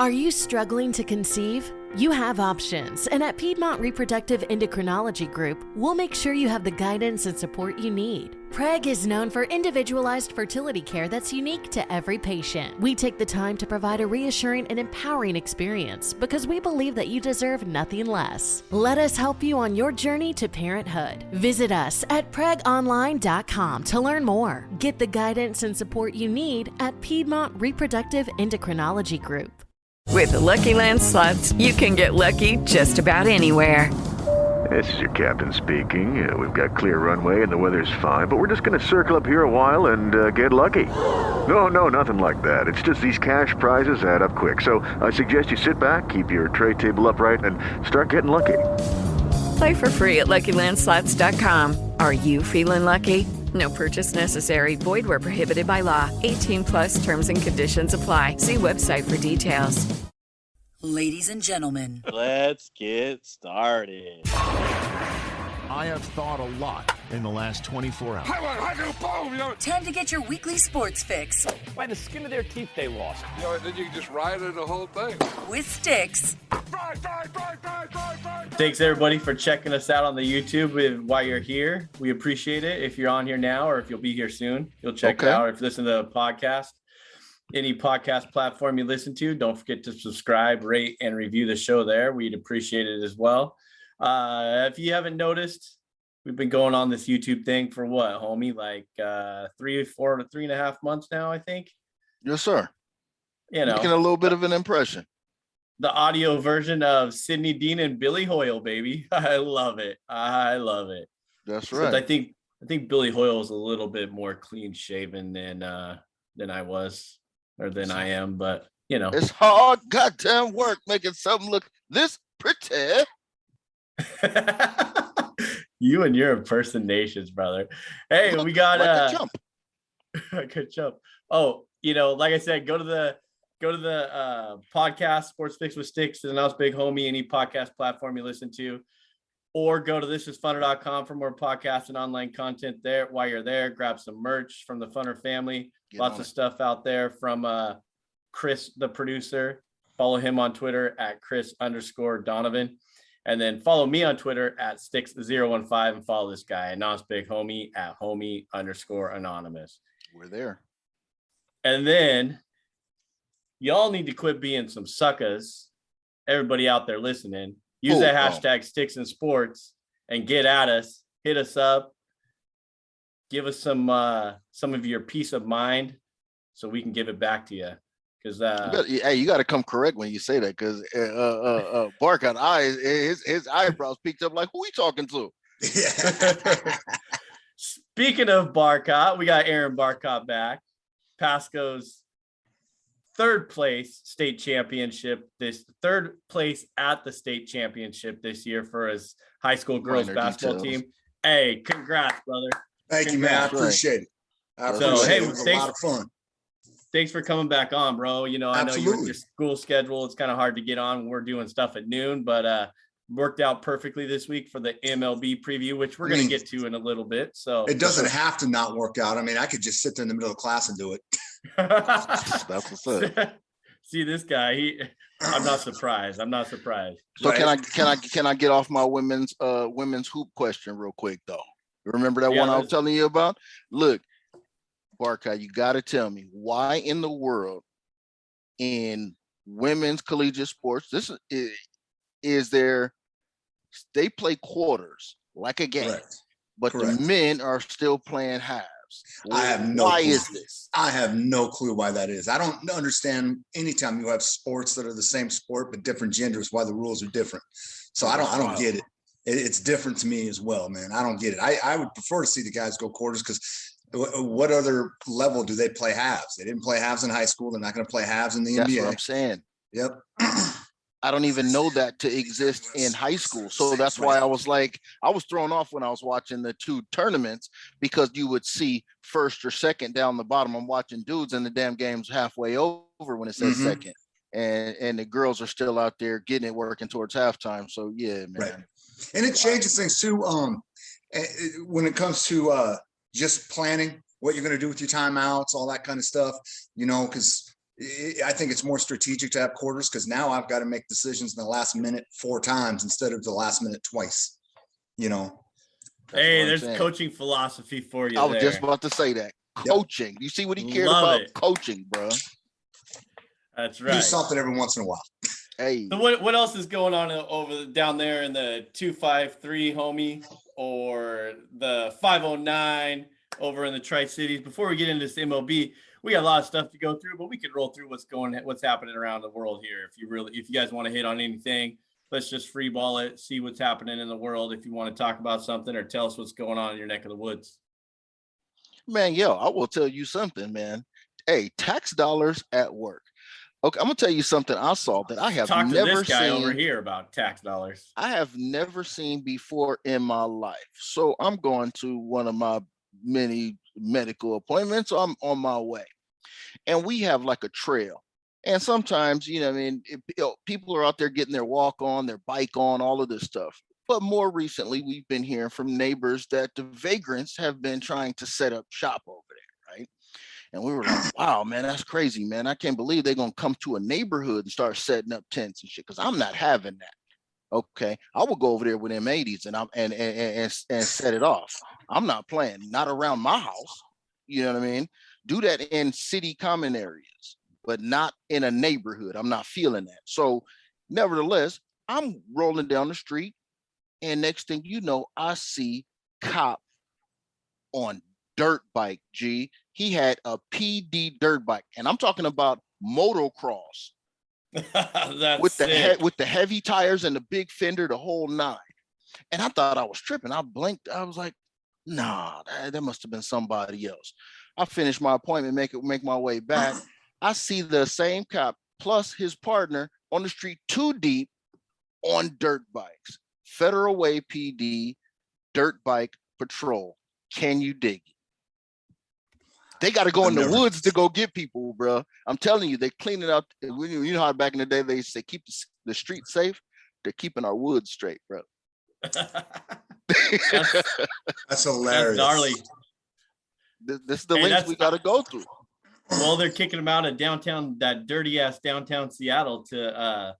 Are you struggling to conceive? You have options, and at Piedmont Reproductive Endocrinology Group, we'll make sure you have the guidance and support you need. PREG is known for individualized fertility care that's unique to every patient. We take the time to provide a reassuring and empowering experience because we believe that you deserve nothing less. Let us help you on your journey to parenthood. Visit us at pregonline.com to learn more. Get the guidance and support you need at Piedmont Reproductive Endocrinology Group. With the Lucky Land Slots, you can get lucky just about anywhere. This is your captain speaking. We've got clear runway and the weather's fine, but we're just going to circle up here a while and get lucky. No, nothing like that. It's just these cash prizes add up quick. So I suggest you sit back, keep your tray table upright, and start getting lucky. Play for free at LuckyLandSlots.com. Are you feeling lucky? No purchase necessary. Void where prohibited by law. 18+ terms and conditions apply. See website for details. Ladies and gentlemen, let's get started. I have thought a lot in the last 24 hours. Time to get your weekly sports fix. By the skin of their teeth they lost. Then you can just ride it the whole thing. With Stix. Thanks everybody for checking us out on the YouTube while you're here. We appreciate it. If you're on here now or if you'll be here soon, you'll check it out. If you listen to the podcast, any podcast platform you listen to, don't forget to subscribe, rate, and review the show there. We'd appreciate it as well. If you haven't noticed, we've been going on this YouTube thing for what, homie? Like 3 to 3.5 months now, I think. Yes, sir. You know, making a little bit of an impression. The audio version of Sidney Dean and Billy Hoyle, baby. I love it. That's right. I think Billy Hoyle is a little bit more clean shaven than I was or than I am, but you know, it's hard goddamn work making something look this pretty. You and your impersonations, brother. Hey, we got like a jump. Good jump. Oh, you know, like I said, go to the podcast Sports Fix with Stix and Us Big Homie, any podcast platform you listen to, or go to thisisfunner.com for more podcasts and online content there. While you're there, grab some merch from the Funner family. Lots of stuff out there from Chris, the producer. Follow him on Twitter at Chris_Donovan. And then follow me on Twitter at Stix015 and follow this guy, Anonymous Big Homie at homie_anonymous. We're there. And then y'all need to quit being some suckers. Everybody out there listening, use that hashtag Stix in Sports and get at us. Hit us up. Give us some of your peace of mind so we can give it back to you. Because you got to come correct when you say that, because Barcot eyes, his eyebrows peaked up like, who we talking to? Speaking of Barcot, we got Aaron Barcot back. Pasco's third place at the state championship this year for his high school girls basketball team. Hey, congrats, brother. Thank you, man. I appreciate it. It was a lot of fun. Thanks for coming back on, bro. You know, Absolutely. I know you're your school schedule. It's kind of hard to get on when we're doing stuff at noon, but worked out perfectly this week for the MLB preview, which we're going to get to in a little bit. So it doesn't have to not work out. I mean, I could just sit there in the middle of class and do it. That's what's up. See this guy? I'm not surprised. So right. Can I get off my women's hoop question real quick though? Remember that one I was telling you about? Look, Barcot, you got to tell me why in the world in women's collegiate sports is there they play quarters like a game, but the men are still playing halves. I have no why clue. Is this? I have no clue why that is. I don't understand anytime you have sports that are the same sport but different genders why the rules are different. So I don't get it. It's different to me as well, man. I don't get it. I would prefer to see the guys go quarters because what other level do they play halves? They didn't play halves in high school. They're not going to play halves in the NBA. That's what I'm saying. Yep. I don't even know that to exist in high school. So that's why I was thrown off when I was watching the two tournaments, because you would see first or second down the bottom. I'm watching dudes and the damn game's halfway over when it says second. And the girls are still out there getting it working towards halftime. So yeah, man. Right. And it changes things too. When it comes to just planning what you're going to do with your timeouts, all that kind of stuff, you know, because I think it's more strategic to have quarters because now I've got to make decisions in the last minute 4 times instead of the last minute twice. Hey, there's coaching philosophy for you. I was just about to say that. Coaching. You see what he cared about? Coaching, bro. That's right. Do something every once in a while. Hey. So what else is going on down there in the 253, homie, or the 509 over in the Tri-Cities? Before we get into this MLB, we got a lot of stuff to go through, but we can roll through what's happening around the world here. If you guys want to hit on anything, let's just free ball it, see what's happening in the world. If you want to talk about something or tell us what's going on in your neck of the woods. Man, I will tell you something, man. Hey, tax dollars at work. Okay, I'm gonna tell you something I saw that I have never seen over here about tax dollars. I have never seen before in my life. So I'm going to one of my many medical appointments. I'm on my way, and we have like a trail. And sometimes, people are out there getting their walk on, their bike on, all of this stuff. But more recently, we've been hearing from neighbors that the vagrants have been trying to set up shop over there, right? And we were like, wow, man, that's crazy, man. I can't believe they're going to come to a neighborhood and start setting up tents and shit, because I'm not having that. Okay, I will go over there with M80s and set it off. I'm not playing, not around my house. You know what I mean? Do that in city common areas, but not in a neighborhood. I'm not feeling that. So nevertheless, I'm rolling down the street, and next thing you know, I see cop on dirt bike, G. He had a PD dirt bike, and I'm talking about motocross. with the heavy tires and the big fender, the whole 9. And I thought I was tripping. I blinked. I was like, nah, that must have been somebody else. I finished my appointment, make my way back. I see the same cop plus his partner on the street 2 deep on dirt bikes. Federal Way PD, dirt bike patrol. Can you dig it? They got to go in the woods to go get people, bro. I'm telling you, they clean it up. You know how back in the day they say keep the street safe? They're keeping our woods straight, bro. That's hilarious. That's gnarly. This is the links we got to go through. Well, they're kicking them out of downtown, that dirty ass downtown Seattle to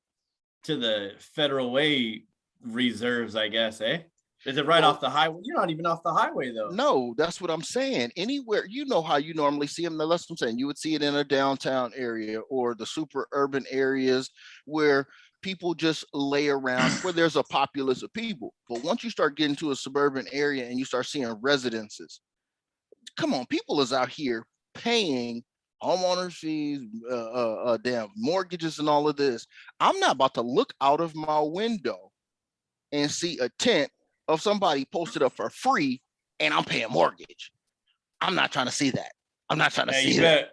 the Federal Way reserves, I guess, eh? Is it right off the highway? You're not even off the highway, though. No, that's what I'm saying. Anywhere, you know how you normally see them. That's what I'm saying. You would see it in a downtown area or the super urban areas where people just lay around, where there's a populace of people. But once you start getting to a suburban area and you start seeing residences, come on, people is out here paying homeowners fees, damn mortgages and all of this. I'm not about to look out of my window and see a tent of somebody posted up for free and I'm paying mortgage. I'm not trying to see that. I'm not trying to see that.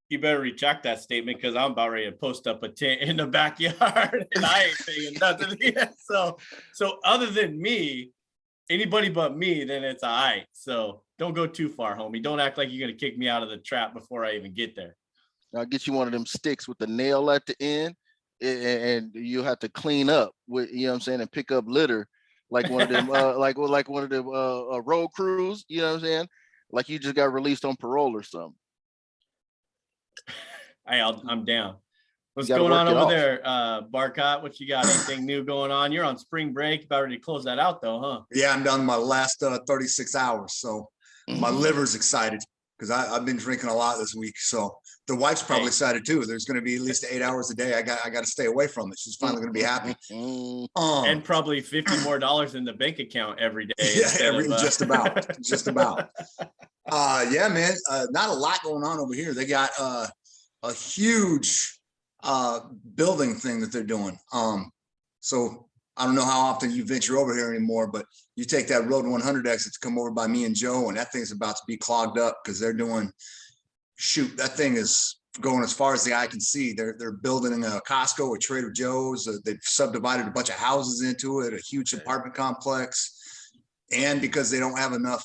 You better retract that statement, because I'm about ready to post up a tent in the backyard and I ain't paying nothing yet. So other than me, anybody but me, then it's all right. So don't go too far, homie. Don't act like you're going to kick me out of the trap before I even get there. I'll get you one of them sticks with the nail at the end, and you'll have to clean up with, you know what I'm saying, and pick up litter like one of them, like one of them road crews, you know what I'm saying? Like you just got released on parole or something. Hey, I'm down. What's going on over there, Barcot? What you got? Anything new going on? You're on spring break. About ready to close that out, though, huh? Yeah, I'm done my last 36 hours. So my liver's excited because I've been drinking a lot this week. So the wife's probably excited too. There's going to be at least 8 hours a day. I got to stay away from it. She's finally going to be happy. And probably $50 more in the bank account every day. Yeah, just about. Yeah, man. Not a lot going on over here. They got a huge building thing that they're doing. So I don't know how often you venture over here anymore, but you take that Road 100 exit to come over by me and Joe, and that thing's about to be clogged up because they're doing, that thing is going as far as the eye can see. They're building a Costco, a Trader Joe's. They've subdivided a bunch of houses into it, a huge apartment complex. And because they don't have enough,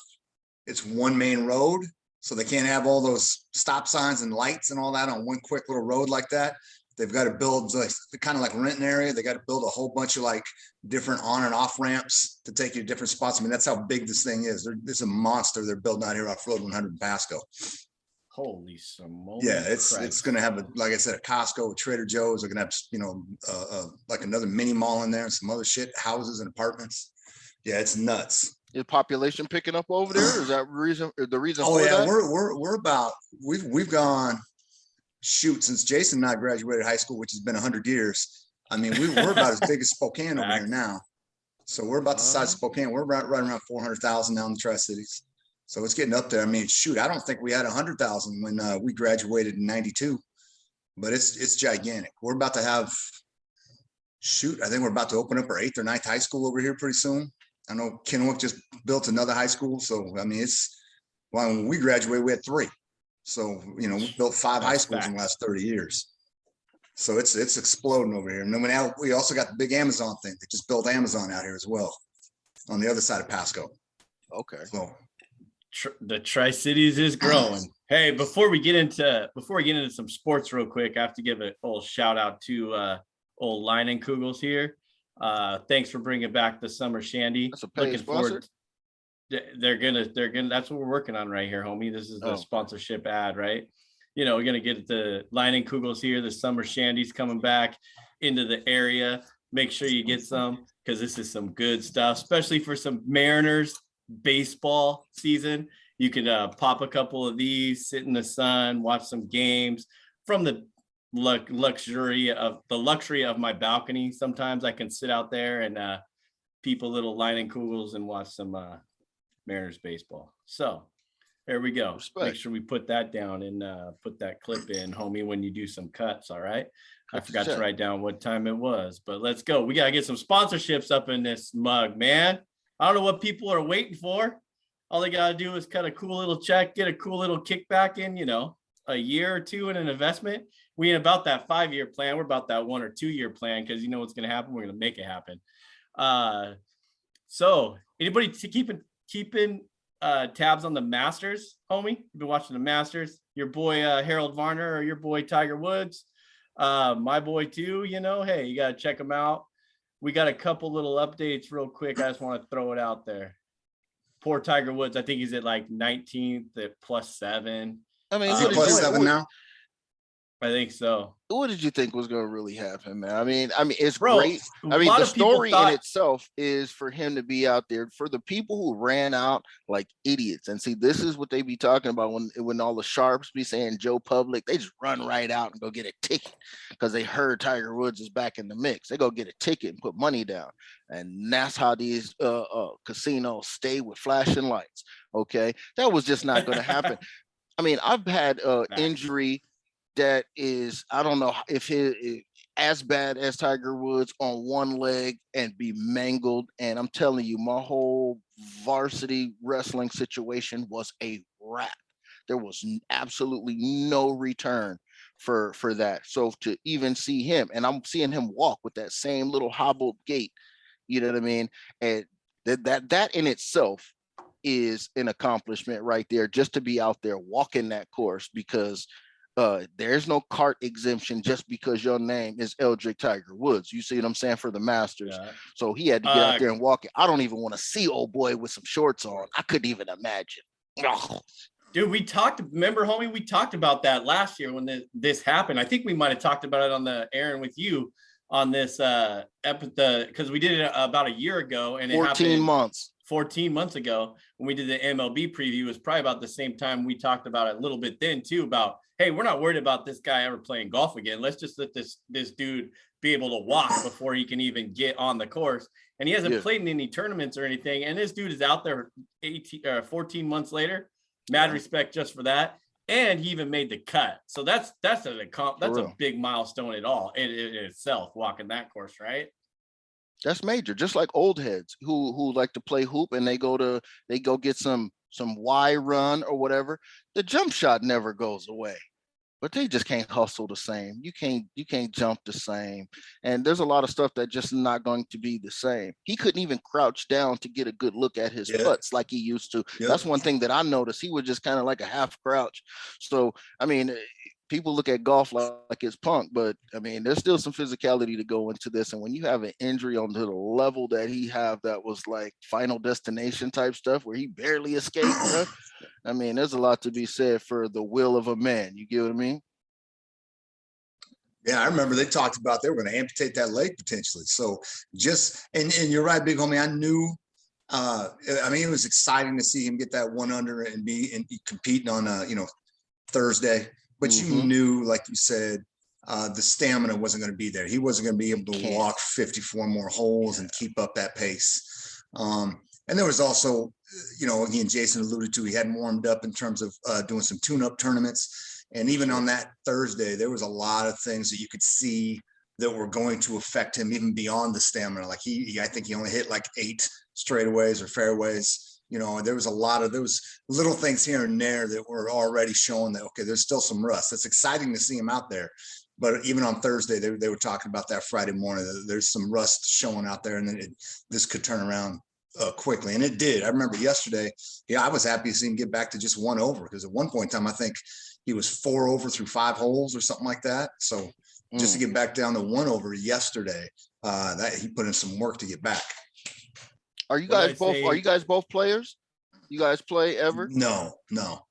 it's one main road, so they can't have all those stop signs and lights and all that on one quick little road like that. They've got to build kind of like renting area. They got to build a whole bunch of like different on and off ramps to take you to different spots. I mean, that's how big this thing is. It's a monster they're building out here off Road 100 in Pasco. Holy smoke! Yeah, it's going to have like I said, a Costco, a Trader Joe's. They're going to have like another mini mall in there and some other shit, houses and apartments. Yeah, it's nuts. Is population picking up over there? Is that the reason? Oh for yeah, that? we're about we've gone since Jason and I graduated high school, which has been 100 years. I mean, we're about as big as Spokane over here now. So we're about the size of Spokane. We're right around 400,000 now in the Tri-Cities. So it's getting up there. I mean, shoot, I don't think we had 100,000 when we graduated in 92, but it's gigantic. We're about to have, I think we're about to open up our 8th or 9th high school over here pretty soon. I know Kennewick just built another high school. So, I mean, when we graduated, we had 3. So, we built 5 high schools in the last 30 years. So it's exploding over here. And then now we also got the big Amazon thing. They just built Amazon out here as well on the other side of Pasco. Okay. So the Tri-Cities is growing. Hey, before we get into some sports real quick, I have to give a little shout out to old Leinenkugels here. Thanks for bringing back the summer shandy. That's a paid sponsor. They're gonna that's what we're working on right here, homie. This is the sponsorship ad, right? We're gonna get the Leinenkugels here. The summer shandy's coming back into the area. Make sure you get some, because this is some good stuff, especially for some Mariners baseball season. You could pop a couple of these, sit in the sun, watch some games from the luxury of my balcony. Sometimes I can sit out there and peep a little Leinenkugels and watch some Mariners baseball. So there we go. Respect. Make sure we put that down and put that clip in, homie, when you do some cuts. All right. I forgot to write down what time it was, but let's go. We got to get some sponsorships up in this mug, man. I don't know what people are waiting for. All they got to do is cut a cool little check, get a cool little kickback in, a year or two in an investment. We ain't about that 5-year plan. We're about that 1 or 2 year plan, because you know what's going to happen. We're going to make it happen. So anybody keeping tabs on the Masters, homie? You've been watching the Masters. Your boy Harold Varner or your boy Tiger Woods, my boy too. Hey, you gotta check them out. We got a couple little updates real quick. I just want to throw it out there. Poor Tiger Woods. I think he's at like 19th at +7. I mean, is he +7 now? I think so. What did you think was going to really happen, man? I mean, it's great. I mean, the story in itself is for him to be out there. For the people who ran out like idiots, and see, this is what they be talking about when all the sharps be saying Joe Public, they just run right out and go get a ticket because they heard Tiger Woods is back in the mix. They go get a ticket and put money down, and that's how these casinos stay with flashing lights. Okay, that was just not going to happen. I mean, I've had injury that is, I don't know if it as bad as Tiger Woods on one leg and be mangled. And I'm telling you, my whole varsity wrestling situation was a wrap. There was absolutely no return for that. So to even see him, and I'm seeing him walk with that same little hobbled gait, you know what I mean? And that in itself is an accomplishment right there, just to be out there walking that course, because there's no cart exemption just because your name is Eldrick Tiger Woods. You see what I'm saying, for the Masters. Yeah. So he had to get out there and walk it. I don't even want to see old boy with some shorts on. I couldn't even imagine. Oh. Dude, remember, homie, we talked about that last year when this happened. I think we might have talked about it on the Aaron with you on this because we did it about a year ago, and 14 months ago when we did the MLB preview. It was probably about the same time we talked about it a little bit then too, about, hey, we're not worried about this guy ever playing golf again. Let's just let this dude be able to walk before he can even get on the course. And he hasn't played in any tournaments or anything. And this dude is out there 14 months later. Mad respect just for that. And he even made the cut. So that's a big milestone in itself, walking that course, right? That's major. Just like old heads who like to play hoop and they go get some Y run or whatever. The jump shot never goes away, but they just can't hustle the same. You can't jump the same. And there's a lot of stuff that just not going to be the same. He couldn't even crouch down to get a good look at his putts like he used to. That's one thing that I noticed. He was just kind of like a half crouch. So, I mean, people look at golf like it's punk, but I mean, there's still some physicality to go into this. And when you have an injury on to the level that he have, that was like Final Destination type stuff where he barely escaped, bro. I mean, there's a lot to be said for the will of a man. You get what I mean? Yeah, I remember they talked about they were going to amputate that leg potentially. So and you're right, big homie. I knew. I mean, it was exciting to see him get that 1 under and be competing on Thursday. But you knew, like you said, the stamina wasn't going to be there. He wasn't going to be able to walk 54 more holes and keep up that pace. And there was also, again, Jason alluded to, he hadn't warmed up in terms of doing some tune-up tournaments. And even on that Thursday, there was a lot of things that you could see that were going to affect him even beyond the stamina. Like I think he only hit like 8 straightaways or fairways. There was a lot of those little things here and there that were already showing that, okay, there's still some rust. It's exciting to see him out there. But even on Thursday, they were talking about that Friday morning, there's some rust showing out there, and then this could turn around quickly. And it did. I remember yesterday, I was happy to see him get back to just 1 over, because at one point in time, I think he was 4 over through 5 holes or something like that. So just to get back down to 1 over yesterday, that he put in some work to get back. Are you guys both players? You guys play ever? No. All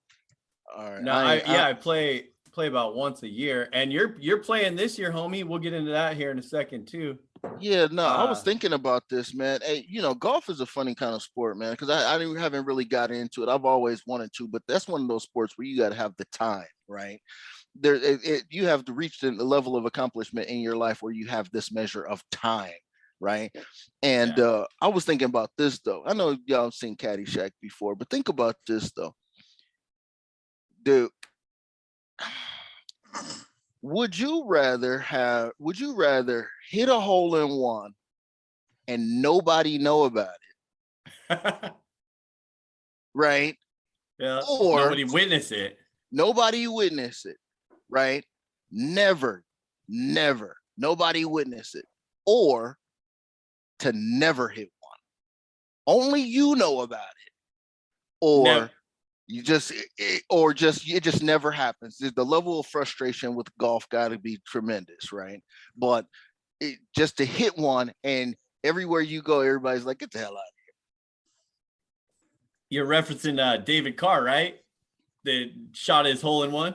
right. No, I play about once a year, and you're playing this year, homie. We'll get into that here in a second too. Yeah, no, I was thinking about this, man. Hey, golf is a funny kind of sport, man, because I haven't really got into it. I've always wanted to, but that's one of those sports where you got to have the time, right? You have to reach the level of accomplishment in your life where you have this measure of time, right? And I was thinking about this, though. I know y'all have seen Caddyshack before, but think about this, though. Dude, would you rather hit a hole in one and nobody know about it? Right? Yeah. Or nobody witness it, right? Never, nobody witness it. Or to never hit one. Only you know about it. Or never. it just never happens. The level of frustration with golf got to be tremendous, right? But just to hit one, and everywhere you go, everybody's like, get the hell out of here. You're referencing David Carr, right? That shot his hole in one?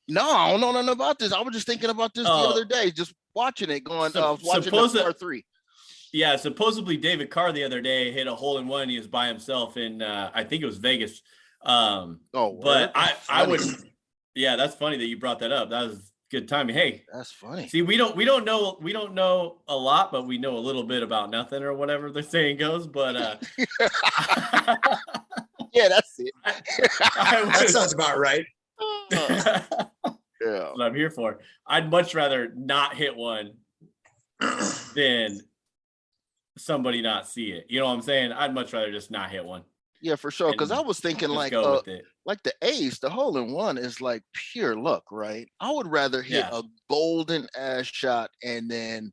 No, I don't know nothing about this. I was just thinking about this the other day, just watching it, watching the par 3. Yeah, supposedly David Carr the other day hit a hole in one. He was by himself in, I think it was Vegas. But I would, yeah, that's funny that you brought that up. That was good timing. Hey, that's funny. See, we don't know a lot, but we know a little bit about nothing, or whatever the saying goes. But yeah, that's it. That sounds about right. Yeah, that's what I'm here for. I'd much rather not hit one than somebody not see it. You know what I'm saying? I'd much rather just not hit one. Yeah, for sure. Because I was thinking like the ace, the hole in one is like pure luck, right? I would rather hit a golden ass shot and then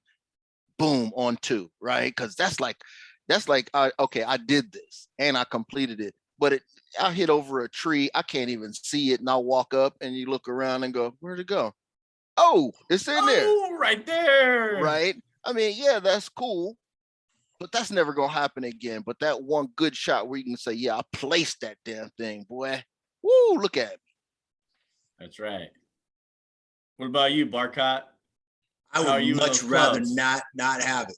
boom on 2, right? Because that's like I did this and I completed it. But I hit over a tree, I can't even see it, and I'll walk up and you look around and go, where'd it go? Oh, it's in there. Oh, right there. Right? I mean, yeah, that's cool. But that's never going to happen again. But that one good shot where you can say, yeah, I placed that damn thing, boy. Woo, look at me. That's right. What about you, Barcot? I would much rather not have it.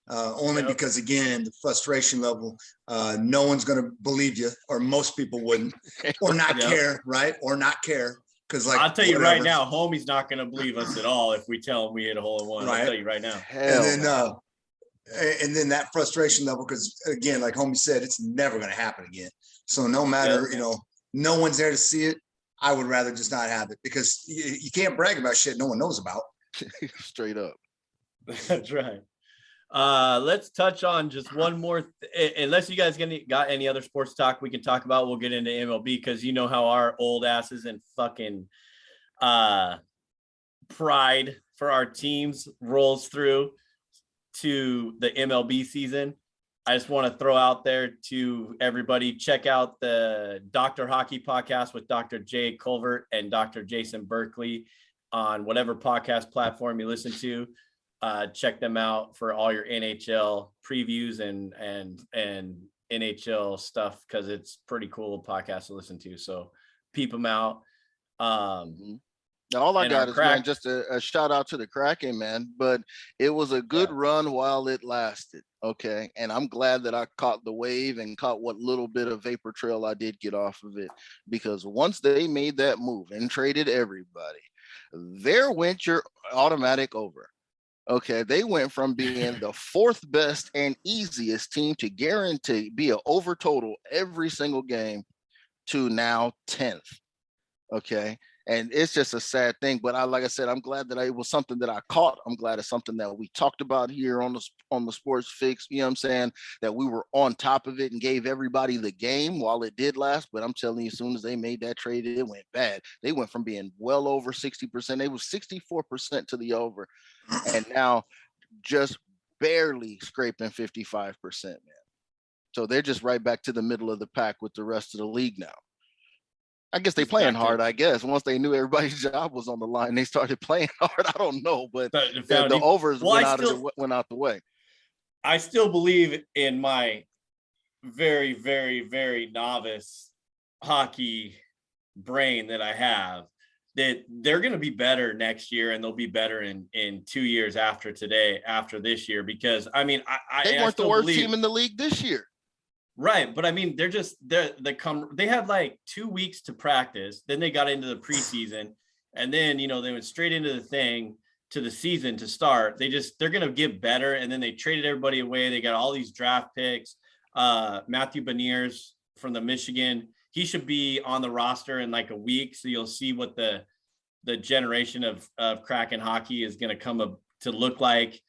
Only because, again, the frustration level, no one's going to believe you, or most people wouldn't, or not care, right? Or not care. Because, like, I'll tell you right now, homie's not going to believe us at all if we tell him we hit a hole in one. Right. I'll tell you right now. And then that frustration level, because again, like homie said, it's never going to happen again. So no matter, no one's there to see it. I would rather just not have it, because you can't brag about shit no one knows about. Straight up. That's right. Let's touch on just one more. Unless you guys got any other sports talk we can talk about, we'll get into MLB, because you know how our old asses and fucking pride for our teams rolls through to the MLB season. I just want to throw out there to everybody, check out the Dr. Hockey podcast with Dr. Jay Culvert and Dr. Jason Berkeley on whatever podcast platform you listen to. Check them out for all your NHL previews and NHL stuff, because it's pretty cool podcast to listen to. So peep them out. All I got is, man, just a shout out to the Kraken, man. But it was a good run while it lasted. Okay. And I'm glad that I caught the wave and caught what little bit of vapor trail I did get off of it, because once they made that move and traded everybody, there went your automatic over. Okay. They went from being the fourth best and easiest team to guarantee be an over total every single game to now 10th. Okay. And it's just a sad thing, but like I said, I'm glad that it was something that I caught. I'm glad it's something that we talked about here on the Sports Fix. You know what I'm saying? That we were on top of it and gave everybody the game while it did last. But I'm telling you, as soon as they made that trade, it went bad. They went from being well over 60%. They was 64% to the over, and now just barely scraping 55%, man. So they're just right back to the middle of the pack with the rest of the league now. I guess they playing hard, I guess. Once they knew everybody's job was on the line, they started playing hard. I don't know, but the overs went out the way. I still believe in my very, very, very novice hockey brain that I have that they're going to be better next year, and they'll be better in 2 years after this year, because I mean, they weren't the worst team in the league this year. Right. But I mean, they had like 2 weeks to practice. Then they got into the preseason, and then, they went straight into the season to start. They're going to get better. And then they traded everybody away. They got all these draft picks. Matthew Beniers from the Michigan, he should be on the roster in like a week. So you'll see what the generation of Kraken hockey is going to come up to look like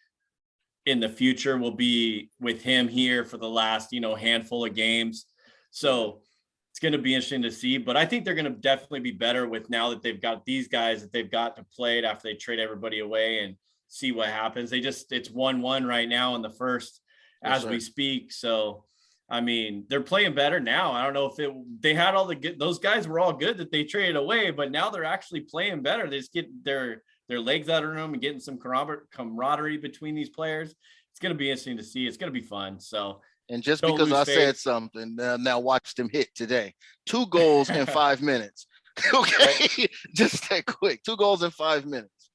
in the future. Will be with him here for the last, handful of games. So it's going to be interesting to see, but I think they're going to definitely be better with now that they've got these guys that they've got to play it after they trade everybody away and see what happens. It's 1-1 right now in the first as we speak. So, I mean, they're playing better now. I don't know if they had all the good, those guys were all good that they traded away, but now they're actually playing better. They just get their legs out of them and getting some camaraderie between these players. It's going to be interesting to see. It's going to be fun. So, and just because I said something, now watch them hit today. 2 goals in 5 minutes. Okay, just that quick. 2 goals in 5 minutes.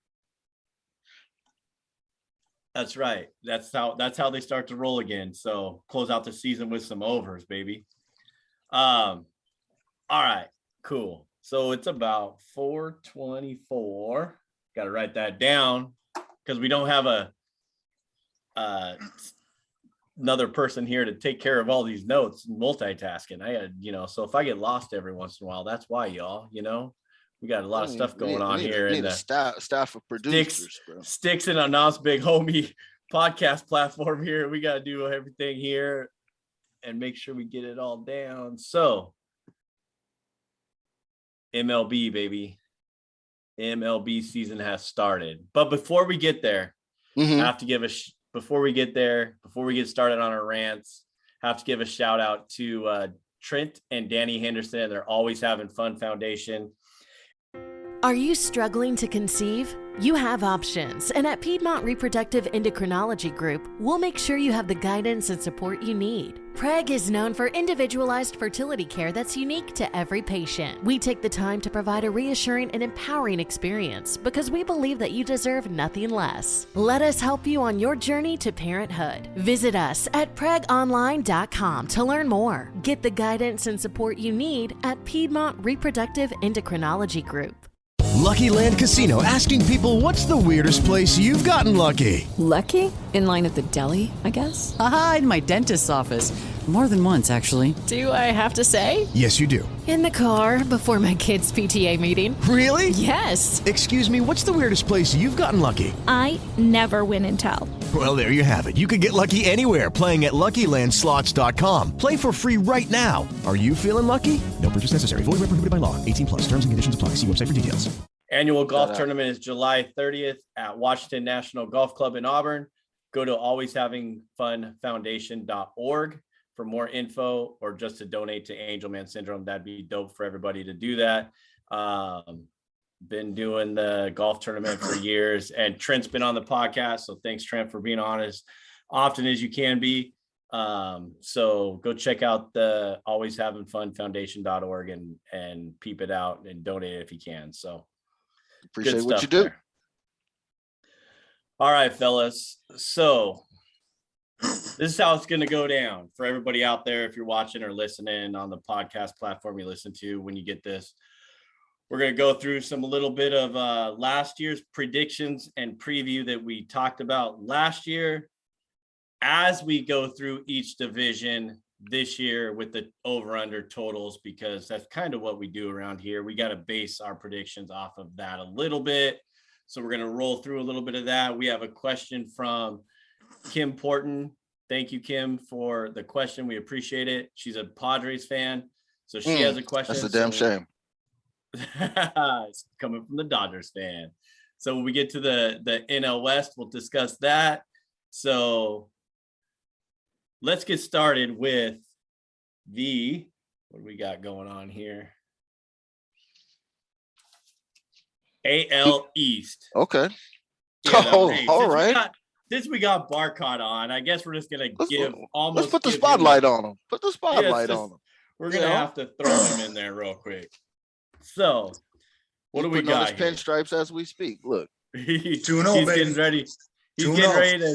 That's right. That's how they start to roll again. So close out the season with some overs, baby. All right, cool. So it's about 4:24. Got to write that down because we don't have another person here to take care of all these notes and multitasking. So if I get lost every once in a while, that's why, y'all. We got a lot of stuff going on here. And staff of producers, Stix and Anon's big homie podcast platform here. We got to do everything here and make sure we get it all down. So MLB, baby. MLB season has started. But before we get there, I have to give before we get started on our rants, have to give a shout out to Trent and Danny Henderson and their Always Having Fun Foundation. Are you struggling to conceive? You have options, and at Piedmont Reproductive Endocrinology Group, we'll make sure you have the guidance and support you need. PREG is known for individualized fertility care that's unique to every patient. We take the time to provide a reassuring and empowering experience because we believe that you deserve nothing less. Let us help you on your journey to parenthood. Visit us at pregonline.com to learn more. Get the guidance and support you need at Piedmont Reproductive Endocrinology Group. Lucky Land Casino, asking people, what's the weirdest place you've gotten lucky? Lucky? In line at the deli, I guess? Aha, in my dentist's office. More than once, actually. Do I have to say? Yes, you do. In the car before my kids' PTA meeting. Really? Yes. Excuse me, what's the weirdest place you've gotten lucky? I never win and tell. Well, there you have it. You can get lucky anywhere, playing at LuckyLandSlots.com. Play for free right now. Are you feeling lucky? No purchase necessary. Void where prohibited by law. 18+. Terms and conditions apply. See website for details. Annual golf tournament is July 30th at Washington National Golf Club in Auburn. go to alwayshavingfunfoundation.org for more info, or just to donate to Angelman Syndrome. That'd be dope for everybody to do that. Been doing the golf tournament for years, and Trent's been on the podcast. So thanks, Trent, for being on as often as you can be. So go check out the alwayshavingfunfoundation.org and peep it out and donate if you can. So appreciate what you do. There. All right, fellas. So this is how it's going to go down for everybody out there. If you're watching or listening on the podcast platform you listen to when you get this, we're going to go through a little bit of last year's predictions and preview that we talked about last year as we go through each division this year with the over-under totals, because that's kind of what we do around here. We got to base our predictions off of that a little bit. So we're going to roll through a little bit of that. We have a question from Kim Porton. Thank you, Kim, for the question. We appreciate it. She's a Padres fan, so she has a question. That's a damn shame. It's coming from the Dodgers fan. So when we get to the NL West, we'll discuss that. So let's get started with what do we got going on here? AL East. Okay. Yeah, all right. Since we got Barcot on, I guess we're just gonna let's put the spotlight on him. Put the spotlight on him. We're gonna have to throw him in there real quick. So, what do we got? His pinstripes as we speak. Look, 2-0, he's getting ready. He's getting ready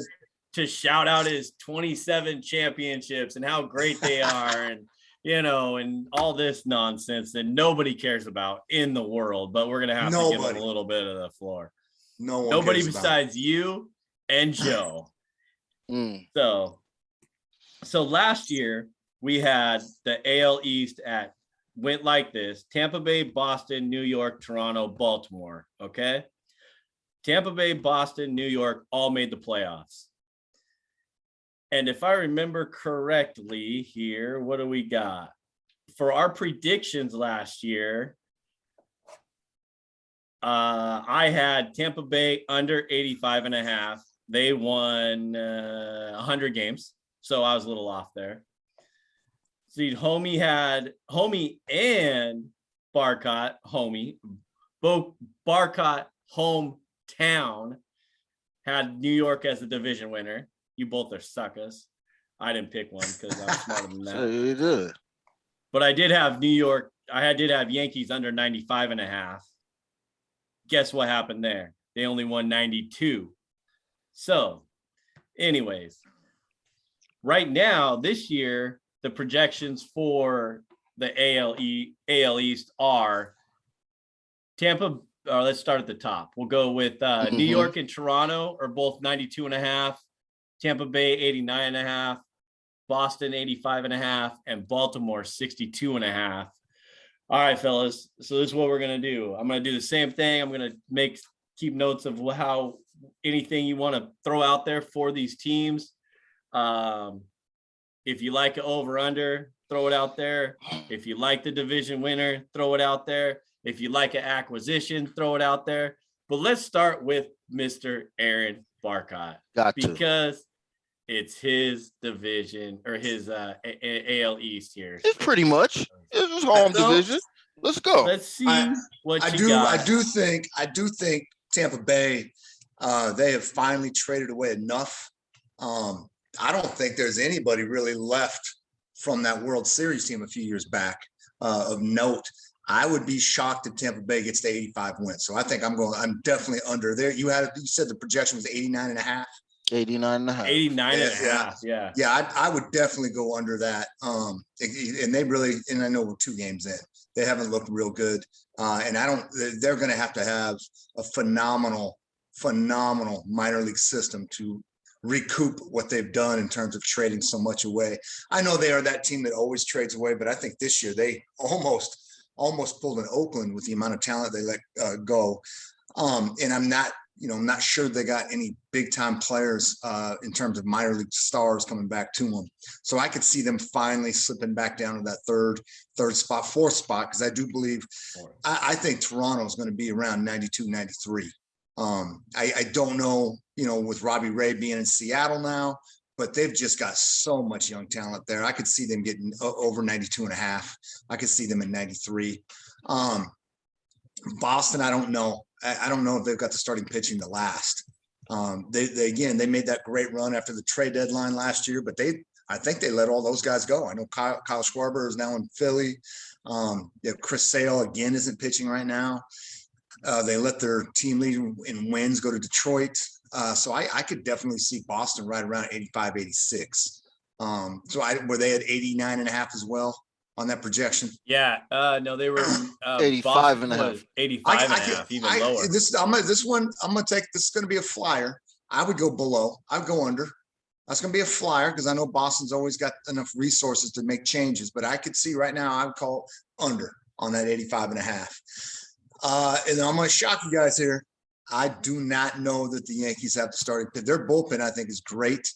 to shout out his 27 championships and how great they are, and and all this nonsense that nobody cares about in the world. But we're gonna have to give him a little bit of the floor. Nobody besides you and Joe. So last year we had the AL East went like this: Tampa Bay, Boston, New York, Toronto, Baltimore. Okay. Tampa Bay, Boston, New York all made the playoffs. And if I remember correctly here, what do we got? For our predictions last year, I had Tampa Bay under 85.5. They won 100 games. So I was a little off there. See, Homie and Barcot, both Barcot hometown had New York as the division winner. You both are suckers. I didn't pick one because I was smarter than that. You did. But I did have New York. I did have Yankees under 95.5. Guess what happened there? They only won 92. So, anyways, right now, this year, the projections for the AL East are Tampa. Let's start at the top. We'll go with New York and Toronto are both 92.5. Tampa Bay 89.5. Boston 85.5, and Baltimore 62.5. All right, fellas. So this is what we're gonna do. I'm gonna do the same thing. I'm gonna keep notes of how anything you want to throw out there for these teams. If you like an over/under, throw it out there. If you like the division winner, throw it out there. If you like an acquisition, throw it out there. But let's start with Mr. Aaron Barcot because it's his division or his AL East here. It's pretty much it's his home division. Let's go. Let's see what you got. I do think Tampa Bay, they have finally traded away enough. I don't think there's anybody really left from that World Series team a few years back of note. I would be shocked if Tampa Bay gets to 85 wins. So I think I'm definitely under there. You said the projection was 89.5. 89.5. Yeah. I would definitely go under that. And I know we're 2 games in. They haven't looked real good. And they're going to have a phenomenal minor league system to recoup what they've done in terms of trading so much away. I know they are that team that always trades away, but I think this year they almost pulled an Oakland with the amount of talent they let go. And I'm not sure they got any big time players in terms of minor league stars coming back to them. So I could see them finally slipping back down to that third spot, 4th spot. Cause I do believe, I think Toronto is going to be around 92, 93. I don't know with Robbie Ray being in Seattle now, but they've just got so much young talent there. I could see them getting over 92.5. I could see them in 93. Boston, I don't know. I don't know if they've got the starting pitching to last. They made that great run after the trade deadline last year, but I think they let all those guys go. I know Kyle Schwarber is now in Philly. Chris Sale again isn't pitching right now. They let their team lead in wins go to Detroit. So I could definitely see Boston right around 85, 86. Were they at 89.5 as well on that projection? Yeah. No, they were 85.5. 85.5, even lower. This one, I'm going to take, this is going to be a flyer. I would go below. I'd go under. That's going to be a flyer because I know Boston's always got enough resources to make changes, but I could see right now, I would call under on that 85.5. And I'm going to shock you guys here. I do not know that the Yankees have the starting pitch. Their bullpen, I think, is great.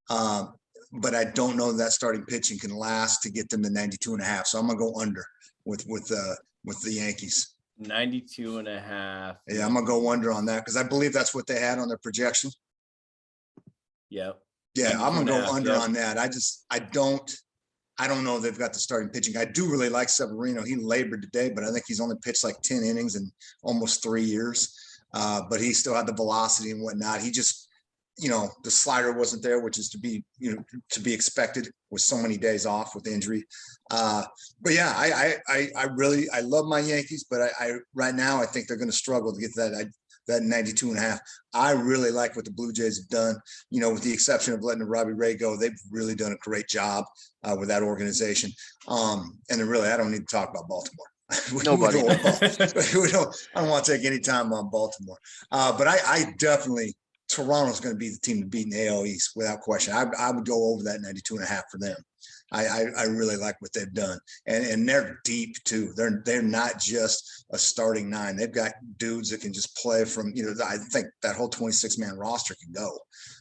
But I don't know that starting pitching can last to get them to 92.5. So I'm going to go under with the Yankees. 92.5. Yeah, I'm going to go under on that because I believe that's what they had on their projection. Yep. Yeah, I'm going to go under on that. I don't know if they've got the starting pitching. I do really like Severino. He labored today, but I think he's only pitched like 10 innings in almost 3 years. But he still had the velocity and whatnot. He just, the slider wasn't there, which is to be expected with so many days off with injury. But yeah, I love my Yankees, but I right now I think they're going to struggle to get to that 92.5. I really like what the Blue Jays have done, with the exception of letting Robbie Ray go. They've really done a great job with that organization. And I don't need to talk about Baltimore. Nobody. I don't want to take any time on Baltimore. But I definitely, Toronto's going to be the team to beat in the AL East without question. I would go over that 92.5 for them. I really like what they've done, and they're deep too. They're not just a starting nine. They've got dudes that can just play from. I think that whole 26-man roster can go.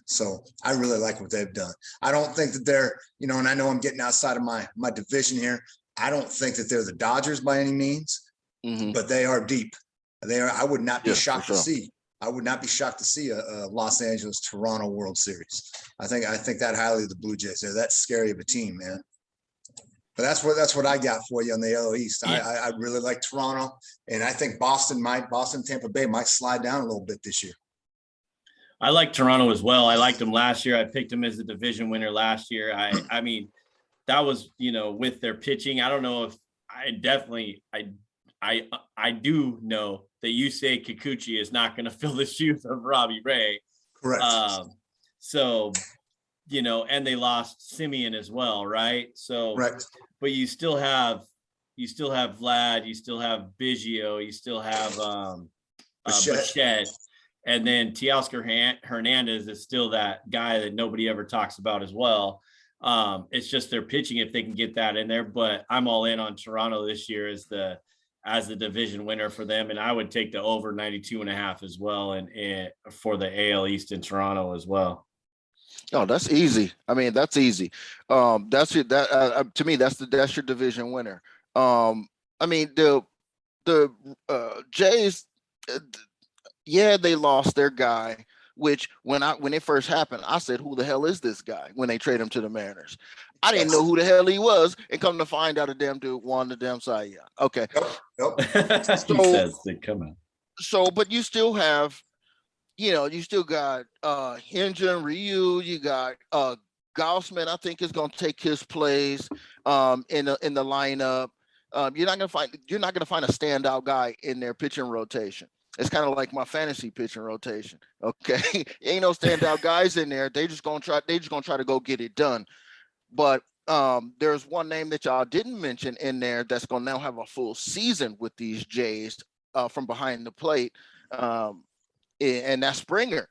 So I really like what they've done. I don't think that they're, and I know I'm getting outside of my division here. I don't think that they're the Dodgers by any means, but they are deep. They are. I would not be shocked to see. I would not be shocked to see a Los Angeles Toronto World Series. I think that highly of the Blue Jays. They're that scary of a team, man. But that's what I got for you on the AL East. Yeah. I really like Toronto, and I think Boston, Tampa Bay might slide down a little bit this year. I like Toronto as well. I liked them last year. I picked them as the division winner last year. I mean, that was, with their pitching. I don't know if I do know that Yusei Kikuchi is not going to fill the shoes of Robbie Ray. Correct. And they lost Simeon as well, right? So, right. But you still have Vlad, you still have Biggio, you still have Bichette, and then Teoscar Hernandez is still that guy that nobody ever talks about as well. It's just their pitching if they can get that in there. But I'm all in on Toronto this year as the division winner for them, and I would take the over 92.5 as well, and for the AL East in Toronto as well. Oh, that's easy. I mean, that's easy. That's it. That to me, that's your division winner. I mean, the Jays, they lost their guy. Which when it first happened, I said, "Who the hell is this guy?" When they trade him to the Mariners, I didn't know who the hell he was, and come to find out, a damn dude won the damn Cy Young. Okay, Nope. He says they come out. So, but you still have, you still got Hyun-Jin Ryu. You got Gaussman. I think is going to take his place in the lineup. You're not going to find a standout guy in their pitching rotation. It's kind of like my fantasy pitching rotation. Okay, ain't no standout guys in there. They just gonna try to go get it done. But there's one name that y'all didn't mention in there that's gonna now have a full season with these Jays from behind the plate, and that's Springer.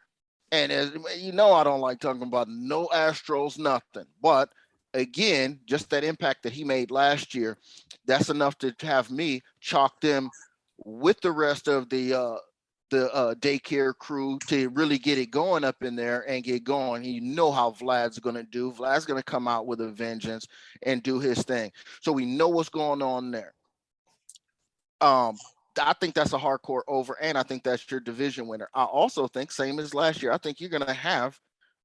And as I don't like talking about no Astros, nothing. But again, just that impact that he made last year, that's enough to have me chalk them with the rest of the daycare crew to really get it going up in there and get going. You know how Vlad's going to do. Vlad's going to come out with a vengeance and do his thing. So we know what's going on there. I think that's a hardcore over, and I think that's your division winner. I also think, same as last year, I think you're going to have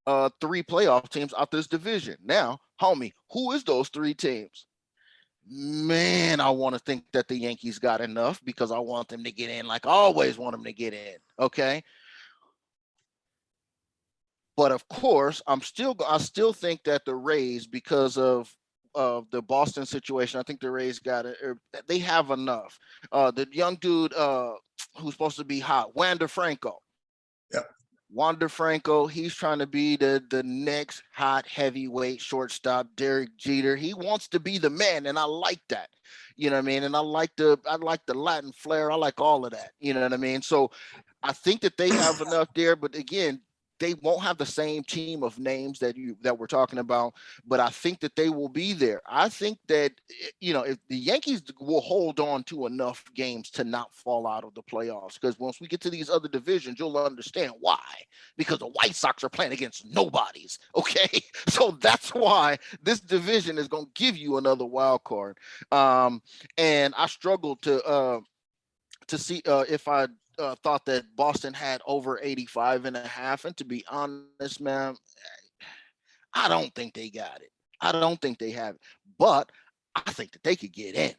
3 playoff teams out this division. Now, homie, who is those 3 teams? Man, I want to think that the Yankees got enough because I want them to get in, like I always want them to get in. Okay. But of course, I still think that the Rays, because of the Boston situation, I think the Rays got it. They have enough. The young dude who's supposed to be hot, Wander Franco. Yep. Wander Franco, he's trying to be the next hot heavyweight shortstop, Derek Jeter. He wants to be the man, and I like that. You know what I mean? And I like the Latin flair. I like all of that. You know what I mean? So I think that they have enough there, but again, they won't have the same team of names that we're talking about, but I think that they will be there. I think that, if the Yankees will hold on to enough games to not fall out of the playoffs, because once we get to these other divisions, you'll understand why, because the White Sox are playing against nobodies. Okay. So that's why this division is going to give you another wild card. And I struggled to see if I thought that Boston had over 85.5. And to be honest, man, I don't think they got it. I don't think they have it, but I think that they could get in.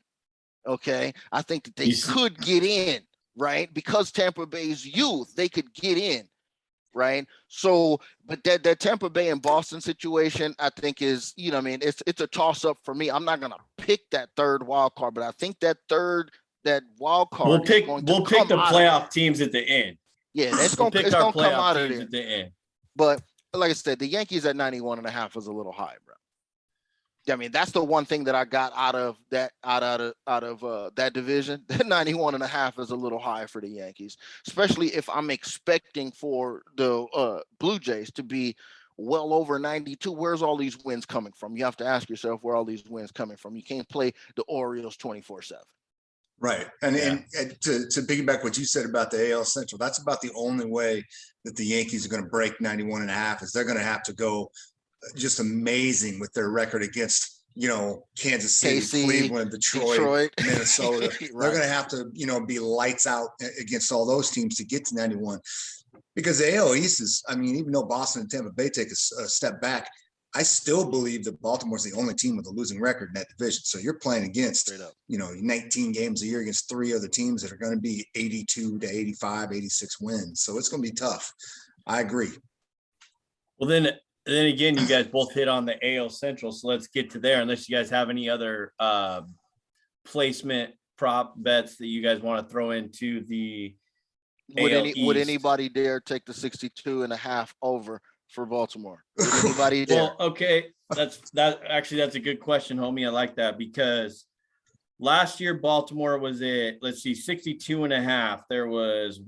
Okay. I think that they could get in, right? Because Tampa Bay's youth, they could get in. Right. So, but that Tampa Bay and Boston situation, I think is, it's a toss up for me. I'm not going to pick that third wild card, but I think that wild card. We'll pick the playoff teams at the end. Yeah, it's going to come out of there at the end. But like I said, the Yankees at 91.5 is a little high, bro. I mean, that's the one thing that I got out of that division. That 91.5 is a little high for the Yankees, especially if I'm expecting for the Blue Jays to be well over 92. Where's all these wins coming from? You have to ask yourself where all these wins coming from. You can't play the Orioles 24/7. Right. And to piggyback what you said about the AL Central, that's about the only way that the Yankees are going to break 91.5 is they're going to have to go just amazing with their record against, Kansas City, KC, Cleveland, Detroit. Minnesota. Right. They're going to have to, be lights out against all those teams to get to 91. Because the AL East is, even though Boston and Tampa Bay take a step back, I still believe that Baltimore's the only team with a losing record in that division. So you're playing against, 19 games a year against 3 other teams that are going to be 82 to 85, 86 wins. So it's going to be tough. I agree. Well, then again, you guys both hit on the AL Central. So let's get to there, unless you guys have any other placement prop bets that you guys want to throw into the Would anybody dare take the 62.5 over for Baltimore? Would anybody dare? Well, okay, that's a good question, homie. I like that, because last year Baltimore was at 62.5. There was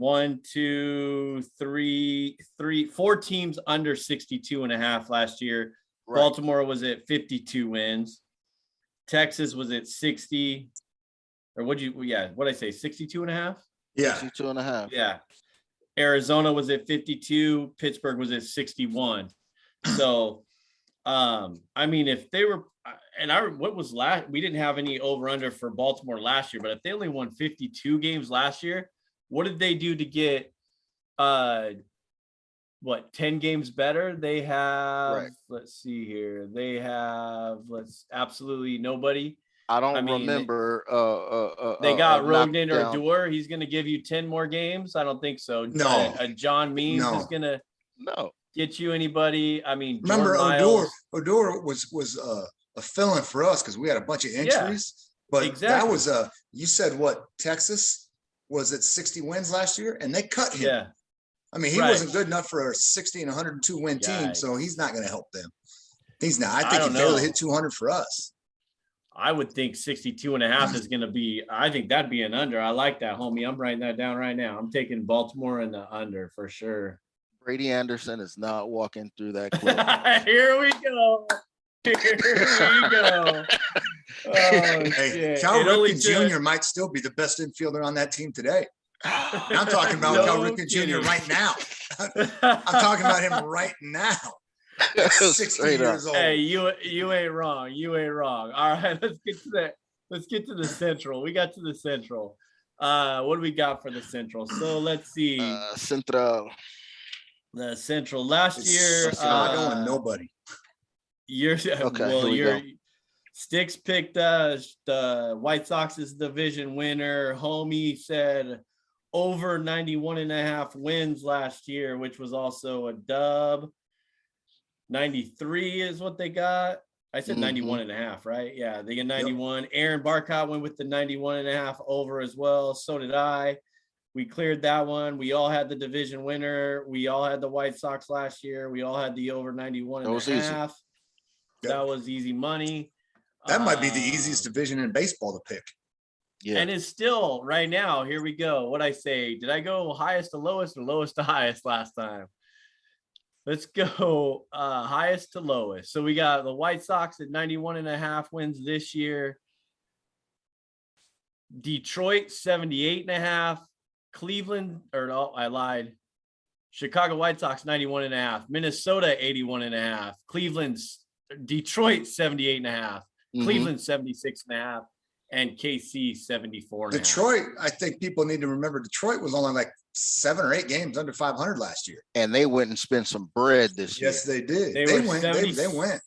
4 teams under 62.5 last year. Right. Baltimore was at 52 wins. Texas was at 60, or what'd I say, 62.5? Yeah, 62.5. Yeah. Arizona was at 52. Pittsburgh was at 61. So, if they were, we didn't have any over under for Baltimore last year, but if they only won 52 games last year, what did they do to get, 10 games better? They have, Let's see here. They have, absolutely nobody. I don't remember. They got Rognan or Odor. He's going to give you 10 more games. I don't think so. No. John Means is going to get you anybody. Remember Odor was a fill-in for us because we had a bunch of injuries. Yeah, but exactly. That was you said what? Texas was at 60 wins last year, and they cut him. Yeah. He wasn't good enough for a 60 and 102 win team, so he's not going to help them. He's not. I think he barely hit 200 for us. I would think 62.5 is going to be, I think that'd be an under. I like that, homie. I'm writing that down right now. I'm taking Baltimore in the under for sure. Brady Anderson is not walking through that cliff. Here we go. Hey, Cal Ripken Jr. might still be the best infielder on that team today. I'm talking about Cal Ripken Jr. right now. I'm talking about him right now. 60 years old. Hey, you ain't wrong. You ain't wrong. All right, let's get to the Central. We got to the Central. What do we got for the Central? So let's see. Central. The Central last year. Chicago and nobody. Stix picked the White Sox's division winner. Homie said over 91.5 wins last year, which was also a dub. 93 is what they got. I said 91.5, right? Yeah, they get 91. Yep. Aaron Barcot went with the 91.5 over as well. So did I. We cleared that one. We all had the division winner. We all had the White Sox last year. We all had the over 91.5. That was easy money. That might be the easiest division in baseball to pick. Yeah. And it's still right now. Here we go. What'd I say? Did I go highest to lowest or lowest to highest last time? Let's go highest to lowest. So we got the White Sox at 91.5 wins this year. Detroit 78.5. Cleveland, I lied. Chicago White Sox 91.5. Minnesota 81.5. Detroit 78.5. Cleveland 76.5. And KC 74.5. Detroit, I think people need to remember Detroit was only like 7 or 8 games under 500 last year. And they went and spent some bread this year. Yes, they did. They went.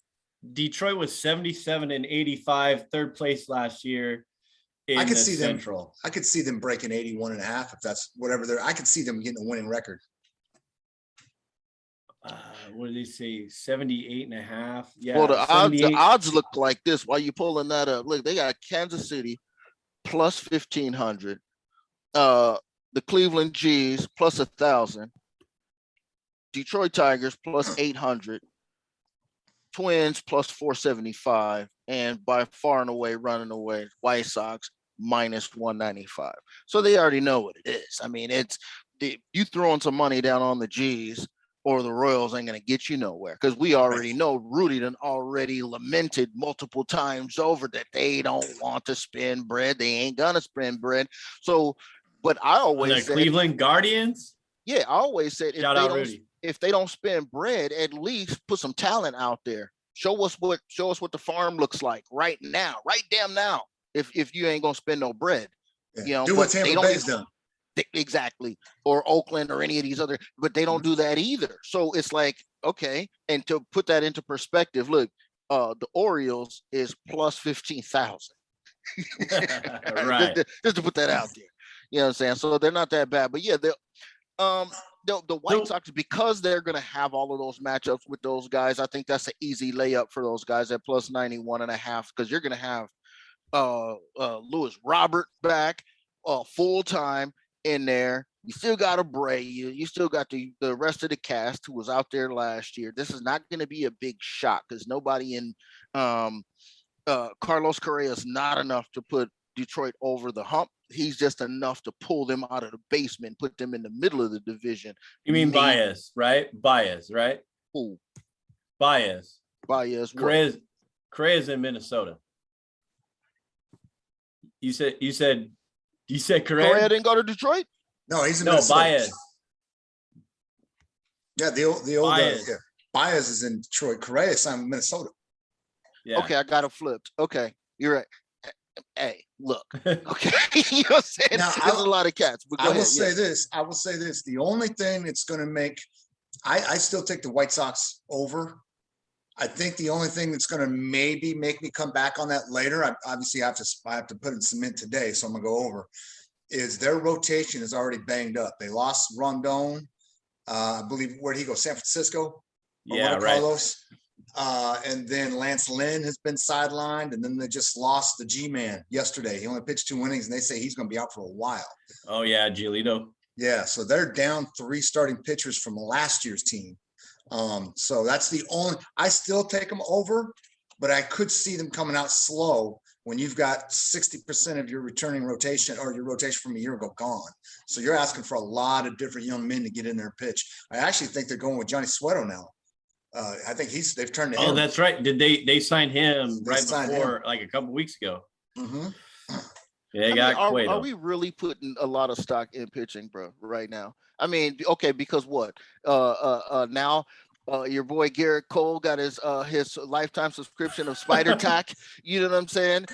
Detroit was 77-85, third place last year. I could see Central. I could see them breaking 81.5 if that's whatever I could see them getting a winning record. What did they say? 78.5. Yeah. Well, the odds look like this. While you pulling that up, look, they got Kansas City plus 1,500. The Cleveland G's plus 1,000. Detroit Tigers plus 800. Twins plus 475, and by far and away running away, White Sox minus 195. So they already know what it is. I mean, you throwing some money down on the G's or the Royals ain't gonna get you nowhere, because we already know Rudy done already lamented multiple times over that they don't want to spend bread. They ain't gonna spend bread. So, but I always said, Cleveland Guardians. Yeah, I always said if they don't spend bread, at least put some talent out there. Show us what the farm looks like right now, right damn now. If you ain't gonna spend no bread, do what Tampa Bay's done. Exactly, or Oakland or any of these other, but they don't do that either. So it's like, okay, and to put that into perspective, look, the Orioles is plus 15,000. Right. just to put that out there, you know what I'm saying? So they're not that bad, but yeah, the White Sox, because they're going to have all of those matchups with those guys, I think that's an easy layup for those guys at plus 91.5, because you're going to have Lewis Robert back full time in there. You still got Abreu. You still got the rest of the cast who was out there last year. This is not going to be a big shock, because nobody in Carlos Correa is not enough to put Detroit over the hump. He's just enough to pull them out of the basement, put them in the middle of the division. You mean Baez, right? Baez, right? Who? Baez. Correa's in Minnesota. You said Correa? Correa didn't go to Detroit? No, he's in Minnesota. Baez. Yeah, the old Baez. Baez is in Detroit. Correa is in Minnesota. Yeah. Okay, I got it flipped. Okay, you're right. Hey, look. Okay, you know what I'm saying? Now, there's a lot of cats. But I will say this. The only thing that's going to make, I still take the White Sox over. I think the only thing that's going to maybe make me come back on that later, I have to put in cement today, so I'm going to go over, is their rotation is already banged up. They lost Rondon. I believe, where'd he go? San Francisco? Yeah, right. Carlos. And then Lance Lynn has been sidelined, and then they just lost the G-Man yesterday. He only pitched 2 innings, and they say he's going to be out for a while. Oh, yeah, Giolito. Yeah, so they're down 3 starting pitchers from last year's team. So that's the only – I still take them over, but I could see them coming out slow when you've got 60% of your returning rotation or your rotation from a year ago gone. So you're asking for a lot of different young men to get in there and pitch. I actually think they're going with Johnny Cueto now. I think they've turned to him. Oh, that's right. Did they sign him before, like a couple weeks ago? Mm-hmm. Yeah, are we really putting a lot of stock in pitching, bro, right now? I mean, okay, because what? Now Your boy Garrett Cole got his lifetime subscription of Spider Tack. You know what I'm saying?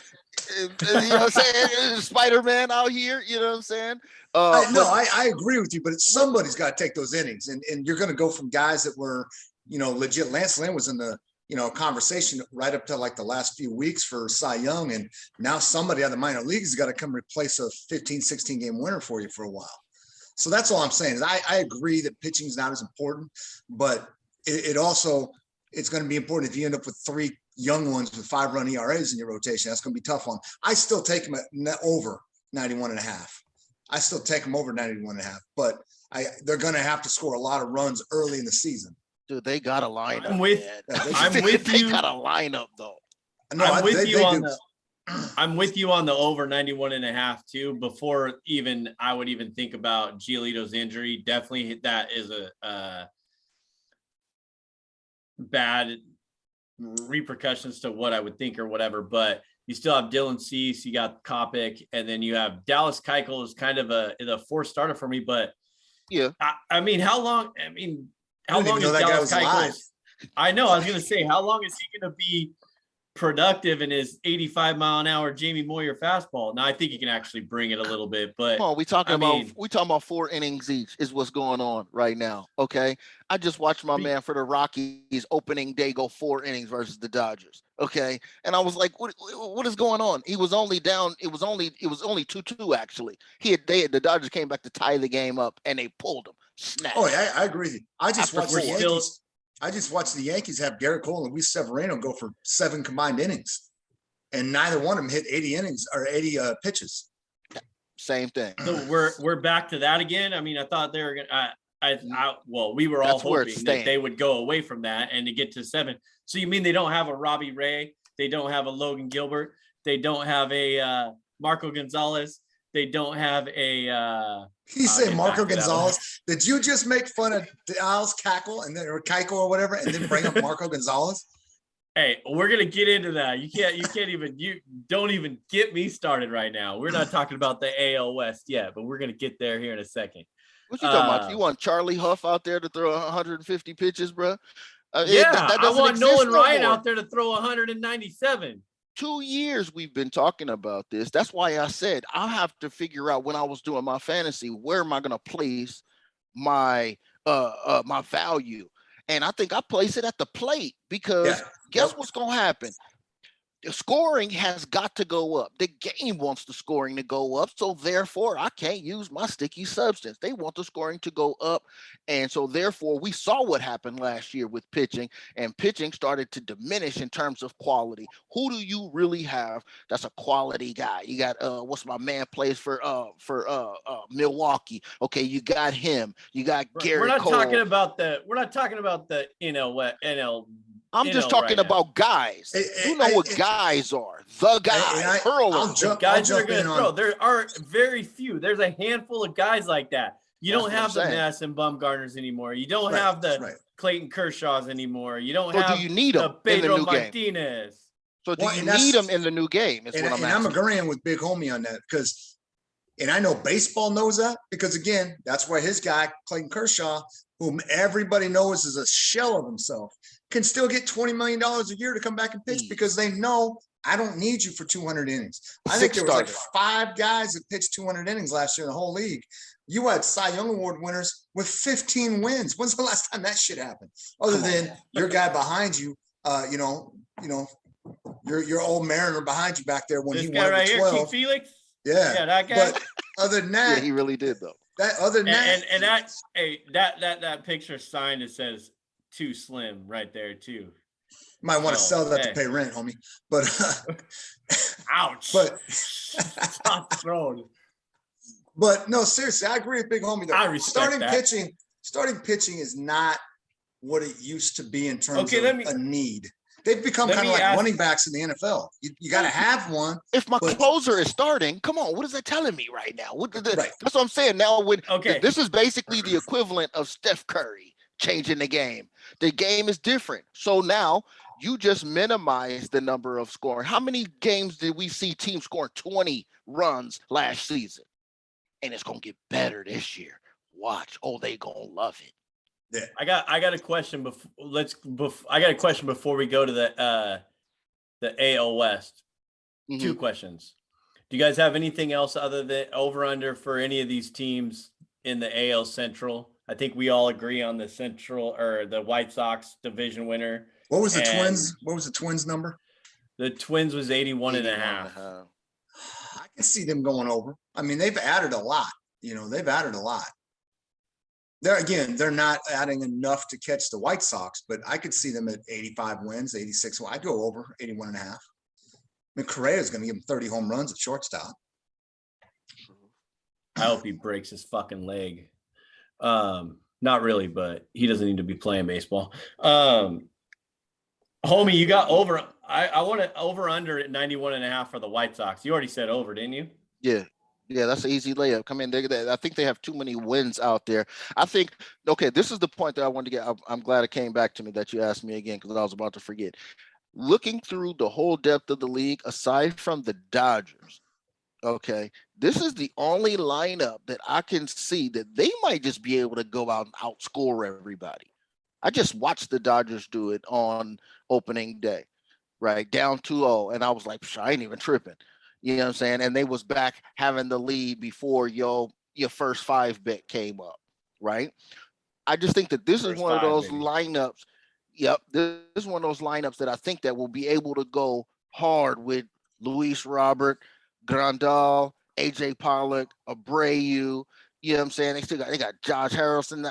You know what I'm saying? Spider-Man out here. You know what I'm saying? I agree with you, but somebody's got to take those innings, and you're going to go from guys that were, legit. Lance Lynn was in the, conversation right up to like the last few weeks for Cy Young, and now somebody out of the minor leagues has got to come replace a 15, 16 game winner for you for a while. So that's all I'm saying is I agree that pitching is not as important, but it also, it's going to be important if you end up with 3 young ones with 5-run ERAs in your rotation. That's going to be tough on. I still take them at over 91.5. I still take them over 91.5, but they're going to have to score a lot of runs early in the season. Dude, they got a lineup. I'm with you. They got a lineup though. No, I'm with you on the over 91.5 too. Before even I would even think about Giolito's injury, definitely that is a bad repercussions to what I would think or whatever. But you still have Dylan Cease, you got Kopech, and then you have Dallas Keuchel is kind of a 4 starter for me. But yeah, I mean, how long is Dallas Keuchel? I know. I was going to say, how long is he going to be productive in his 85-mile-an-hour Jamie Moyer fastball? Now, I think he can actually bring it a little bit, but we talking about 4 innings each is what's going on right now. Okay, I just watched my man for the Rockies opening day go 4 innings versus the Dodgers. Okay, and I was like, what is going on? He was only down. It was only 2-2 actually. The Dodgers came back to tie the game up, and they pulled him. Snap. Oh, yeah, I agree with you. I just watched the Yankees have Garrett Cole and Luis Severino go for 7 combined innings, and neither one of them hit 80 innings or 80 pitches. Same thing. So we're back to that again. I mean, I thought they were gonna. We were all hoping that they would go away from that and to get to 7. So you mean they don't have a Robbie Ray? They don't have a Logan Gilbert? They don't have a Marco Gonzalez? They don't have a. He said Marco Gonzalez. Did you just make fun of Dallas Keuchel or Keuchel or whatever, and then bring up Marco Gonzalez? Hey, we're gonna get into that. You don't even get me started right now. We're not talking about the AL West yet, but we're gonna get there here in a second. What you talking about? You want Charlie Huff out there to throw 150 pitches, bro? I want Nolan Ryan out there to throw 197. 2 years we've been talking about this. That's why I said I'll have to figure out when I was doing my fantasy, where am I going to place my my value? And I think I place it at the plate because guess what's going to happen? The scoring has got to go up. The game wants the scoring to go up. So therefore, I can't use my sticky substance. They want the scoring to go up. And so therefore, we saw what happened last year with pitching, and pitching started to diminish in terms of quality. Who do you really have that's a quality guy? You got what's my man plays for Milwaukee. Okay, you got him. You got Garrett We're not Cole. talking about the NL. I'm just talking about guys. You know what guys are. The guys. Guys that are going to throw. There are very few. There's a handful of guys like that. You don't have the Madison Bumgarners anymore. You don't have the Clayton Kershaws anymore. You don't have do you need them in the new Martinez. Game? So do you need them in the new game is what I'm asking. I'm agreeing with Big Homie on that because, and I know baseball knows that because, again, that's why his guy, Clayton Kershaw, whom everybody knows is a shell of himself, can still get $20 million a year to come back and pitch because they know I don't need you for 200 innings. I think there was like 5 guys that pitched 200 innings last year in the whole league. You had Cy Young Award winners with 15 wins. When's the last time that shit happened? Other than your guy behind you, your old Mariner behind you back there when this he guy won right the 12. Here, Felix. Yeah, that guy. But other than that, he really did though. That picture sign that says too slim right there too. Might want to sell that to pay rent, homie. But ouch. But stop throwing. But no, seriously, I agree with Big Homie though. I respect starting pitching is not what it used to be in terms of a need. They've become kind of like running backs in the NFL. You got to have one. If my closer is starting, come on, what is that telling me right now? That's what I'm saying. Now, this is basically the equivalent of Steph Curry changing the game. The game is different. So now you just minimize the number of scoring. How many games did we see teams scoring 20 runs last season? And it's going to get better this year. Watch. Oh, they going to love it. Yeah. I got a question I got a question before we go to the AL West. Mm-hmm. 2 questions. Do you guys have anything else other than over under for any of these teams in the AL Central? I think we all agree on the Central or the White Sox division winner. What was the Twins? What was the Twins number? The Twins was 81.5. I can see them going over. I mean, they've added a lot. They've added a lot. They're not adding enough to catch the White Sox, but I could see them at 85 wins, 86. Well, I'd go over 81.5. I mean, Correa is going to give him 30 home runs at shortstop. I hope he breaks his fucking leg. Not really, but he doesn't need to be playing baseball. Homie, you got over. I want to over under at 91.5 for the White Sox. You already said over, didn't you? Yeah. Yeah, that's an easy layup. Come in, I think they have too many wins out there. I think, okay, this is the point that I wanted to get. I'm glad it came back to me that you asked me again because I was about to forget. Looking through the whole depth of the league, aside from the Dodgers, okay, this is the only lineup that I can see that they might just be able to go out and outscore everybody. I just watched the Dodgers do it on opening day, right? Down 2-0, and I was like, I ain't even tripping. You know what I'm saying? And they was back having the lead before your first 5 bet came up, right? I just think that this is one of those lineups. Yep, this is one of those lineups that I think that will be able to go hard with Luis Robert, Grandal, AJ Pollock, Abreu. You know what I'm saying? They got Josh Harrison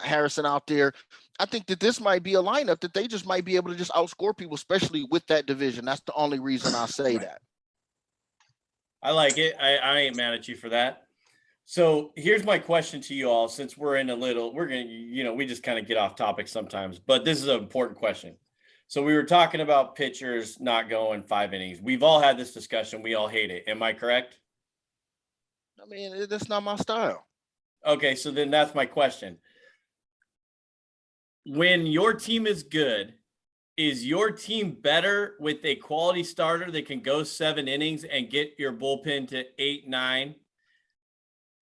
out there. I think that this might be a lineup that they just might be able to just outscore people, especially with that division. That's the only reason I say that. I like it. I ain't mad at you for that. So here's my question to you all, since we're going to, we just kind of get off topic sometimes, but this is an important question. So we were talking about pitchers not going 5 innings. We've all had this discussion. We all hate it. Am I correct? I mean, that's not my style. Okay. So then that's my question. When your team is good, is your team better with a quality starter that can go 7 innings and get your bullpen to 8, 9?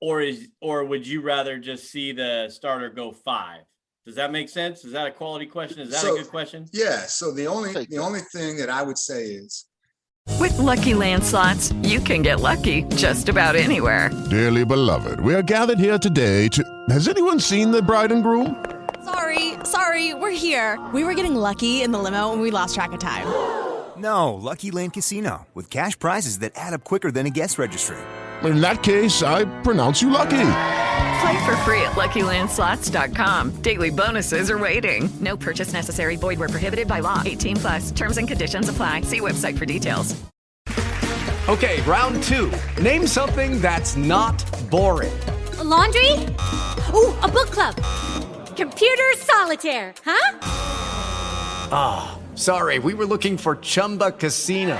Or would you rather just see the starter go 5? Does that make sense? Is that a quality question? Is that a good question? Yeah. So the only thing that I would say is, with Lucky Land Slots, you can get lucky just about anywhere. Dearly beloved, we are gathered here today to... Has anyone seen the bride and groom? Sorry, we're here. We were getting lucky in the limo and we lost track of time. No, Lucky Land Casino, with cash prizes that add up quicker than a guest registry. In that case, I pronounce you lucky. Play for free at LuckyLandSlots.com. Daily bonuses are waiting. No purchase necessary. Void where prohibited by law. 18+. Terms and conditions apply. See website for details. Okay, round 2. Name something that's not boring. A laundry? Ooh, a book club. Computer solitaire, huh? Ah, sorry, we were looking for Chumba Casino.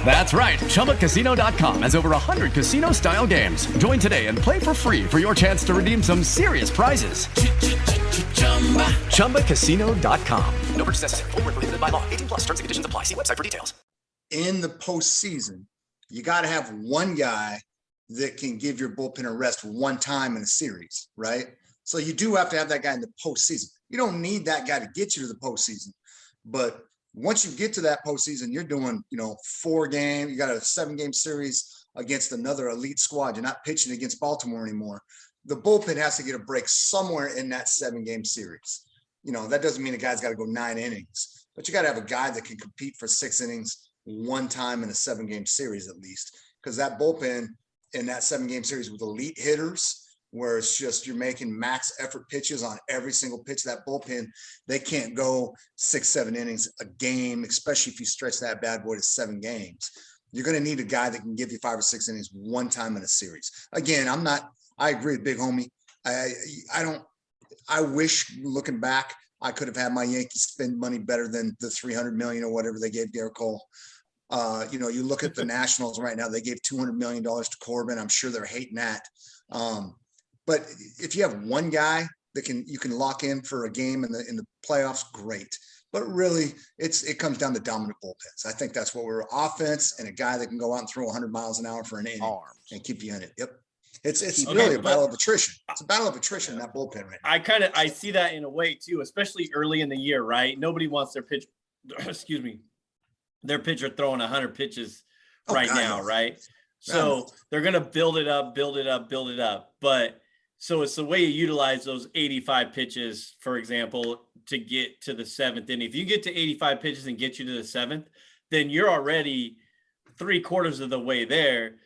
That's right, ChumbaCasino.com has over 100 casino-style games. Join today and play for free for your chance to redeem some serious prizes. ChumbaCasino.com. No purchase necessary. Void where prohibited by law. 18+. Terms and conditions apply. See website for details. In the postseason, you got to have one guy that can give your bullpen a rest one time in a series, right? So you do have to have that guy in the postseason. You don't need that guy to get you to the postseason, but once you get to that postseason, you're doing, 4 games. You got a 7-game series against another elite squad. You're not pitching against Baltimore anymore. The bullpen has to get a break somewhere in that 7-game series. That doesn't mean a guy's got to go 9 innings, but you got to have a guy that can compete for 6 innings one time in a 7-game series at least, because that bullpen in that 7-game series with elite hitters, where it's just you're making max effort pitches on every single pitch, that bullpen, they can't go 6-7 innings a game, especially if you stretch that bad boy to 7 games. You're going to need a guy that can give you 5 or 6 innings one time in a series. Again, I agree with Big Homie. I wish, looking back, I could have had my Yankees spend money better than the $300 million or whatever they gave Garrett Cole. You look at the Nationals right now, they gave $200 million to Corbin. I'm sure they're hating that. But if you have one guy that you can lock in for a game in the playoffs, great. But really, it comes down to dominant bullpens. I think that's what we're offense and a guy that can go out and throw 100 miles an hour for an inning and keep you in it. Yep. It's really a battle of attrition. It's a battle of attrition in that bullpen right now. I see that in a way too, especially early in the year, right? Nobody wants their pitch, excuse me, their pitcher throwing 100 pitches now, right? So they're going to build it up. But so it's the way you utilize those 85 pitches, for example, to get to the seventh inning. If you get to 85 pitches and get you to the seventh, then you're already 3/4 of the way there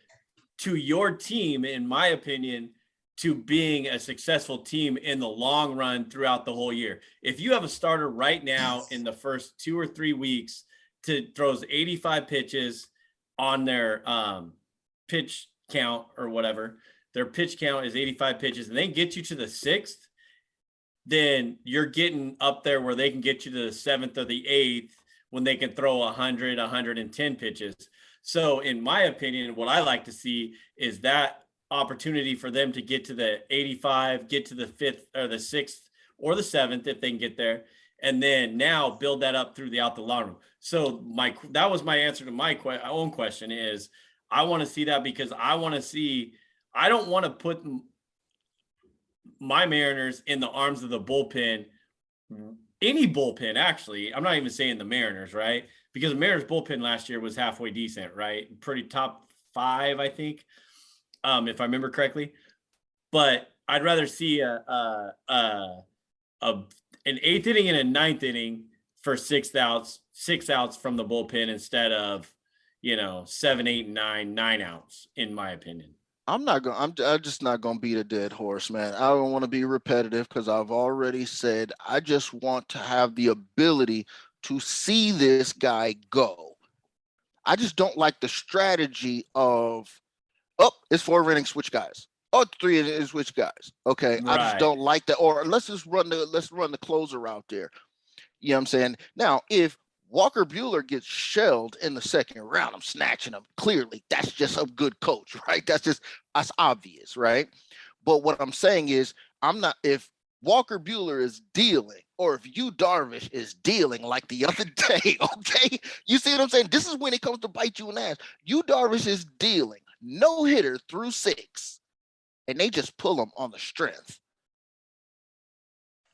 to your team, in my opinion, to being a successful team in the long run throughout the whole year. If you have a starter right now in the first 2 or 3 weeks to throws 85 pitches on their pitch count or whatever, their pitch count is 85 pitches, and they get you to the sixth, then you're getting up there where they can get you to the seventh or the eighth when they can throw 100, 110 pitches. So in my opinion, what I like to see is that opportunity for them to get to the 85, get to the fifth or the sixth or the seventh if they can get there, and then now build that up throughout the long run. So that was my answer to my own question is I want to see that because I don't want to put my Mariners in the arms of the bullpen, any bullpen, actually. I'm not even saying the Mariners, right? Because the Mariners bullpen last year was halfway decent, right? Pretty top 5, I think, if I remember correctly. But I'd rather see an 8th inning and a 9th inning for 6 outs from the bullpen instead of, 7, 8, 9 outs, in my opinion. I'm just not gonna beat a dead horse, man. I don't want to be repetitive because I've already said I just want to have the ability to see this guy go. I just don't like the strategy of, it's 4 innings, switch guys. 3 innings, switch guys. Okay, right. I just don't like that. Or let's run the closer out there. You know what I'm saying? Now, if Walker Buehler gets shelled in the second round, I'm snatching him. Clearly, that's just a good coach, right? That's obvious, right? But what I'm saying is, if Walker Buehler is dealing, or if Yu Darvish is dealing like the other day, okay? You see what I'm saying? This is when it comes to bite you in the ass. Yu Darvish is dealing, no hitter through 6, and they just pull him on the strength.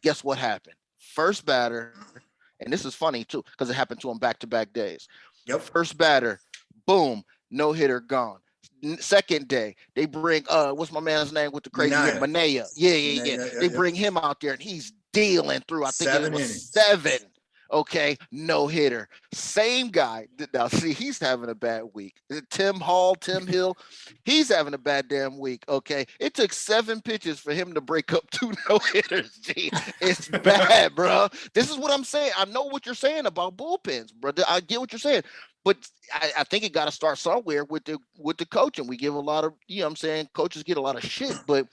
Guess what happened? First batter, and this is funny too, because it happened to him back-to-back days. Yep. First batter, boom, no hitter gone. Second day, they bring what's my man's name with the crazy Manea. Yeah. They bring him out there and he's dealing through, I think it was 7. Okay, no hitter. Same guy. Now, see, he's having a bad week. Tim Hill, he's having a bad damn week. Okay, it took 7 pitches for him to break up 2 no hitters. Gee, it's bad, bro. This is what I'm saying. I know what you're saying about bullpens, brother. I get what you're saying, but I think it got to start somewhere with the coaching. We give a lot of, coaches get a lot of shit, but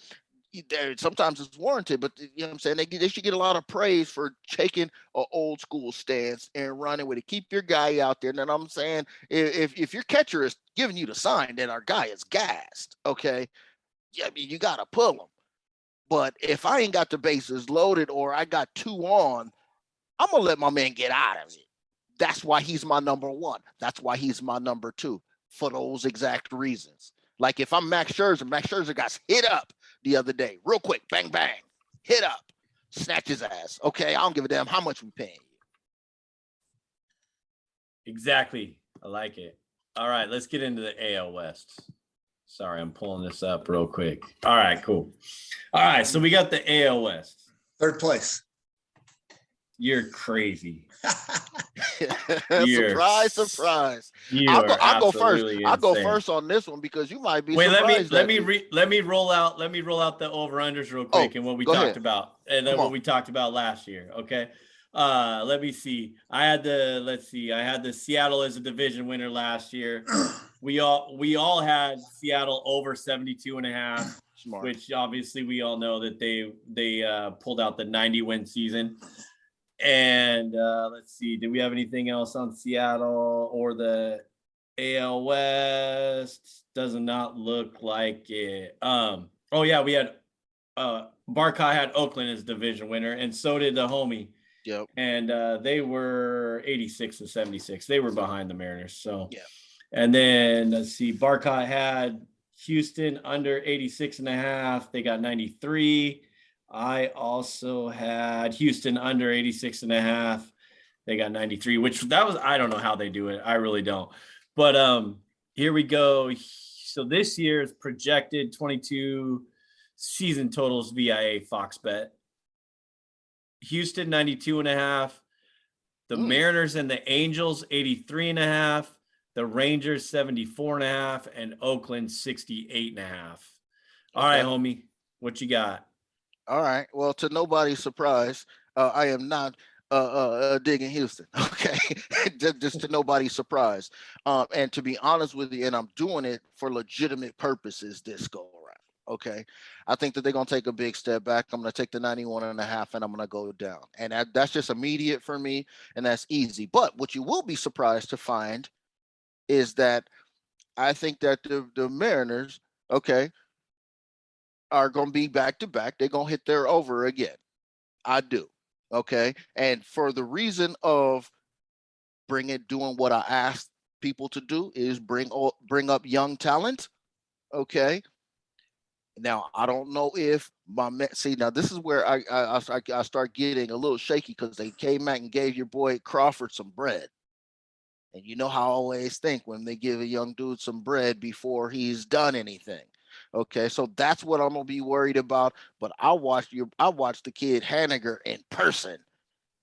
sometimes it's warranted, but I'm saying they should get a lot of praise for taking an old school stance and running with it. Keep your guy out there. And I'm saying if your catcher is giving you the sign, then our guy is gassed. Okay, you gotta pull him. But if I ain't got the bases loaded or I got 2 on, I'm gonna let my man get out of it. That's why he's my number 1. That's why he's my number 2 for those exact reasons. Like if I'm Max Scherzer got hit up the other day, real quick, bang, bang, hit up, snatch his ass. Okay, I don't give a damn how much we paying you. Exactly. I like it. All right, let's get into the AL West. Sorry, I'm pulling this up real quick. All right, cool. All right, so we got the AL West. 3rd place. You're crazy. Surprise. I'll go first. I'll go first on this one because you might be surprised. Let me roll out the over-unders real quick and what we talked about. And then what we talked about last year. Okay. Let me see. I had the Seattle as a division winner last year. We all had Seattle over 72.5. Smart. Which obviously we all know that they pulled out the 90-win season. And let's see, did we have anything else on Seattle or the AL West? Does not look like it. We had Barcot had Oakland as division winner, and so did the homie. Yep. And they were 86 and 76. They were behind the Mariners. So yeah. And then let's see, Barcot had Houston under 86.5. They got 93. I also had Houston under 86.5. They got 93, which I don't know how they do it. I really don't. But here we go. So this year's projected 22 season totals via Fox Bet. Houston 92.5. The Mariners and the Angels 83.5. The Rangers 74.5, and Oakland 68.5. All right, homie, what you got? All right. Well, to nobody's surprise, I am not digging Houston. Okay, just to nobody's surprise. And to be honest with you, and I'm doing it for legitimate purposes this go around. Okay, I think that they're gonna take a big step back. I'm gonna take the 91.5, and I'm gonna go down, and that's just immediate for me, and that's easy. But what you will be surprised to find is that I think that the Mariners, okay, are going to be back to back. They're going to hit their over again. I do. Okay. And for the reason of doing what I asked people to do is bring up young talent. Okay. Now, I don't know if now this is where I start getting a little shaky because they came out and gave your boy Crawford some bread. And you know how I always think when they give a young dude some bread before he's done anything. Okay, so that's what I'm gonna be worried about. But I watched the kid Haniger in person,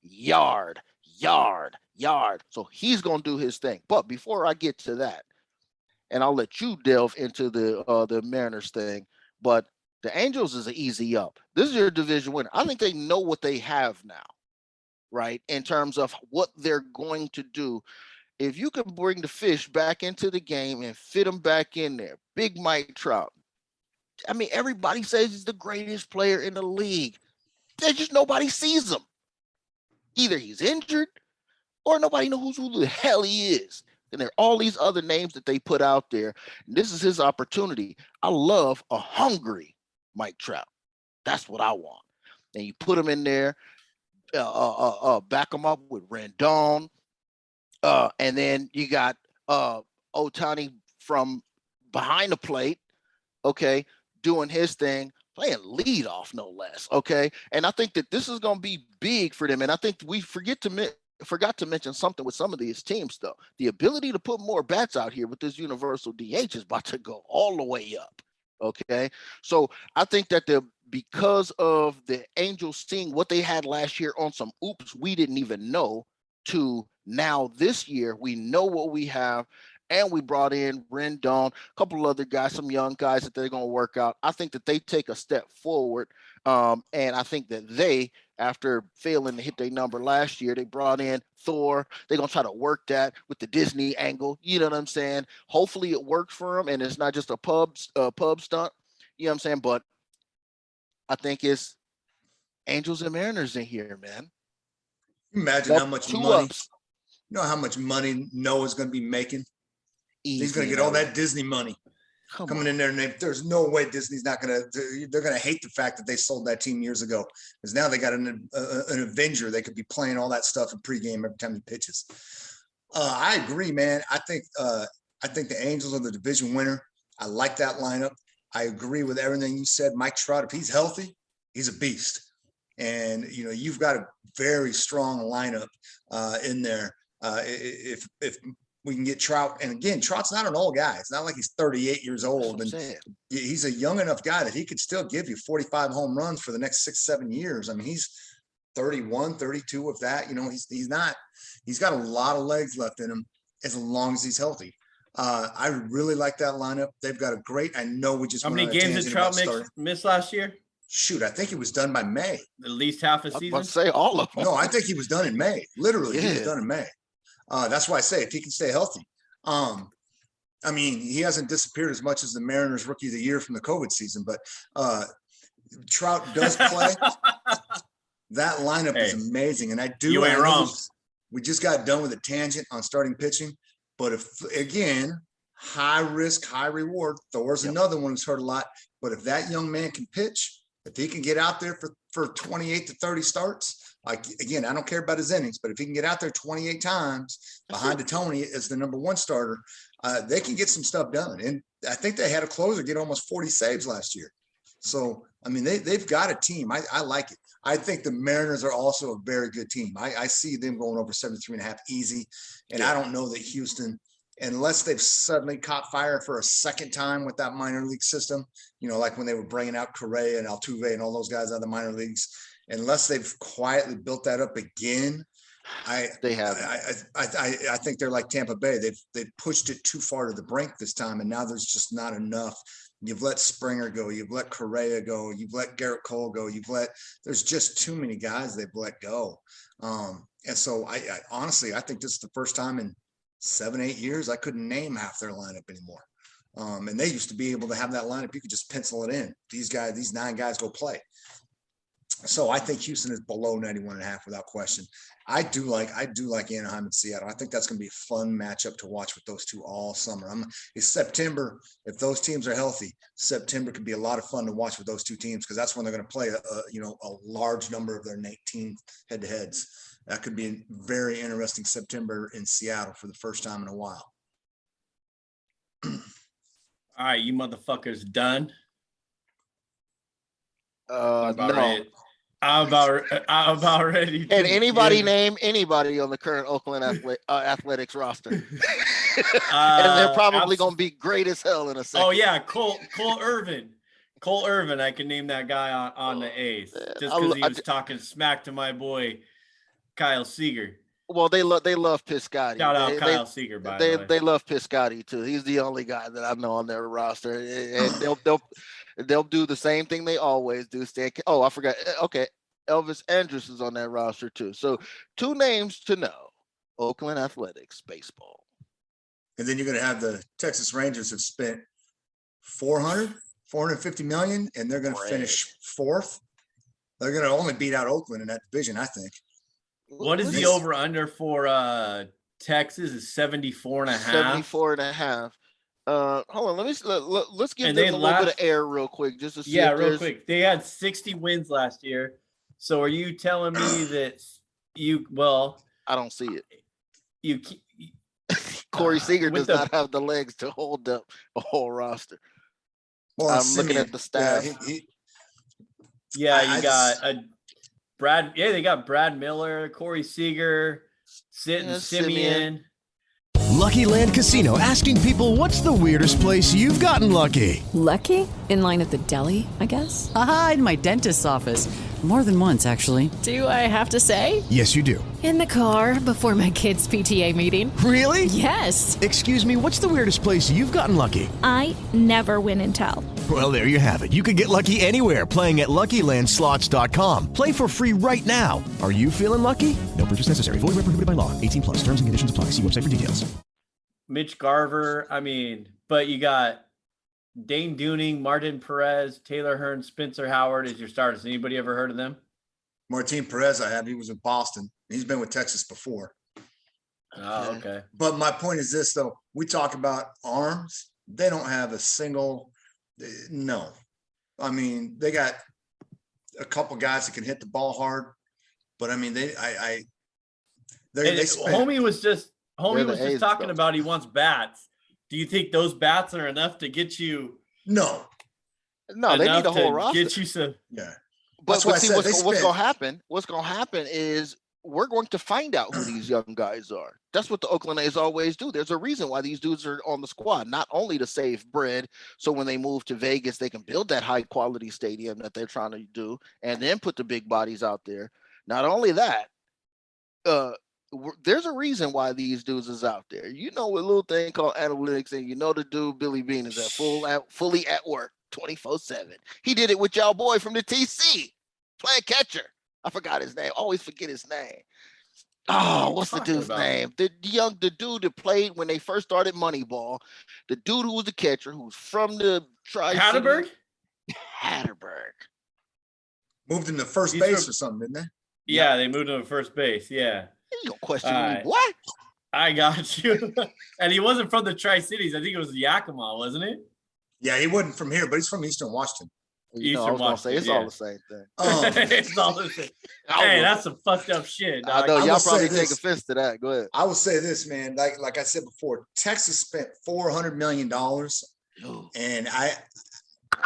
yard. So he's gonna do his thing. But before I get to that, and I'll let you delve into the Mariners thing, but the Angels is an easy up. This is your division winner. I think they know what they have now, right? In terms of what they're going to do. If you can bring the fish back into the game and fit them back in there, big Mike Trout. I mean, everybody says he's the greatest player in the league. There's just nobody sees him. Either he's injured or nobody knows who the hell he is. And there are all these other names that they put out there. And this is his opportunity. I love a hungry Mike Trout. That's what I want. And you put him in there, back him up with Rendon. And then you got Ohtani from behind the plate, okay, doing his thing, playing leadoff, no less, okay? And I think that this is going to be big for them. And I think we forgot to mention something with some of these teams, though. The ability to put more bats out here with this universal DH is about to go all the way up, okay? So I think that because of the Angels seeing what they had last year on some oops we didn't even know, to now this year, we know what we have, and we brought in Rendon, a couple of other guys, some young guys that they're going to work out. I think that they take a step forward, and I think that they, after failing to hit their number last year, they brought in Thor. They're going to try to work that with the Disney angle. You know what I'm saying? Hopefully it works for them, and it's not just a pub stunt. You know what I'm saying? But I think it's Angels and Mariners in here, man. Imagine how much money. You know how much money Noah's going to be making? He's going to get all that Disney money coming in there. And there's no way Disney's not going to. They're going to hate the fact that they sold that team years ago, because now they got an Avenger. They could be playing all that stuff in pregame every time he pitches. I agree, man. I think the Angels are the division winner. I like that lineup. I agree with everything you said. Mike Trout, if he's healthy, he's a beast. And, you know, you've got a very strong lineup in there. If we can get Trout, and again, Trout's not an old guy. It's not like he's 38 years old, and he's a young enough guy that he could still give you 45 home runs for the next 6-7 years. I mean, he's 31, 32 of that. You know, he's got a lot of legs left in him as long as he's healthy. I really like that lineup. They've got a great. I know we just how many games did Trout miss last year? Shoot, I think it was done by May. At least half a season. I'd say all of them. No, I think he was done in May. Literally, he was done in May. That's why I say if he can stay healthy. I mean, he hasn't disappeared as much as the Mariners Rookie of the Year from the COVID season, but Trout does play. That lineup is amazing, and I do. You ain't wrong. We just got done with a tangent on starting pitching, but if again, high risk, high reward. Thor's another one who's hurt a lot, but if that young man can pitch, if he can get out there for for 28 to 30 starts, like, again, I don't care about his innings, but if he can get out there 28 times behind Tony as the number one starter, they can get some stuff done. And I think they had a closer get almost 40 saves last year. So, I mean, they've got a team. I like it. I think the Mariners are also a very good team. I see them going over 73.5 easy. And I don't know that Houston, unless they've suddenly caught fire for a second time with that minor league system, you know, like when they were bringing out Correa and Altuve and all those guys out of the minor leagues, unless they've quietly built that up again, I think they're like Tampa Bay. They've pushed it too far to the brink this time, and now there's just not enough. You've let Springer go. You've let Correa go. You've let Garrett Cole go. There's just too many guys they've let go. And so I honestly, I think this is the first time in 7-8 years I couldn't name half their lineup anymore. And they used to be able to have that lineup. You could just pencil it in. These 9 guys go play. So I think Houston is below 91.5 without question. I do like Anaheim and Seattle. I think that's going to be a fun matchup to watch with those two all summer. It's September. If those teams are healthy, September could be a lot of fun to watch with those two teams, because that's when they're going to play a large number of their 19 head-to-heads. That could be a very interesting September in Seattle for the first time in a while. All right, you motherfuckers done? No. I'm about ready. And anybody name anybody on the current Oakland Athletics roster? And they're probably going to be great as hell in a second. Oh yeah, Cole Irvin. Cole Irvin, I can name that guy on the A's just because he was talking smack to my boy Kyle Seager. Well, they love Piscotty. Shout out Kyle Seager, by the way. They love Piscotty too. He's the only guy that I know on their roster, and they'll do the same thing they always do. Oh, I forgot. Okay, Elvis Andrus is on that roster too. So 2 names to know: Oakland Athletics baseball. And then you're going to have the Texas Rangers have spent $450 million, and they're going to finish 4th. They're going to only beat out Oakland in that division, I think. What is the over under for Texas? Is 74.5? 74.5. Hold on, let's give them a little bit of air real quick, just to see. Yeah, real quick. They had 60 wins last year. So are you telling me that I don't see it. Corey Seager does not have the legs to hold up a whole roster. Well, I'm looking at the stats. They got Brad Miller, Corey Seager, Simeon. Lucky Land Casino, asking people, what's the weirdest place you've gotten lucky? Lucky? In line at the deli, I guess? Aha, in my dentist's office. More than once, actually. Do I have to say? Yes, you do. In the car before my kids' PTA meeting. Really? Yes. Excuse me, what's the weirdest place you've gotten lucky? I never win and tell. Well, there you have it. You can get lucky anywhere, playing at LuckyLandSlots.com. Play for free right now. Are you feeling lucky? No purchase necessary. Void where prohibited by law. 18+. Terms and conditions apply. See website for details. Mitch Garver. But you got Dane Dooning, Martin Perez, Taylor Hearn, Spencer Howard as your starters. Anybody ever heard of them? Martin Perez, I have. He was in Boston. He's been with Texas before. Oh, okay. But my point is this, though. We talk about arms. They don't have a single – no. They got a couple guys that can hit the ball hard. But, Homie was just talking about he wants bats. Do you think those bats are enough to get you? No, they need a whole roster. Get you some. Yeah. But see, what's going to happen? What's going to happen is we're going to find out who these young guys are. That's what the Oakland A's always do. There's a reason why these dudes are on the squad, not only to save bread, so when they move to Vegas, they can build that high quality stadium that they're trying to do, and then put the big bodies out there. Not only that, there's a reason why these dudes is out there. You know, a little thing called analytics, and you know the dude Billy Bean is fully at work 24/7. He did it with y'all boy from the TC playing catcher. I forgot his name. Always forget his name. Oh, what's the dude's name? The dude that played when they first started Moneyball. The dude who was the catcher, who's from the Hatterberg. Moved him to first base or something, didn't they? Yeah, they moved him to first base. Yeah. You don't question me. What? I got you. And he wasn't from the Tri-Cities. I think it was Yakima, wasn't it? Yeah, he wasn't from here, but he's from Eastern Washington. I was gonna say it's all the same thing. It's all the same. Hey, that's some fucked up shit, dog. I know y'all probably take offense to that. Go ahead. I will say this, man. Like I said before, Texas spent $400 million, and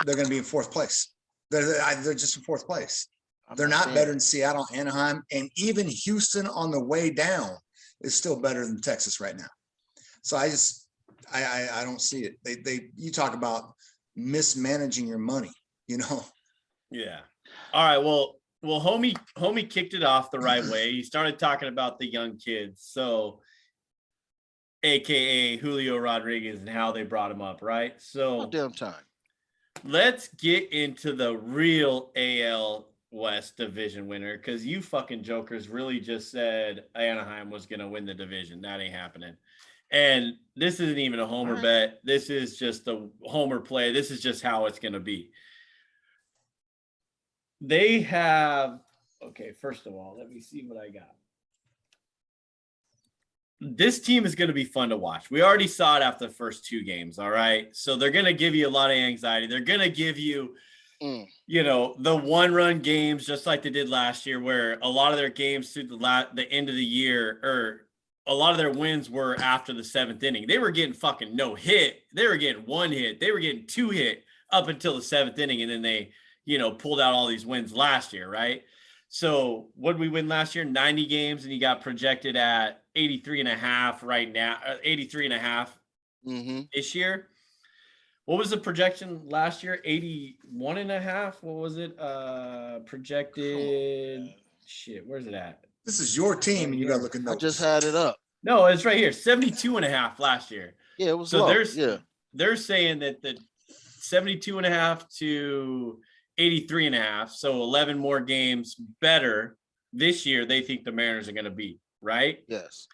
they're going to be in fourth place. They're just in fourth place. They're not better than Seattle, Anaheim, and even Houston on the way down is still better than Texas right now. So I don't see it. You talk about mismanaging your money, Yeah. All right. Well, homie kicked it off the right way. He started talking about the young kids. So AKA Julio Rodriguez and how they brought him up, right? So damn time. Let's get into the real AL West division winner, because you fucking jokers really just said Anaheim was going to win the division. That ain't happening. And this isn't even a homer bet. This is just a homer play. This is just how it's going to be. They have, okay, first of all, let me see what I got. This team is going to be fun to watch. We already saw it after the first two games, all right? So they're going to give you a lot of anxiety. They're going to give you, the one-run games just like they did last year, where a lot of their games through the end of the year, or a lot of their wins were after the seventh inning. They were getting fucking no hit. They were getting one hit. They were getting two hit up until the seventh inning, and then they, pulled out all these wins last year, right? So what did we win last year? 90 games, and you got projected at 83.5 right now, 83.5 this year. What was the projection last year? 81.5? What was it? Projected shit. Where's it at? This is your team, and you got to look at notes. I just had it up. No, it's right here. 72.5 last year. Yeah, it was so low. They're saying that the 72.5 to 83.5, so 11 more games better this year, they think the Mariners are going to beat, right? Yes.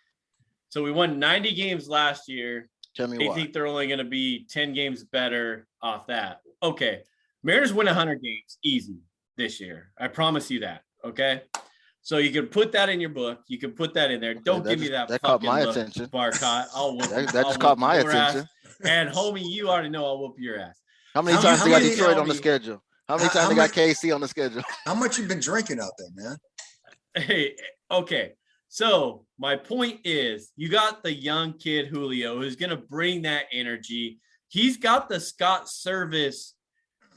So we won 90 games last year. Tell me they why. think they're only going to be 10 games better off that. Okay. Mariners win 100 games easy this year. I promise you that. Okay. So you can put that in your book. You can put that in there. Don't give me that fucking caught my look, attention. Barcot. That just caught my attention. And homie, you already know I'll whoop your ass. How many times they got Detroit on the schedule? How many times they got KC on the schedule? How much you been drinking out there, man? Hey, okay. So my point is, you got the young kid Julio who's going to bring that energy. He's got the Scott Service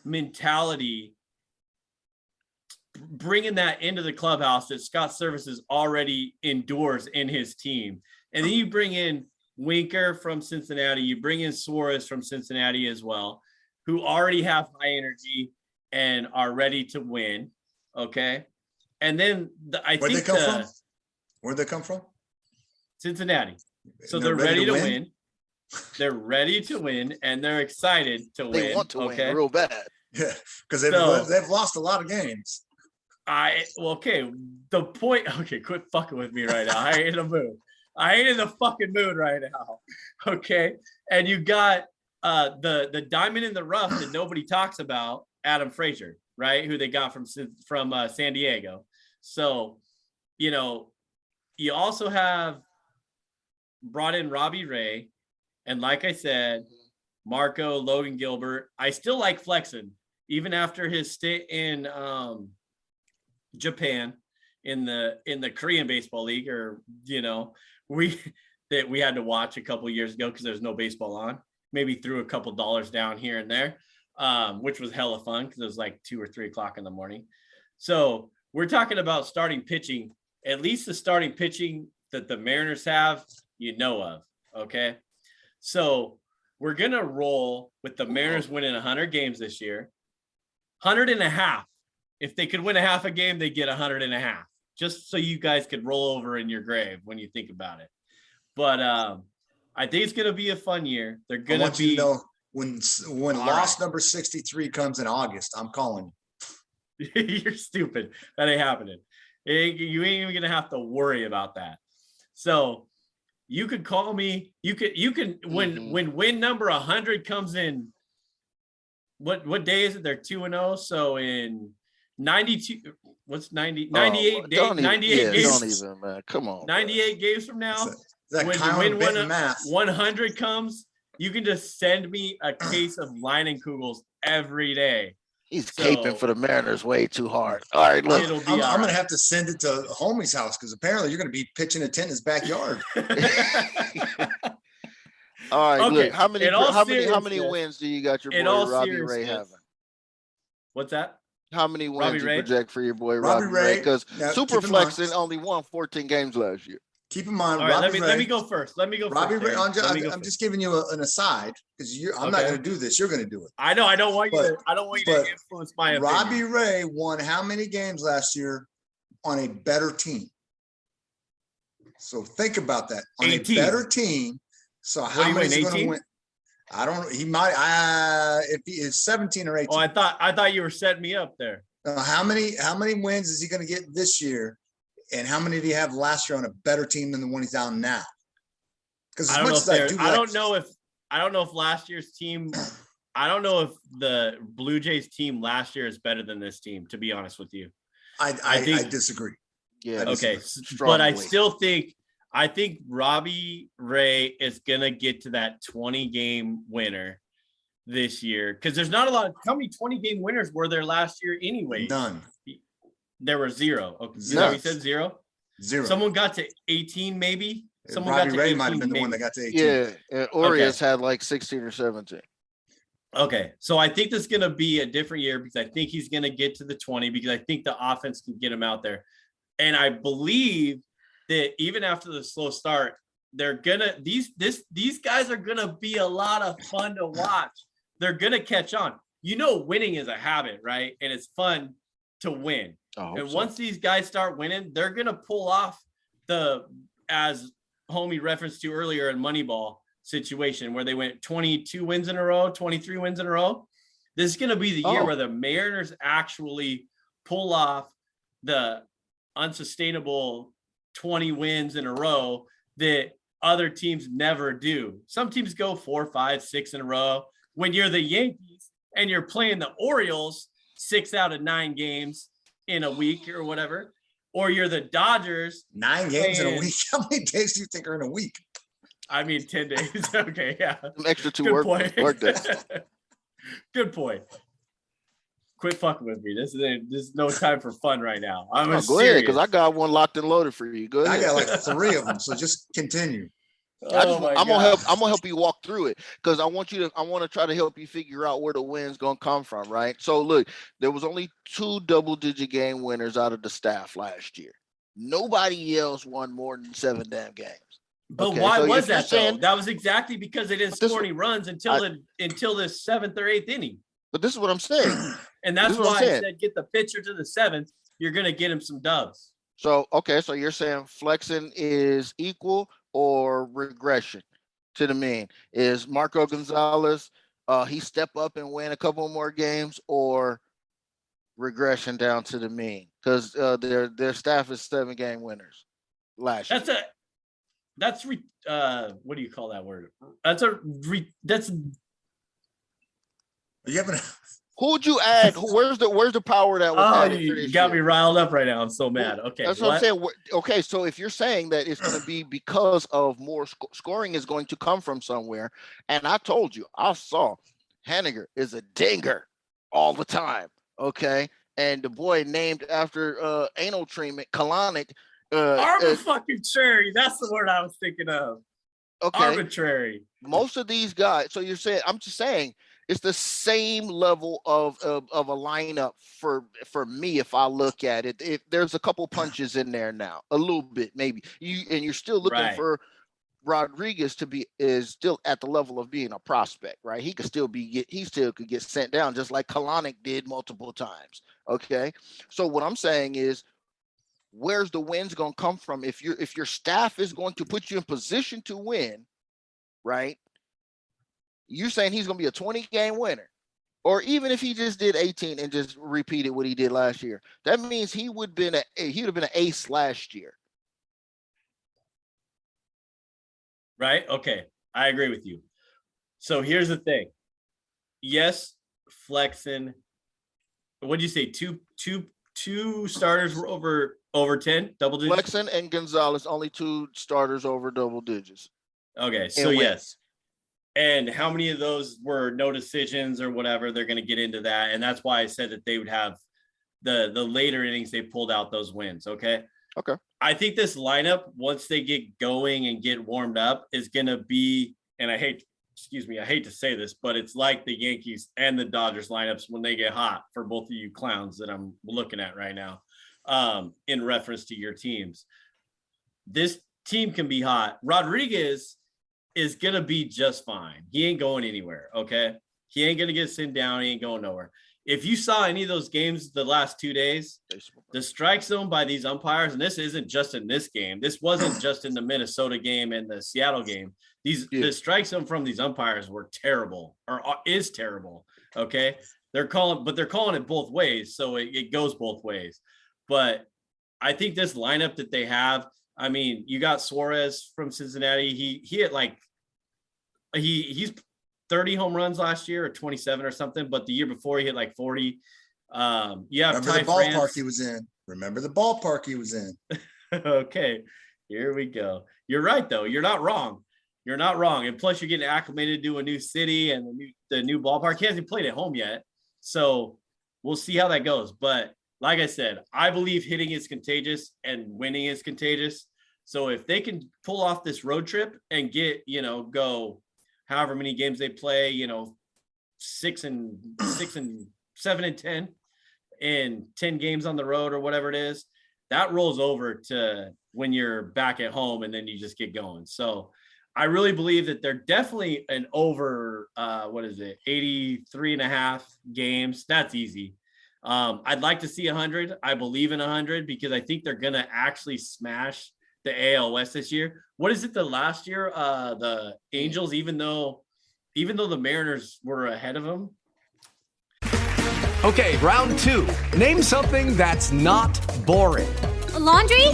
mentality, bringing that into the clubhouse that Scott Service is already endorses in his team. And then you bring in Winker from Cincinnati. You bring in Suarez from Cincinnati as well, who already have high energy and are ready to win. Okay. And then Where'd they come from? Cincinnati. So they're ready to win. They're ready to win, and they're excited to win. They want to win real bad. Yeah, because they've lost a lot of games. The point. Okay, quit fucking with me right now. I ain't in the mood. I ain't in the fucking mood right now. Okay, and you got the diamond in the rough that nobody talks about, Adam Frazier, right? Who they got from San Diego. So, you also have brought in Robbie Ray, and like I said, Marco, Logan Gilbert. I still like flexing, even after his stint in Japan in the Korean Baseball League, or we had to watch a couple years ago because there's no baseball on. Maybe threw a couple dollars down here and there, which was hella fun because it was like 2 or 3 o'clock in the morning. So we're talking about starting pitching, at least the starting pitching that the Mariners have, of. Okay. So we're going to roll with the Mariners winning 100 games this year, 100.5. If they could win a half a game, they get 100.5, just so you guys could roll over in your grave when you think about it. But I think it's going to be a fun year. They're going to be. When loss number 63 comes in August, I'm calling you. You're stupid. That ain't happening. You ain't even going to have to worry about that. So you could call me. You can when win number 100 comes in. What day is it? They're 2-0. So in 92, what's 90? 98 days. 98 games. Don't even, man. Come on. 98 games from now. When 100 comes, you can just send me a case of Leinenkugels every day. He's caping for the Mariners way too hard. All right, look. I'm going to have to send it to homie's house because apparently you're going to be pitching a tent in his backyard. All right, Okay, look. How many wins do you got your boy Robbie Ray having? What's that? How many wins you project for your boy Robbie Ray? Because Superflexing only won 14 games last year. Keep in mind, all right, let me go first. Robbie Ray, I'm just giving you an aside because I'm not going to do this. You're going to do it. I know. I don't want you to influence my opinion. Robbie Ray won how many games last year on a better team? So think about that. On 18. A better team. So how many is he going to win? I don't know. He might. If he is 17 or 18. Oh, I thought you were setting me up there. How many wins is he going to get this year? And how many did he have last year on a better team than the one he's on now? Because I don't know if last year's team. I don't know if the Blue Jays team last year is better than this team. To be honest with you, I disagree. Yeah. Okay, but I still think. I think Robbie Ray is going to get to that 20-game winner this year because there's not a lot. How many 20-game winners were there last year anyway? None. There were zero. Okay, so we said zero? Zero. Someone got to 18 maybe? Someone Robbie got to Ray 18, might have been maybe. the one that got to 18. Yeah, and Urias had like 16 or 17. Okay, so I think this is going to be a different year because I think he's going to get to the 20 because I think the offense can get him out there. And I believe that even after the slow start, they're gonna these guys are gonna be a lot of fun to watch. They're gonna catch on. Winning is a habit, right? And it's fun to win. And once these guys start winning, they're gonna pull off as homie referenced to earlier in Moneyball situation where they went 22 wins in a row, 23 wins in a row. This is gonna be the year where the Mariners actually pull off the unsustainable 20 wins in a row that other teams never do. Some teams go 4, 5, 6 in a row. When you're the Yankees and you're playing the Orioles 6 out of 9 games in a week or whatever, or you're the Dodgers 9 games in a week. How many days do you think are in a week? I mean 10 days. Okay, yeah. Some extra 2 work days. Good point. Quit fucking with me. This is no time for fun right now. I'm go ahead, because I got one locked and loaded for you. Go ahead. I got like 3 of them, so just continue. I'm gonna help you walk through it because I want to try to help you figure out where the win's gonna come from, right? So look, there was only 2 double-digit game winners out of the staff last year. Nobody else won more than 7 damn games. But why was that though? That was exactly because they didn't score any runs until the 7th or 8th inning. But this is what I'm saying. And that's why I said get the pitcher to the 7th. You're going to get him some dubs. So you're saying flexing is equal or regression to the mean? Is Marco Gonzalez, he step up and win a couple more games, or regression down to the mean? Because their staff is 7-game winners last year. What do you call that word? Who would you add? Where's the power that was added? You got me riled up right now. I'm so mad. Okay, that's what I'm saying. Okay, so if you're saying that it's going to be because of more scoring is going to come from somewhere, and I told you, I saw Henniger is a dinger all the time. Okay, and the boy named after anal treatment, colonic. Arbitrary. That's the word I was thinking of. Okay, arbitrary. Most of these guys. So you're saying? I'm just saying. It's the same level of a lineup for me if I look at it. If there's a couple punches in there now, a little bit maybe. You're still looking for Rodriguez is still at the level of being a prospect, right? He could still could get sent down just like Kalanick did multiple times. Okay, so what I'm saying is, where's the wins going to come from? If your staff is going to put you in position to win, right? You're saying he's going to be a 20-game winner, or even if he just did 18 and just repeated what he did last year, that means he would have been an ace last year. Right? Okay. I agree with you. So here's the thing. Yes, flexing. What'd you say? Two starters were over 10 double digits? Flexing and Gonzalez, only 2 starters over double digits. Okay. So yes. And how many of those were no decisions or whatever? They're going to get into that. And that's why I said that they would have the later innings, they pulled out those wins. Okay. I think this lineup, once they get going and get warmed up, is going to be, and I hate to say this, but it's like the Yankees and the Dodgers lineups when they get hot, for both of you clowns that I'm looking at right now, in reference to your teams. This team can be hot. Rodriguez is going to be just fine. He ain't going anywhere, okay? He ain't going to get sent down. He ain't going nowhere. If you saw any of those games the last 2 days, the strike zone by these umpires, and this isn't just in this game. This wasn't just in the Minnesota game and the Seattle game. The strike zone from these umpires were terrible, or is terrible, okay? They're calling it both ways, so it goes both ways. But I think this lineup that they have, I mean, you got Suarez from Cincinnati. He hit like he's 30 home runs last year, or 27 or something, but the year before he hit like 40. Remember the ballpark he was in. Remember the ballpark he was in. Okay, here we go. You're right, though. You're not wrong. You're not wrong. And plus, you're getting acclimated to a new city and the new ballpark. He hasn't played at home yet, so we'll see how that goes. But like I said, I believe hitting is contagious and winning is contagious. So if they can pull off this road trip and get, go however many games they play, 6 and 7 and 10 and 10 games on the road or whatever it is, that rolls over to when you're back at home and then you just get going. So I really believe that they're definitely an over, 83 and a half games. That's easy. I'd like to see 100. I believe in 100 because I think they're going to actually smash the AL West this year. What is it? The last year, the Angels, even though the Mariners were ahead of them. Okay, round 2. Name something that's not boring. A laundry?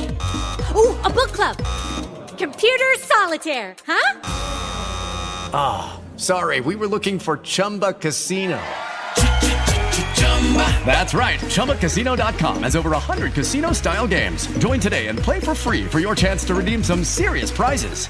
Ooh, a book club. Computer solitaire, huh? Ah, sorry, we were looking for Chumba Casino. That's right. ChumbaCasino.com has over 100 casino-style games. Join today and play for free for your chance to redeem some serious prizes.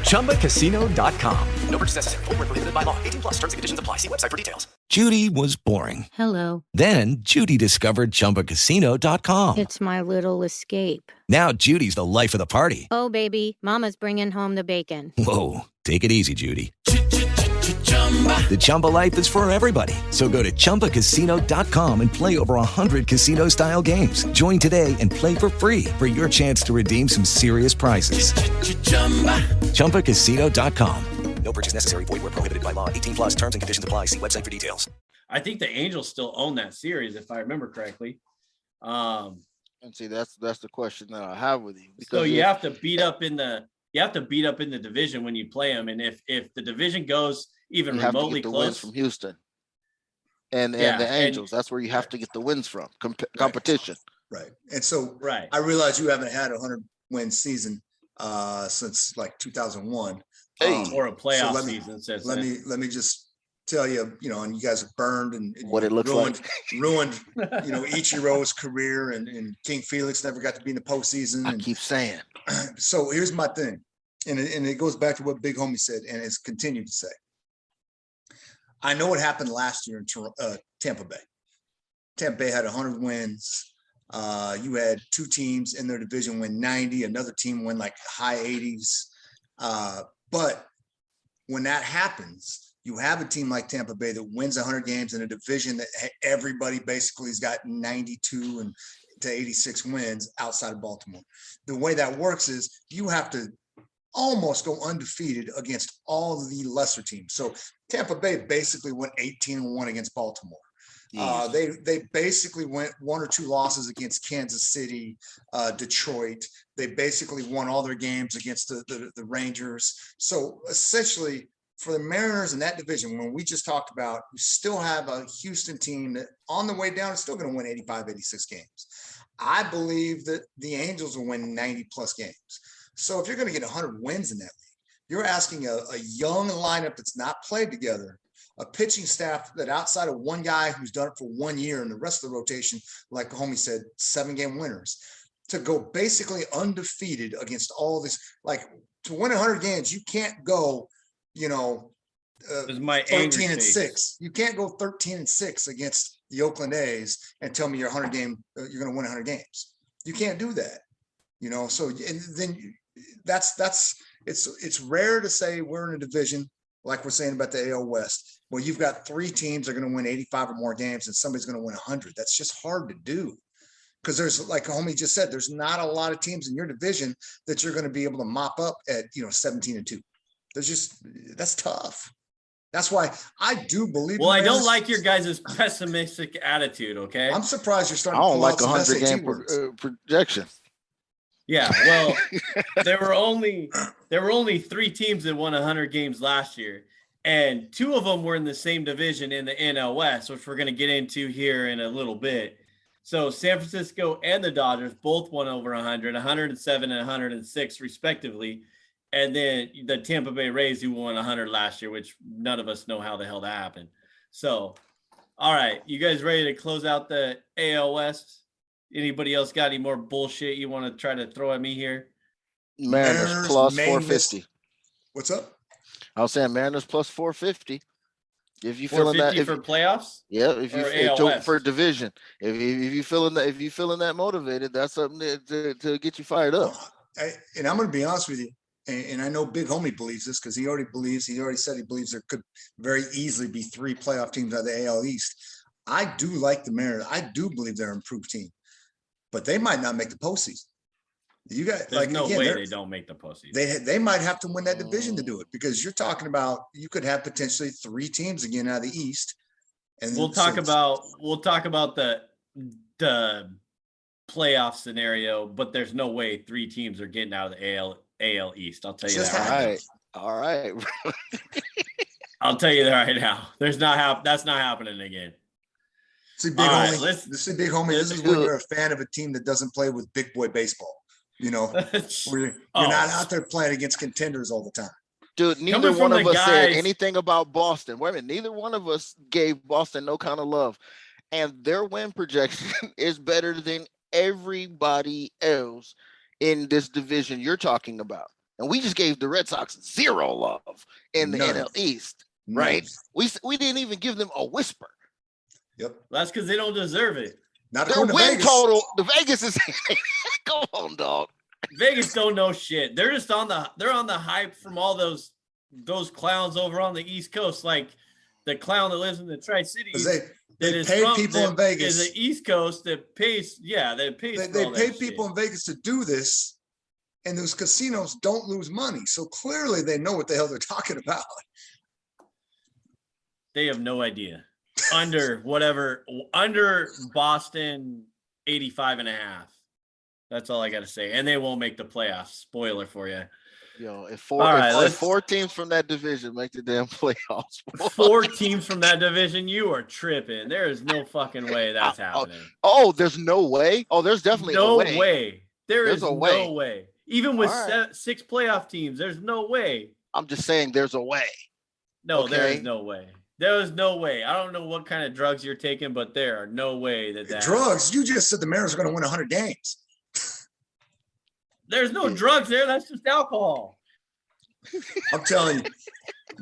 ChumbaCasino.com. No purchase necessary. Void where prohibited by law. 18+ terms and conditions apply. See website for details. Judy was boring. Hello. Then Judy discovered ChumbaCasino.com. It's my little escape. Now Judy's the life of the party. Oh, baby, mama's bringing home the bacon. Whoa, take it easy, Judy. The Chumba life is for everybody. So go to ChumbaCasino.com and play over 100 casino-style games. Join today and play for free for your chance to redeem some serious prizes. ChumbaCasino.com. No purchase necessary. Void where prohibited by law. 18+ terms and conditions apply. See website for details. I think the Angels still own that series, if I remember correctly. And see, that's the question that I have with you. So you have to beat up in the division when you play them, and if the division goes even remotely the close wins from Houston and the Angels, that's where you have to get the wins from competition. Right. And so right. I realize you haven't had a 100-win season since like 2001. Or a playoff season. Let me just tell you, and you guys have burned and what it looks ruined Ichiro's career and King Felix never got to be in the postseason. I keep saying. So here's my thing. And it goes back to what Big Homie said and has continued to say. I know what happened last year in Tampa Bay. Tampa Bay had 100 wins. You had 2 teams in their division win 90. Another team win like high 80s. But when that happens, you have a team like Tampa Bay that wins 100 games in a division that everybody basically has got 92 to 86 wins outside of Baltimore. The way that works is you have to almost go undefeated against all of the lesser teams. So Tampa Bay basically went 18-1 against Baltimore. They basically went 1 or 2 losses against Kansas City, Detroit. They basically won all their games against the Rangers. So essentially for the Mariners in that division, when we just talked about, you still have a Houston team that on the way down is still going to win 85, 86 games. I believe that the Angels will win 90 plus games. So if you're going to get 100 wins in that league, you're asking a young lineup that's not played together, a pitching staff that outside of one guy who's done it for 1 year and the rest of the rotation, like the homie said, 7-game winners, to go basically undefeated against all this. Like to win 100 games, you can't go my 13-6. You can't go 13-6 against the Oakland A's and tell me you're going to win 100 games. You can't do that. So and then it's rare to say we're in a division like we're saying about the AL West. Well, you've got 3 teams that are going to win 85 or more games and somebody's going to win 100. That's just hard to do. Because there's, like Homie just said, there's not a lot of teams in your division that you're going to be able to mop up at 17-2. That's tough. That's why I do believe. Well, I don't like your guys' pessimistic attitude. Okay, I'm surprised you're starting. I don't like 100 game projection. Yeah, well, there were only 3 teams that won 100 games last year, and 2 of them were in the same division in the NL West, which we're going to get into here in a little bit. So San Francisco and the Dodgers both won over 100, 107 and 106 respectively. And then the Tampa Bay Rays, who won 100 last year, which none of us know how the hell that happened. So, all right, you guys ready to close out the AL West? Anybody else got any more bullshit you want to try to throw at me here? Mariners plus 450. What's up? I was saying Mariners plus 450. If you feeling that for playoffs, yeah. If you for division, if you feeling that motivated, that's something to get you fired up. And I'm going to be honest with you, and I know Big Homie believes this because he already said he believes there could very easily be 3 playoff teams out of the AL East. I do like the Mariners. I do believe they're an improved team, but they might not make the postseason. There's no way they don't make the postseason. They might have to win that division to do it, because you're talking about you could have potentially 3 teams again out of the East. And we'll talk about the playoff scenario, but there's no way 3 teams are getting out of the AL East. I'll tell you that. All right. I'll tell you that right now. That's not happening again. See, Big Homie, this is when you're a fan of a team that doesn't play with big boy baseball. Where you're not out there playing against contenders all the time. Dude, neither one of us said anything about Boston. Wait a minute, neither one of us gave Boston no kind of love. And their win projection is better than everybody else in this division you're talking about. And we just gave the Red Sox 0 love in the NL East, right? We didn't even give them a whisper. Yep. That's because they don't deserve it. Not their win total. The Vegas is come on, dog. Vegas don't know shit. They're just on the hype from all those clowns over on the East Coast, like the clown that lives in the Tri-Cities. They pay people in Vegas. Is the East Coast that pays? Yeah, they pay people in Vegas to do this, and those casinos don't lose money. So clearly, they know what the hell they're talking about. They have no idea. Under Boston 85.5. That's all I got to say. And they won't make the playoffs. Spoiler for you. Yo, if 4 teams from that division make the damn playoffs. 4 teams from that division, you are tripping. There is no fucking way that's happening. Oh, there's no way? Oh, there's definitely no a way. way. There's no way. Even with 6 playoff teams, there's no way. I'm just saying there's a way. No, okay? There is no way. There is no way. I don't know what kind of drugs you're taking, but there are no way that drugs. You just said the Mariners are going to win 100 games. There's no drugs there. That's just alcohol. I'm telling you,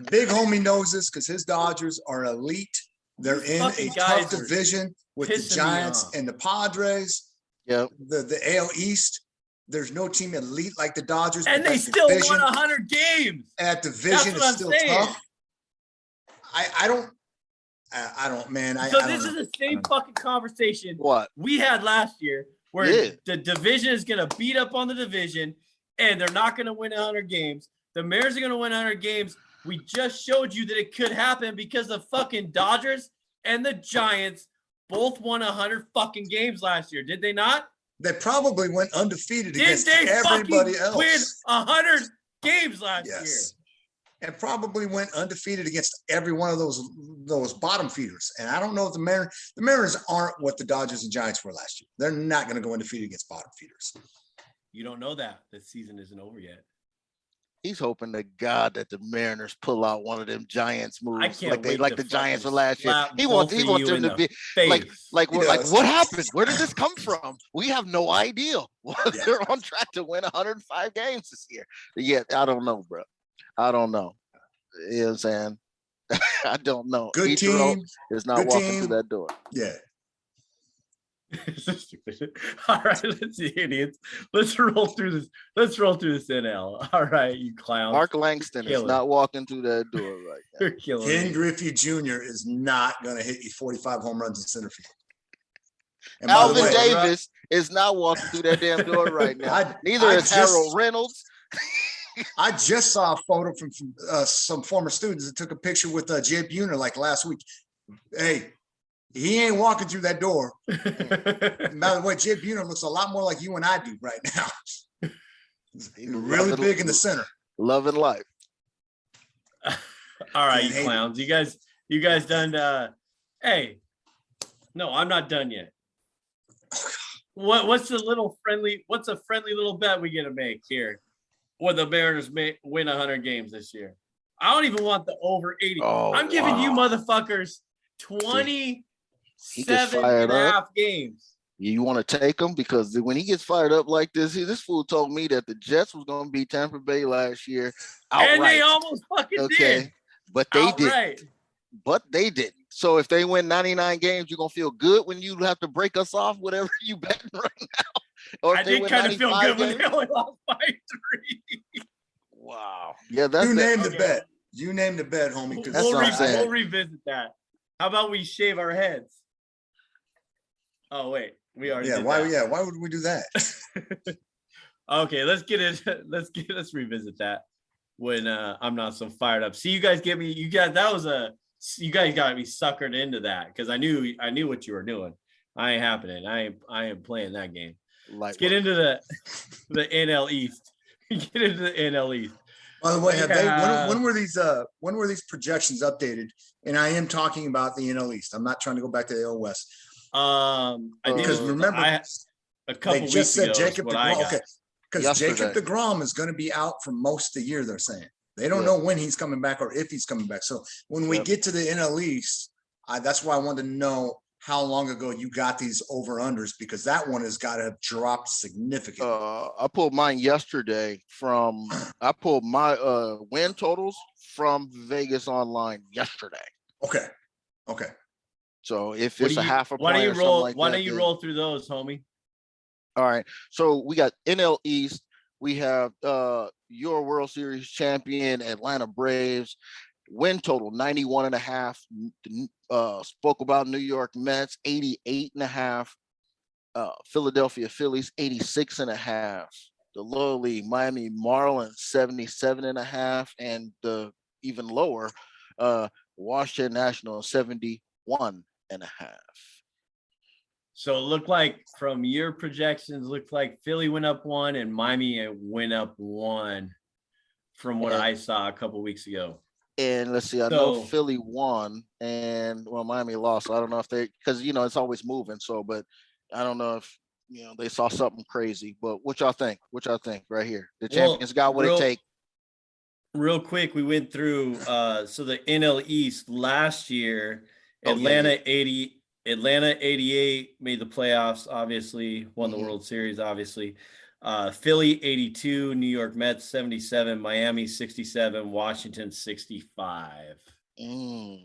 Big Homie knows this because his Dodgers are elite. They're in a tough division with the Giants and the Padres. Yep. The AL East. There's no team elite like the Dodgers. And they still won 100 games. That division is still tough. I don't, man. This is the same fucking conversation we had last year, where the division is going to beat up on the division, and they're not going to win 100 games. The Mariners are going to win 100 games. We just showed you that it could happen because the fucking Dodgers and the Giants both won 100 fucking games last year. Did they not? They probably went undefeated against everybody else. Win 100 games last year. And probably went undefeated against every one of those bottom feeders. And I don't know if the Mariners aren't what the Dodgers and Giants were last year. They're not going to go undefeated against bottom feeders. You don't know that. The season isn't over yet. He's hoping to God that the Mariners pull out one of them Giants moves like the Giants were last year. He wants them to be like what happened? Where did this come from? We have no idea. They're on track to win 105 games this year. Yeah, I don't know, bro. I don't know. You know what I'm saying? I don't know. Good Ichiro team is not walking through that door. Yeah. All right, let's see, idiots. Let's roll through this. Let's roll through this NL. All right, you clowns. Mark Langston is not walking through that door right now. You're killing Ken me. Griffey Jr. is not going to hit you 45 home runs in center field. And Alvin Davis is not walking through that damn door right now. Neither is Harold Reynolds. I just saw a photo from some former students that took a picture with Jay Buhner like last week. Hey, he ain't walking through that door. By the way, Jay Buhner looks a lot more like you and I do right now. He's really big in the center. Love and life. All right, you clowns. You guys done? Hey, no, I'm not done yet. What's a friendly little bet we gonna make here? When the Mariners win 100 games this year, I don't even want the over 80. I'm giving you motherfuckers 27 and a half games. You want to take him because when he gets fired up like this fool told me that the Jets was going to beat Tampa Bay last year outright. And they almost fucking did. But they didn't. But they didn't. So if they win 99 games, you're going to feel good when you have to break us off, whatever you betting right now. Or I did kind of feel good when they only lost by 3. Wow. Yeah, that's you named the bet. You named the bet, homie. We'll revisit that. How about we shave our heads? Oh wait, we already. Yeah. Why? That. Yeah. Why would we do that? Okay, let's revisit that when I'm not so fired up. See, you guys got me suckered into that because I knew what you were doing. I ain't happening. I ain't playing that game. Let's get into the NL East. Get into the NL East. By the way, when were these projections updated? And I am talking about the NL East. I'm not trying to go back to the AL West. Because remember, a couple they just said weeks ago Jacob DeGrom. Okay, because Jacob DeGrom is going to be out for most of the year. They're saying they don't know when he's coming back or if he's coming back. So when we get to the NL East, that's why I wanted to know how long ago you got these over-unders, because that one has got to have dropped significantly. I pulled mine yesterday I pulled my win totals from Vegas Online yesterday. Okay. So if it's a half a why don't you roll through those, homie? All right. So we got NL East. We have your World Series champion Atlanta Braves. Win total 91.5. Spoke about New York Mets 88.5. Philadelphia Phillies 86.5. The lowly Miami Marlins 77.5, and the even lower Washington Nationals 71.5. So it looked like from your projections, looked like Philly went up 1 and Miami went up 1 from what I saw a couple weeks ago. And let's see, I know Philly won and Miami lost. So I don't know if because it's always moving. So, but I don't know if they saw something crazy. But what y'all think? Right here? The champions got what it takes. Real quick, we went through so the NL East last year, Atlanta 88 made the playoffs, obviously, won the World Series, obviously. Philly 82, New York Mets 77, Miami 67, Washington 65. I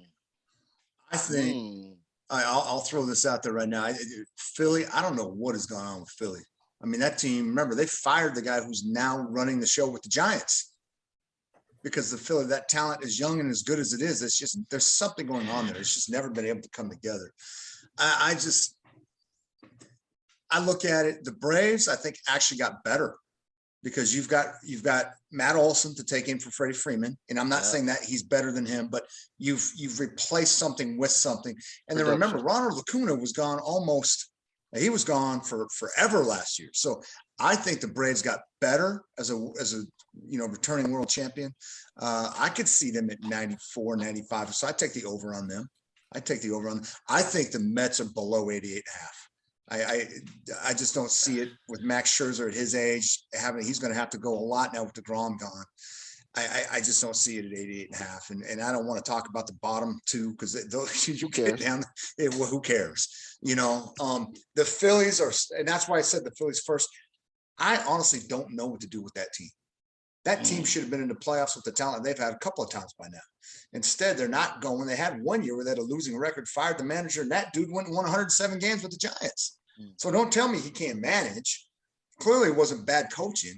think I'll throw this out there right now. Philly, I don't know what has gone on with Philly. I mean, that team, remember, they fired the guy who's now running the show with the Giants because that talent is young and as good as it is. It's just, there's something going on there. It's just never been able to come together. I look at it, the Braves, I think, actually got better because you've got Matt Olson to take in for Freddie Freeman. And I'm not saying that he's better than him, but you've replaced something with something. And then remember, Ronald Acuna was gone he was gone for forever last year. So I think the Braves got better as a returning world champion. I could see them at 94, 95. So I take the over on them. I think the Mets are below 88.5. I just don't see it with Max Scherzer at his age. He's going to have to go a lot now with DeGrom gone. I just don't see it at 88.5. And I don't want to talk about the bottom two because you get down. Who cares? The Phillies and that's why I said the Phillies first. I honestly don't know what to do with that team. That team should have been in the playoffs with the talent they've had a couple of times by now. Instead, they're not going. They had 1 year where they had a losing record, fired the manager, and that dude went and won 107 games with the Giants. So don't tell me he can't manage. Clearly, it wasn't bad coaching.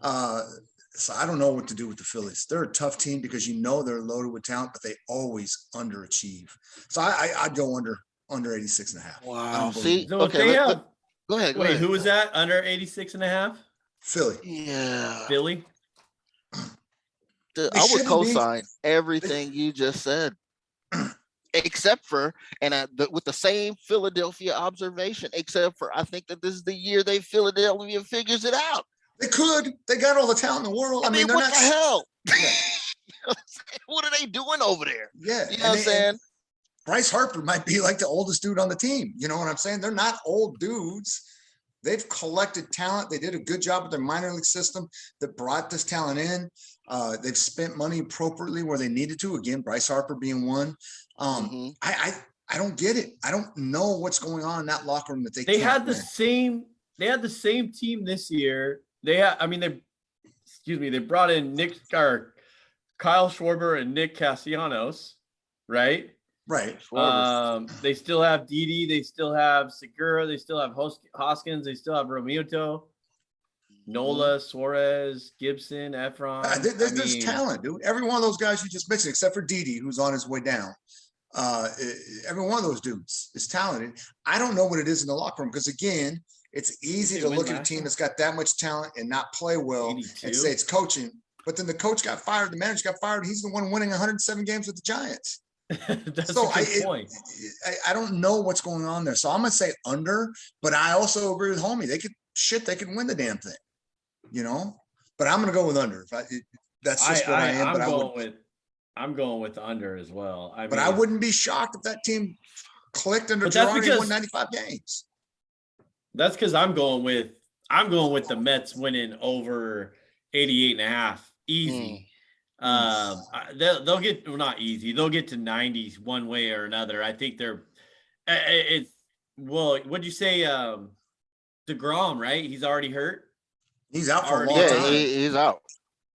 So I don't know what to do with the Phillies. They're a tough team because they're loaded with talent, but they always underachieve. So I'd go under 86.5. Wow. See, so okay, go ahead. Wait, who was that? Under 86.5? Philly. Yeah. Philly. I would co-sign everything you just said, except for, with the same Philadelphia observation, except for I think that this is the year Philadelphia figures it out. They could. They got all the talent in the world. I mean, what the hell? Yeah. What are they doing over there? Yeah. You know what I'm saying? Bryce Harper might be like the oldest dude on the team. You know what I'm saying? They're not old dudes. They've collected talent. They did a good job with their minor league system that brought this talent in. They've spent money appropriately where they needed to. Again, Bryce Harper being one. I don't get it. I don't know what's going on in that locker room that they had the same. They had the same team this year. They brought in Kyle Schwarber and Nick Castellanos, right? Right. They still have Didi. They still have Segura. They still have Hoskins. They still have Romito, Nola, Suarez, Gibson, Efron. There's talent, dude. Every one of those guys you just mentioned, except for Didi, who's on his way down. Every one of those dudes is talented. I don't know what it is in the locker room because, again, it's easy to look at a team that's got that much talent and not play well 82? And say it's coaching. But then the coach got fired. The manager got fired. He's the one winning 107 games with the Giants. That's a good point. I don't know what's going on there. So I'm going to say under, but I also agree with Homie. They could win the damn thing, but I'm going to go with under. That's just what I am. I'm going with under as well. But I wouldn't be shocked if that team clicked under Girardi and won 95 games. That's because I'm going with the Mets winning over 88.5 easy. They'll get not easy. They'll get to 90s one way or another. I think they're. What'd you say? DeGrom, right? He's already hurt. He's out for a long time. He's out.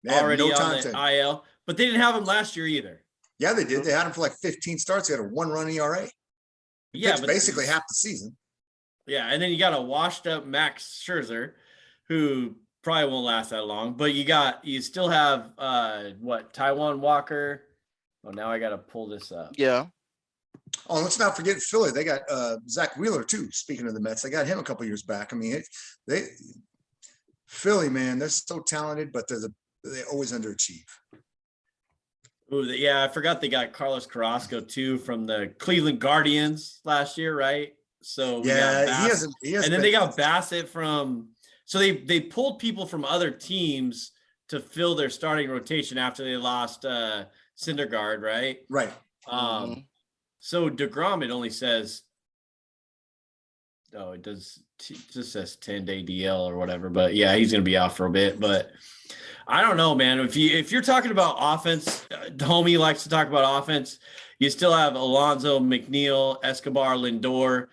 Already on the IL, but they didn't have him last year either. Yeah, they did. They had him for like 15 starts. He had a 1-run ERA. Yeah, but basically half the season. Yeah, and then you got a washed up Max Scherzer, who probably won't last that long. But you still have Taijuan Walker. Oh, now I got to pull this up. Yeah. Oh, let's not forget Philly. They got Zach Wheeler too. Speaking of the Mets, they got him a couple years back. I mean, Philly, man, they're so talented, but they always underachieve. Ooh, yeah, I forgot they got Carlos Carrasco too from the Cleveland Guardians last year, right? So he hasn't. And then they got Bassett from. So they pulled people from other teams to fill their starting rotation after they lost Syndergaard, right? Right. So DeGrom, it only says. Oh, it just says 10-day DL or whatever. But yeah, he's going to be out for a bit. But I don't know, man. If you're talking about offense, Homie likes to talk about offense. You still have Alonso, McNeil, Escobar, Lindor,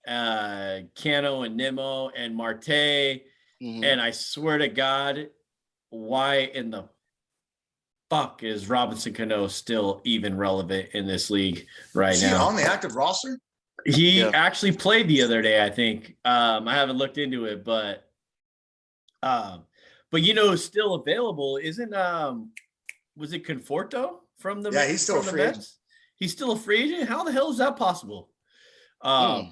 Cano and Nimmo and Marte. And I swear to God, why in the fuck is Robinson Cano still even relevant in this league right now? Is he on the active roster? He actually played the other day, I think. I haven't looked into it, but still available. Isn't was it Conforto from the? Yeah, he's still a free agent. He's still a free agent. How the hell is that possible? I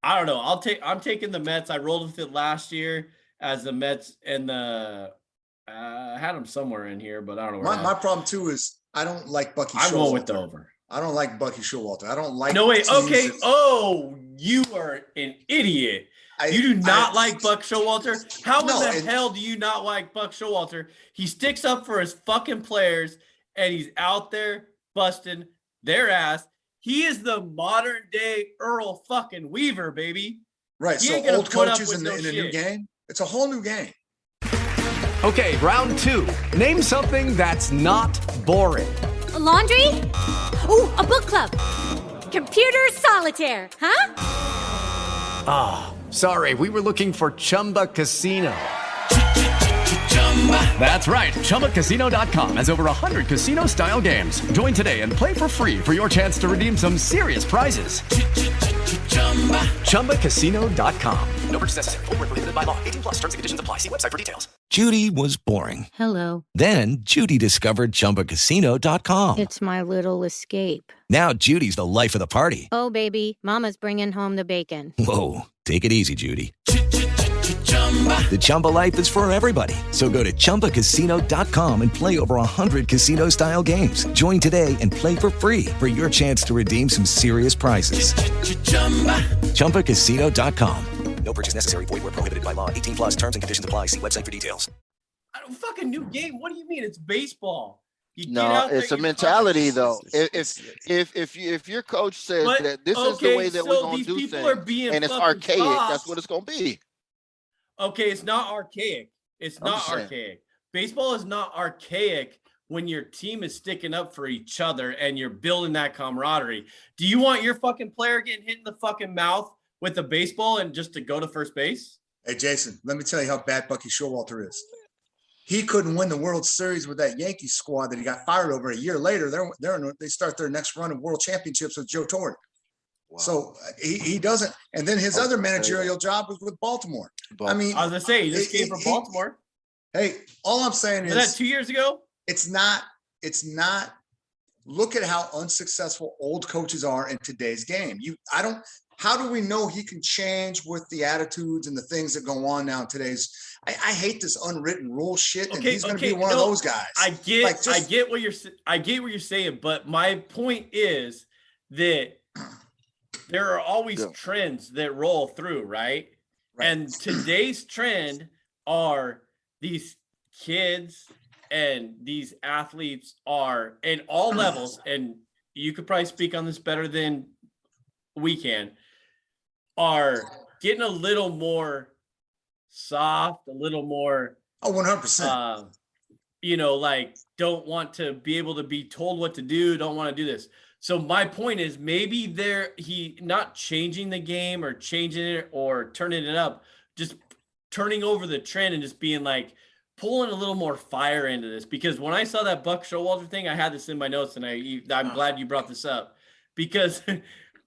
don't know. I'm taking the Mets. I rolled with it last year as the Mets and the. I had them somewhere in here, but I don't know. My problem too is I don't like Bucky. I'm going with the over. I don't like Bucky Showalter. I don't like. No wait. Okay. Oh, you are an idiot. You do not like Buck Showalter? How in the hell do you not like Buck Showalter? He sticks up for his fucking players, and he's out there busting their ass. He is the modern day Earl fucking Weaver, baby. Right. So old coaches in a new game. It's a whole new game. Okay, round two. Name something that's not boring. A laundry? Ooh, a book club. Computer solitaire, huh? Ah, sorry, we were looking for Chumba Casino. That's right. ChumbaCasino.com has over 100 casino-style games. Join today and play for free for your chance to redeem some serious prizes. ChumbaCasino.com. No purchase necessary. Void where prohibited by law. 18+ terms and conditions apply. See website for details. Judy was boring. Hello. Then Judy discovered ChumbaCasino.com. It's my little escape. Now Judy's the life of the party. Oh, baby, mama's bringing home the bacon. Whoa, take it easy, Judy. The Chumba life is for everybody. So go to ChumbaCasino.com and play over 100 casino-style games. Join today and play for free for your chance to redeem some serious prizes. ChumbaCasino.com. No purchase necessary. Void where prohibited by law. 18+ terms and conditions apply. See website for details. I don't fucking new game. What do you mean? It's baseball. No, it's a mentality though. If your coach says that this is the way that we're going to do things, and it's archaic, that's what it's going to be. Okay, it's not archaic. It's not archaic. Baseball is not archaic when your team is sticking up for each other and you're building that camaraderie. Do you want your fucking player getting hit in the fucking mouth with a baseball and just to go to first base? Hey, Jason, let me tell you how bad Bucky Showalter is. He couldn't win the World Series with that Yankees squad that he got fired over. A year later, they start their next run of world championships with Joe Torre. Wow. So he doesn't. And then his other managerial job was with Baltimore. I mean, I was gonna say he just came from Baltimore. Hey, all I'm saying is that 2 years ago. It's not. Look at how unsuccessful old coaches are in today's game. How do we know he can change with the attitudes and the things that go on now in today's? I hate this unwritten rule shit, and he's going to be one of those guys. I get what you're saying, but my point is that there are always trends that roll through, right? And today's trend are these kids and these athletes are in all levels, and you could probably speak on this better than we can, are getting a little more soft, a little more 100%. Like don't want to be able to be told what to do, don't want to do this. So my point is maybe he not changing the game or changing it or turning it up, just turning over the trend and just being like pulling a little more fire into this. Because when I saw that Buck Showalter thing, I had this in my notes, and I'm glad you brought this up, because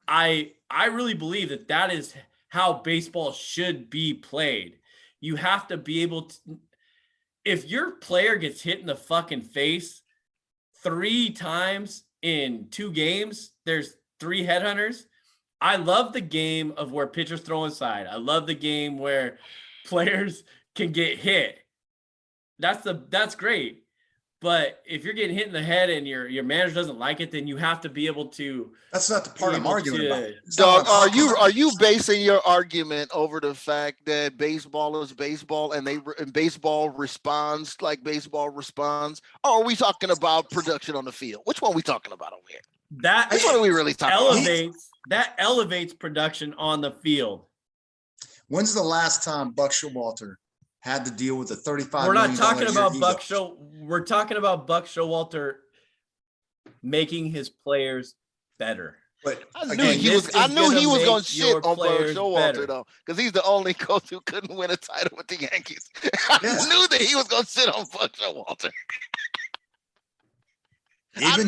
I really believe that is how baseball should be played. You have to be able to, if your player gets hit in the fucking face 3 times in 2 games, there's 3 headhunters. I love the game of where pitchers throw inside. I love the game where players can get hit. That's great. But if you're getting hit in the head and your manager doesn't like it, then you have to be able to. That's not the part I'm arguing about. Doug, are you basing your argument over the fact that baseball is baseball and baseball responds like baseball responds? Or are we talking about production on the field? Which one are we talking about over here? Which one are we really talking about? That elevates production on the field. When's the last time Buck Showalter had to deal with a $35 We're million not talking about Buck We're talking about Buck Showalter making his players better. But I knew he was going to shit on Buck Showalter though, because he's the only coach who couldn't win a title with the Yankees. I knew that he was going to shit on Buck Showalter. Even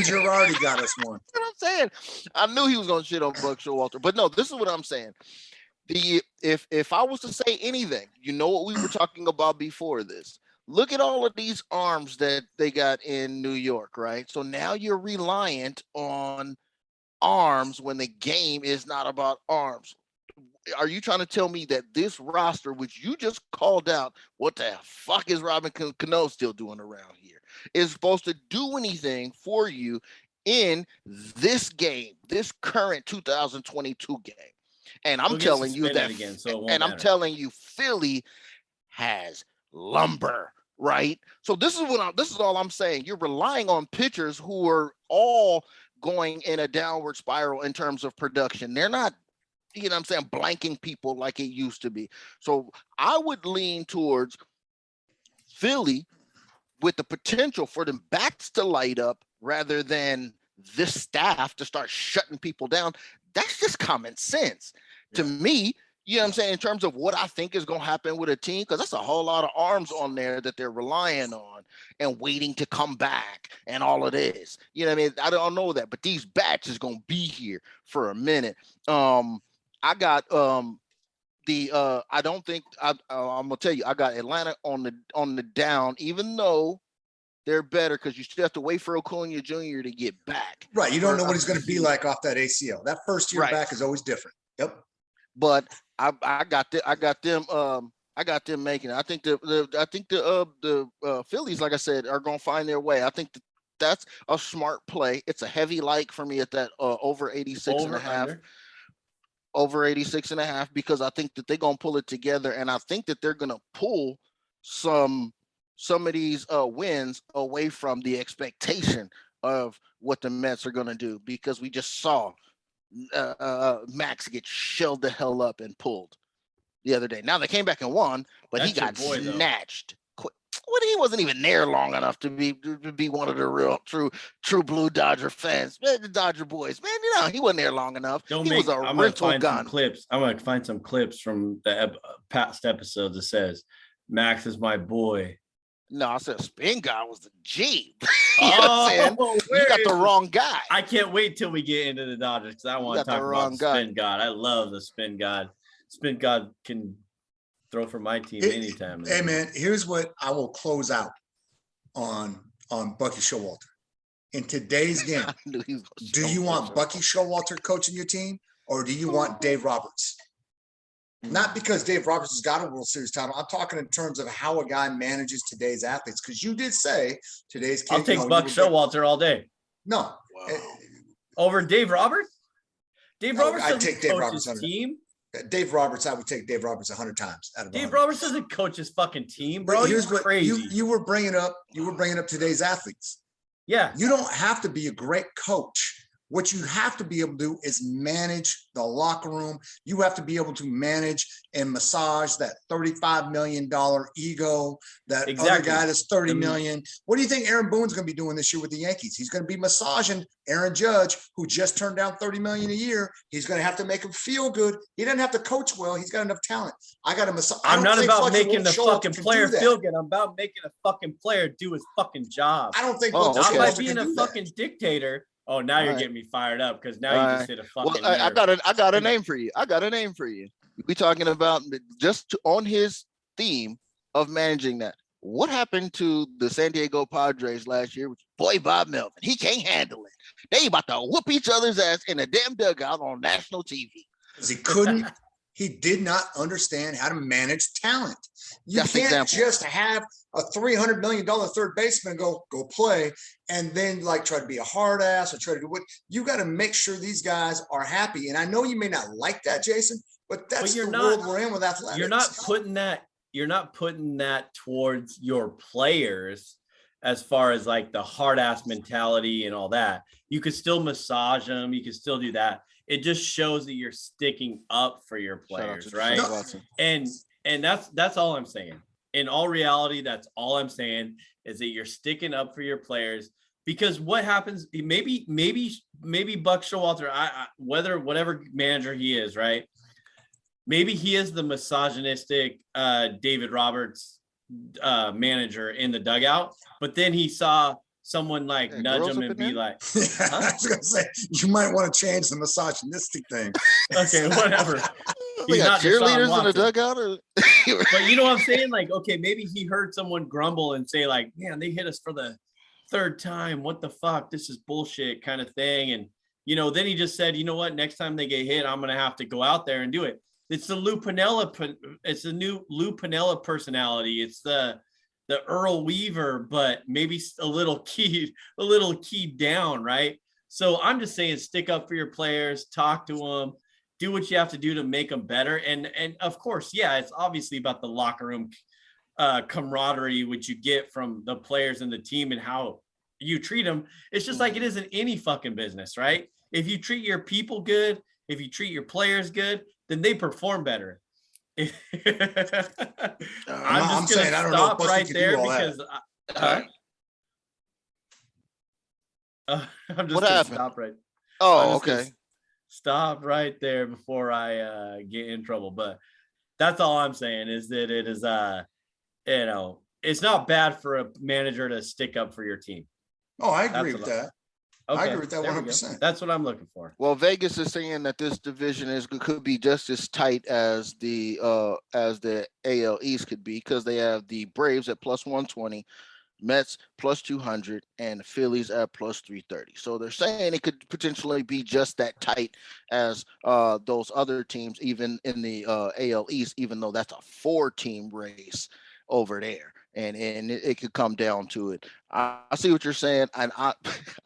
Girardi got us one. That's what I'm saying. I knew he was going to shit on Buck Showalter, but no, this is what I'm saying. If I was to say anything, you know what we were talking about before this. Look at all of these arms that they got in New York, right? So now you're reliant on arms when the game is not about arms. Are you trying to tell me that this roster, which you just called out, what the fuck is Robin Cano still doing around here, is supposed to do anything for you in this game, this current 2022 game? And I'm telling you that, I'm telling you, Philly has lumber, right? So this is all I'm saying. You're relying on pitchers who are all going in a downward spiral in terms of production. They're not, blanking people like it used to be. So I would lean towards Philly with the potential for them bats to light up rather than this staff to start shutting people down. That's just common sense. Yeah. To me, You know what I'm saying? In terms of what I think is going to happen with a team, because that's a whole lot of arms on there that they're relying on and waiting to come back and all of this. You know what I mean? I don't know that, but these bats is going to be here for a minute. I got I don't think I'm gonna tell you, I got Atlanta on the down, even though they're better, because you still have to wait for Acuna Jr. to get back. Right. You don't know what he's going to be like off that ACL. That first year back is always different. Yep. But I got them making it. I think the Phillies, like I said, are going to find their way. I think that's a smart play. It's a heavy like for me at that over 86 and a half. Over 86 and a half, because I think that they're going to pull it together, and I think that they're going to pull some of these wins away from the expectation of what the Mets are going to do, because we just saw Max get shelled the hell up and pulled the other day. Now they came back and won, but he got snatched. Well, he wasn't even there long enough to be one of the real true blue Dodger fans. Man, the Dodger boys, man, you know, he wasn't there long enough. He was a rental gun. I'm gonna find some clips from the past episodes that says Max is my boy. No, I said Spin God was the G. You know what I'm saying? You got the wrong guy. I can't wait till we get into the Dodgers, because I want to talk about Spin God. I love the Spin God. Spin God can throw for my team anytime. Hey man, here's what I will close out on Bucky Showalter. In today's game, do you want Bucky Showalter coaching your team, or do you want Dave Roberts? Not because Dave Roberts has got a World Series title. I'm talking in terms of how a guy manages today's athletes. Because you did say today's kid. I'll take Buck Showalter all day. No, over Dave Roberts. Dave Roberts I'd take Dave Roberts' team. Dave Roberts, I would take Dave Roberts 100 times out of Dave Roberts doesn't coach his fucking team, bro. Here's what crazy. You were bringing up today's athletes. Yeah. You don't have to be a great coach. What you have to be able to do is manage the locker room. You have to be able to manage and massage that $35 million ego, that other guy that's $30 million. What do you think Aaron Boone's going to be doing this year with the Yankees? He's going to be massaging Aaron Judge, who just turned down $30 million a year. He's going to have to make him feel good. He doesn't have to coach well. He's got enough talent. I got to massage. I'm not about making the fucking player feel good. I'm about making a fucking player do his fucking job. I don't think not by being a fucking dictator. Oh, now you're getting me fired up, because now you just hit a fucking. Well, I got a name for you. We talking about just on his theme of managing that. What happened to the San Diego Padres last year with boy Bob Melvin? He can't handle it. They about to whoop each other's ass in a damn dugout on national TV. Because he couldn't. He did not understand how to manage talent. You can't just have a $300 million third baseman go play and then like try to be a hard ass or try to do what you got to make sure these guys are happy. And I know you may not like that, Jason, but that's the world we're in with athletics. You're not putting that towards your players as far as like the hard ass mentality and all that. You could still massage them. You could still do that. It just shows that you're sticking up for your players, right? And that's all I'm saying. In all reality, that's all I'm saying, is that you're sticking up for your players. Because what happens, maybe Buck Showalter, whatever manager he is, right? Maybe he is the misogynistic David Roberts manager in the dugout, but then he saw someone like nudge him and be like, huh? I was gonna say, you might want to change the misogynistic thing. Okay, whatever. He's not cheerleaders in the dugout, but you know what I'm saying? Like, okay, maybe he heard someone grumble and say, like, man, they hit us for the third time. What the fuck? This is bullshit, kind of thing. And then he just said, you know what? Next time they get hit, I'm gonna have to go out there and do it. It's the Lou Piniella. It's the new Lou Piniella personality. It's the Earl Weaver, but maybe a little keyed down, right? So I'm just saying, stick up for your players, talk to them, do what you have to do to make them better. And of course, yeah, it's obviously about the locker room camaraderie, which you get from the players and the team and how you treat them. It's just like it is in any fucking business, right? If you treat your people good, if you treat your players good, then they perform better. I'm just going to stop right there because I'm just going to stop right. Oh, okay. Stop right there before I get in trouble. But that's all I'm saying is that it is, it's not bad for a manager to stick up for your team. Oh, I agree with that. Okay, I agree with that 100%. That's what I'm looking for. Well, Vegas is saying that this division could be just as tight as the AL East could be, because they have the Braves at plus 120, Mets plus 200, and the Phillies at plus 330. So they're saying it could potentially be just that tight as those other teams, even in the AL East, even though that's a 4-team race over there. And it could come down to it. I see what you're saying, and I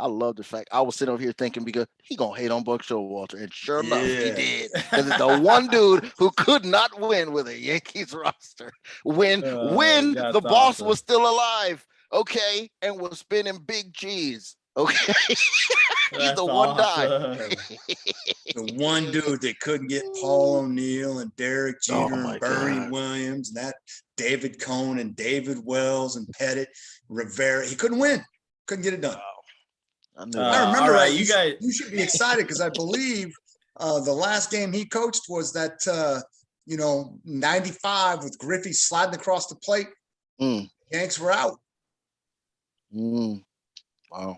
love the fact I was sitting over here thinking, because he gonna hate on Buck Showalter, and sure enough, he did. Because it's the one dude who could not win with a Yankees roster when the boss was still alive, okay, and was spinning big cheese. Okay, he's the one guy. The one dude that couldn't get Paul O'Neill and Derek Jeter and Bernie Williams and that David Cohn and David Wells and Pettit, Rivera. He couldn't win. Couldn't get it done. I remember. All right, you guys. You should be excited because I believe the last game he coached was that 95 with Griffey sliding across the plate. Yanks were out. Wow.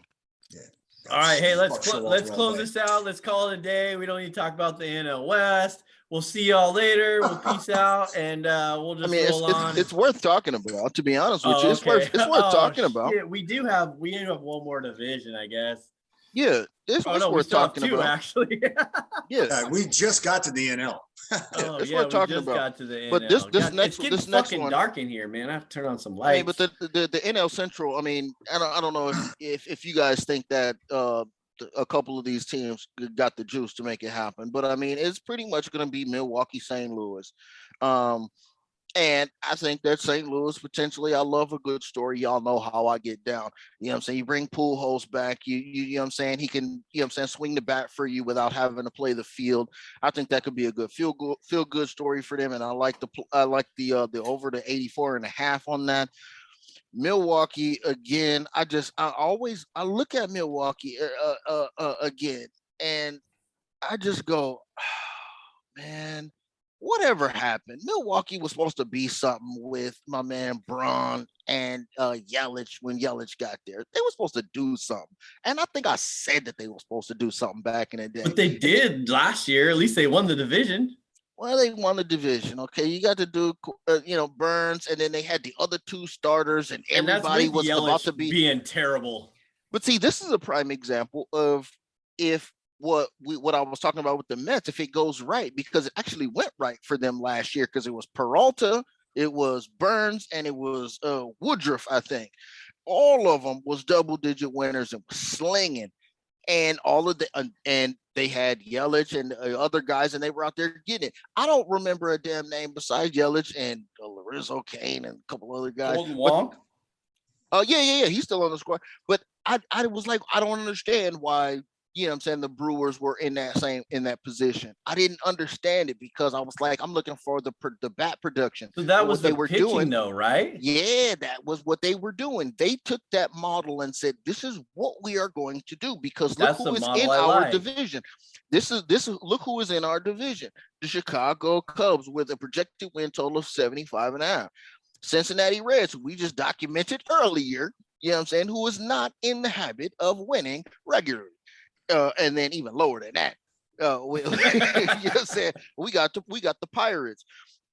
Yeah. All right, hey, let's close this out. Let's call it a day. We don't need to talk about the NL West. We'll see y'all later. We'll peace out, and we'll just roll on. It's worth talking about, to be honest with you. It's worth talking about. We have one more division, I guess. Yeah, it's worth talking about. Actually. Yeah, we just got to the NL. It's worth talking about. Got to the NL. But it's getting fucking dark in here, man. I have to turn on some lights. Hey, but the NL Central. I mean, I don't know if you guys think that a couple of these teams got the juice to make it happen, but I mean, it's pretty much going to be Milwaukee, St. Louis. And I think that St. Louis potentially, I love a good story. Y'all know how I get down. You know what I'm saying? You bring Pujols back. You know what I'm saying? He can, you know what I'm saying, swing the bat for you without having to play the field. I think that could be a good feel good story for them. And I like the over to 84.5 on that. Milwaukee again. I look at Milwaukee again, and I just go, oh, man. Whatever happened, Milwaukee was supposed to be something with my man Braun and Yelich when Yelich got there. They were supposed to do something. And I think I said that they were supposed to do something back in the day. But they did last year. At least they won the division. Well, they won the division. Okay, you got to do, Burns, and then they had the other two starters, and everybody was Yelich about to be being terrible. But see, this is a prime example of what I was talking about with the Mets, if it goes right, because it actually went right for them last year, because it was Peralta, it was Burns, and it was Woodruff, I think. All of them was double-digit winners and was slinging, and and they had Yelich and other guys, and they were out there getting it. I don't remember a damn name besides Yelich and Lorenzo Cain and a couple other guys. Golden Wong? Yeah, he's still on the squad. But I was like, I don't understand why. You know what I'm saying? The Brewers were in that position. I didn't understand it, because I was like, I'm looking for the bat production. So that was what they were doing, though, right? Yeah, that was what they were doing. They took that model and said, this is what we are going to do, because look who is in our division. This is look who is in our division. The Chicago Cubs with a projected win total of 75.5. Cincinnati Reds, who we just documented earlier, you know what I'm saying, who is not in the habit of winning regularly. And then even lower than that, you know what I'm saying? We got the Pirates,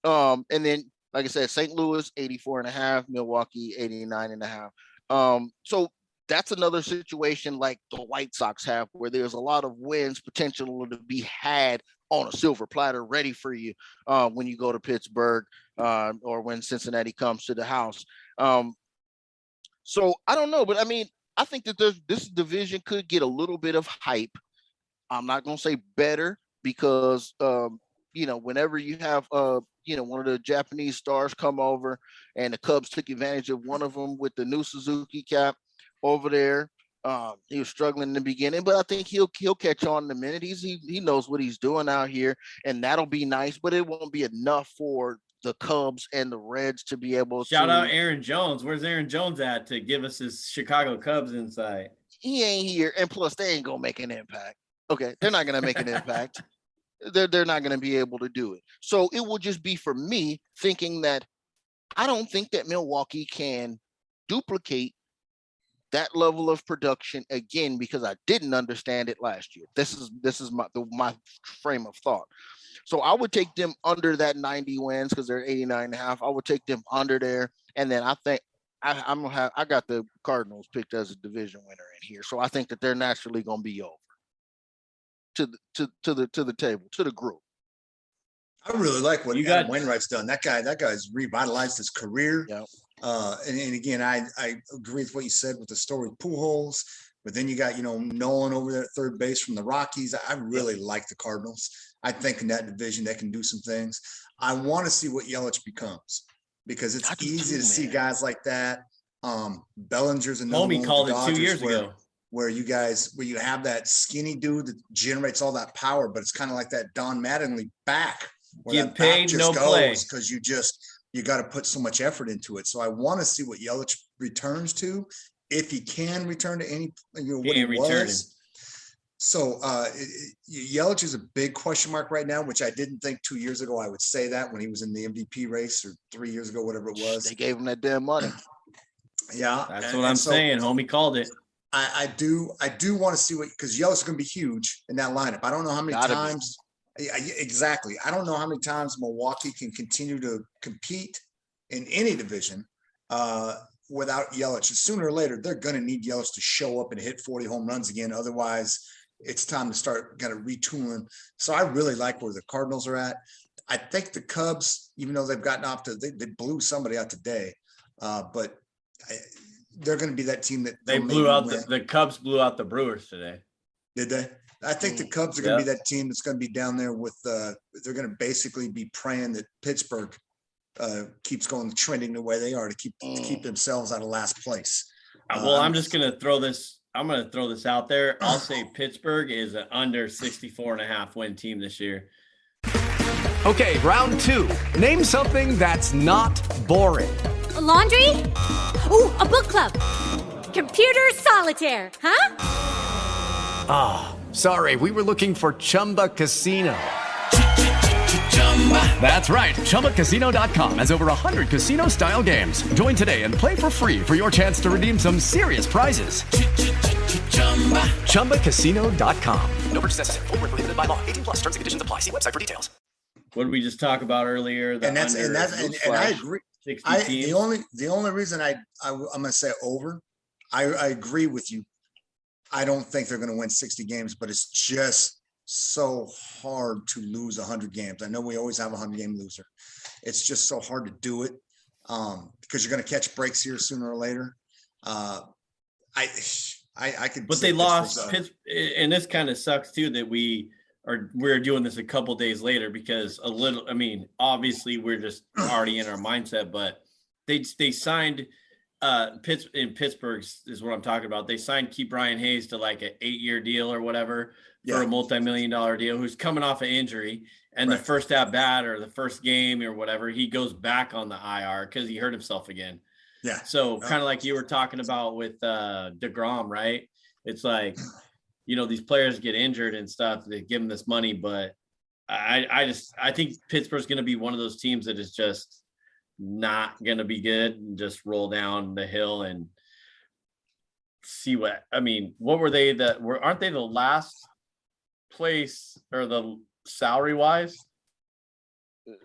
and then like I said, St. Louis 84.5, Milwaukee 89.5. So that's another situation like the White Sox have, where there's a lot of wins potential to be had on a silver platter, ready for you when you go to Pittsburgh or when Cincinnati comes to the house. So I don't know, but I mean, I think that this division could get a little bit of hype. I'm not going to say better, because, whenever you have, one of the Japanese stars come over, and the Cubs took advantage of one of them with the new Suzuki cap over there. He was struggling in the beginning, but I think he'll catch on in a minute. He knows what he's doing out here, and that'll be nice, but it won't be enough for the Cubs and the Reds to be able to shout out Aaron Jones. Where's Aaron Jones at to give us his Chicago Cubs insight? He ain't here, and plus they ain't gonna make an impact. Okay, they're not going to make an impact. They're not going to be able to do it. So it will just be for me thinking that I don't think that Milwaukee can duplicate that level of production again because I didn't understand it last year. This is my frame of thought. So I would take them under that 90 wins because they're 89.5. I would take them under there, and then I think I got the Cardinals picked as a division winner in here. So I think that they're naturally going to be over to the table, to the group. I really like what Adam Wainwright's done. That guy's revitalized his career. Yep. And again, I agree with what you said with the story of Pujols, but then you got, Nolan over there at third base from the Rockies. I really like the Cardinals. I think in that division, they can do some things. I want to see what Yelich becomes because it's easy to see guys like that. Bellinger's another one. Homie called it 2 years ago. Where you have that skinny dude that generates all that power, but it's kind of like that Don Mattingly back. Get paid, no play. Because you got to put so much effort into it. So I want to see what Yelich returns to, if he can return to any, what he was. So Yelich is a big question mark right now, which I didn't think 2 years ago I would say that when he was in the MVP race, or 3 years ago, whatever it was. They gave him that damn money. Yeah, that's what I'm saying. Homie called it. I do want to see because Yelich is going to be huge in that lineup. I don't know how many times. Exactly. I don't know how many times Milwaukee can continue to compete in any division without Yelich. Sooner or later, they're going to need Yelich to show up and hit 40 home runs again. Otherwise, it's time to start kind of retooling. So I really like where the Cardinals are at. I think the Cubs, even though they've gotten off they blew somebody out today, but they're going to be that team that they blew out. The Cubs blew out the Brewers today. Did they? I think the Cubs are going to be that team that's going to be down there with. They're going to basically be praying that Pittsburgh keeps going trending the way they are to keep themselves out of last place. Well, I'm just going to throw this. I'm going to throw this out there. I'll say Pittsburgh is an under 64.5 win team this year. Okay, round two. Name something that's not boring. A laundry? Ooh, a book club. Computer solitaire, huh? Ah, sorry, we were looking for Chumba Casino. That's right, ChumbaCasino.com has over 100 casino-style games. Join today and play for free for your chance to redeem some serious prizes. ChumbaCasino.com. No purchase necessary. Void where prohibited by law. 18+ terms and conditions apply. See website for details. What did we just talk about earlier? And I agree. The only reason I'm going to say over, I agree with you. I don't think they're going to win 60 games, but it's just so hard to lose 100 games. I know we always have a 100-game loser. It's just so hard to do it because you're going to catch breaks here sooner or later. I could. But they lost, and this kind of sucks too that we're doing this a couple days later because obviously we're just already in our mindset, but they signed. In Pittsburgh is what I'm talking about. They signed Brian Hayes to like an 8-year deal or whatever for a multi-million-dollar deal, who's coming off an injury. And the first at bat or the first game or whatever, he goes back on the IR because he hurt himself again. Yeah. So kind of like you were talking about with DeGrom, right? It's like, these players get injured and stuff. They give them this money, but I think Pittsburgh's going to be one of those teams that is just not gonna be good and just roll down the hill and see what were they aren't they the last place or the salary wise?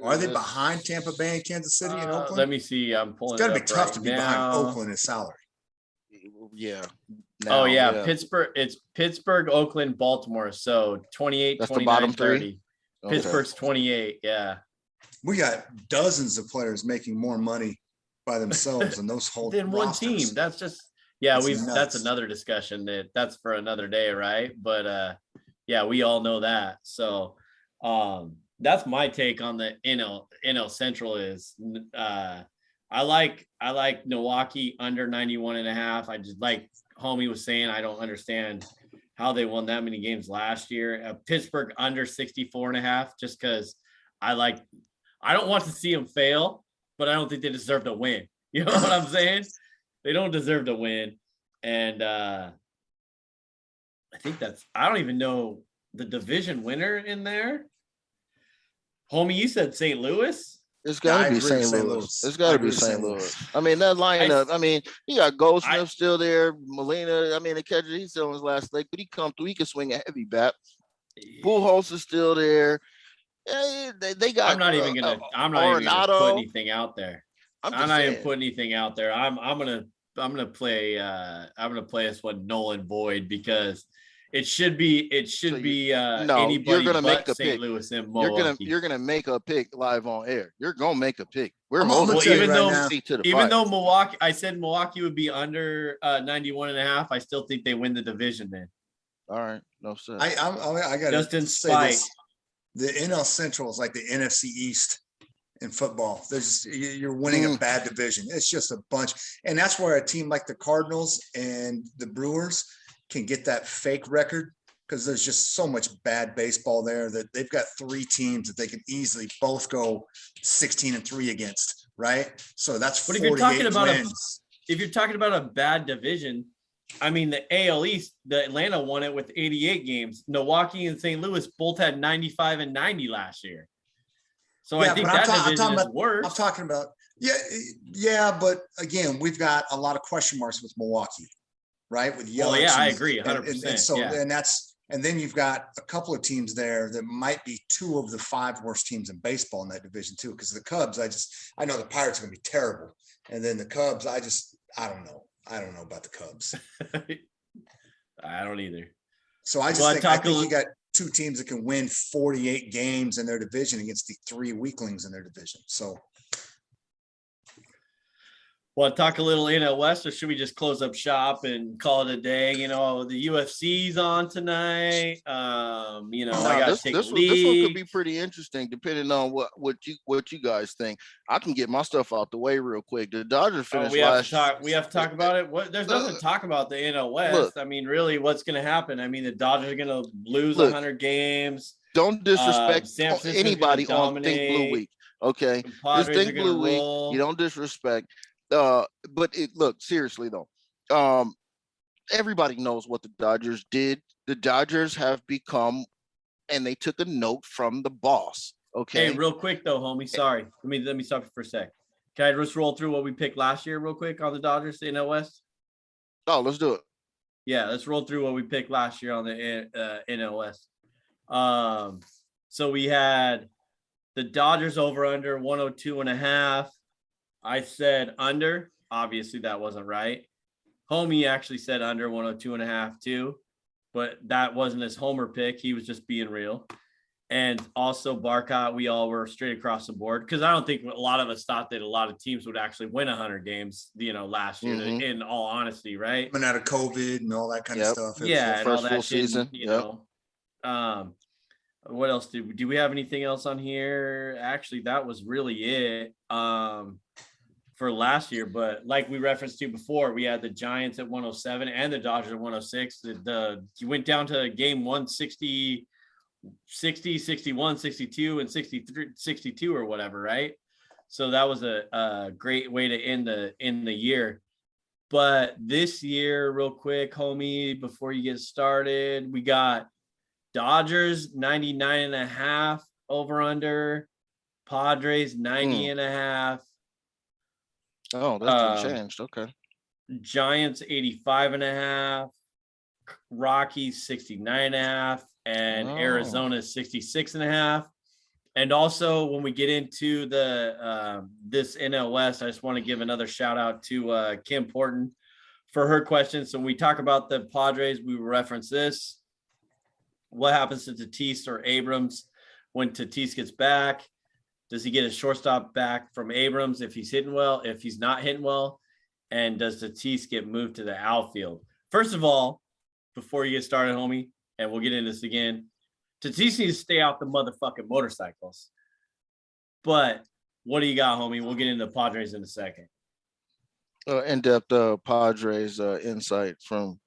Are they behind Tampa Bay and Kansas City and Oakland? Let me see. I'm pulling. It's gotta be tough to be behind Oakland in salary. Yeah. Pittsburgh. It's Pittsburgh, Oakland, Baltimore. So 28, that's 29, the bottom 30. three. Pittsburgh's 28. Yeah. We got dozens of players making more money by themselves than those whole than one rosters. Team. That's just that's another discussion that's for another day, right? But we all know that. So that's my take on the NL Central is I like Milwaukee under 91.5. I just like homie was saying, I don't understand how they won that many games last year. Pittsburgh under 64.5, just because I don't want to see them fail, but I don't think they deserve to win. You know what I'm saying? They don't deserve to win. And I think I don't even know the division winner in there. Homie, you said St. Louis? It's got to be St. Louis. It's got to be St. Louis. I mean, that lineup. I mean, you got Goldsmith still there. Molina. I mean, the catcher, he's still on his last leg, but he come through. He can swing a heavy bat. Pujols is still there. They got. I'm not even gonna put anything out there. I'm not even putting anything out there. I'm gonna play this one null and void because it should be anybody you're gonna but make a St. pick. Louis and Milwaukee. You're gonna make a pick live on air. You're gonna make a pick. We're even though Milwaukee, I said Milwaukee would be under 91.5. I still think they win the division then. All right, no sir. I got just in spite. The NL Central is like the NFC East in football. You're winning a bad division. It's just a bunch, and that's where a team like the Cardinals and the Brewers can get that fake record because there's just so much bad baseball there that they've got 3 teams that they can easily both go 16-3 against, right? So that's 48 wins. If you're talking about a bad division, I mean, the AL East, the Atlanta won it with 88 games. Milwaukee and St. Louis both had 95 and 90 last year. So I think that division is worse. I'm talking about, but again, we've got a lot of question marks with Milwaukee, right? With Yelich. Oh yeah, I agree, 100%. And then you've got a couple of teams there that might be 2 of the 5 worst teams in baseball in that division too. Because the Cubs, I know the Pirates are going to be terrible, and then the Cubs, I don't know. I don't know about the Cubs. I don't either. So I think you got 2 teams that can win 48 games in their division against the 3 weaklings in their division. So, well, talk a little NL West, or should we just close up shop and call it a day? You know, the UFC's on tonight. I got to take a lead. This one could be pretty interesting, depending on what you guys think. I can get my stuff out the way real quick. The Dodgers finished we have to talk about it. There's nothing to talk about the NL West. Look, I mean, really, what's going to happen? I mean, the Dodgers are going to lose 100 games. Don't disrespect anybody on Think Blue Week. Okay, it's Think Blue Week. You don't disrespect. But look, seriously though, everybody knows what the Dodgers did. The Dodgers have become, and they took a note from the boss. Okay. Hey, real quick though, homie. Sorry. Let me stop you for a sec. Can I just roll through what we picked last year real quick on the Dodgers, the NL West? Oh, let's do it. Yeah, let's roll through what we picked last year on the NL West. So we had the Dodgers over under 102.5. I said under. Obviously, that wasn't right. Homie actually said under 102.5 too, but that wasn't his homer pick. He was just being real. And also Barcot, we all were straight across the board because I don't think a lot of us thought that a lot of teams would actually win 100 games, last year. Mm-hmm. In all honesty, right? Coming out of COVID and all that kind of stuff. Yeah, and all that season. What else do we have anything else on here? Actually, that was really it. For last year, but like we referenced to before, we had the Giants at 107 and the Dodgers at 106. You went down to game 160, 60, 61, 62, and 63, 62 or whatever, right? So that was a great way to end the year. But this year, real quick, homie, before you get started, we got Dodgers 99.5 over under, Padres 90.5. Oh, that's changed. Okay. Giants 85.5, Rockies 69.5, and Arizona 66.5. And also, when we get into the this NL West, I just want to give another shout out to Kim Porton for her question. So when we talk about the Padres, we reference this. What happens to Tatis or Abrams when Tatis gets back? Does he get a shortstop back from Abrams if he's hitting well, if he's not hitting well? And does Tatis get moved to the outfield? First of all, before you get started, homie, and we'll get into this again, Tatis needs to stay off the motherfucking motorcycles. But what do you got, homie? We'll get into the Padres in a second. In-depth Padres insight from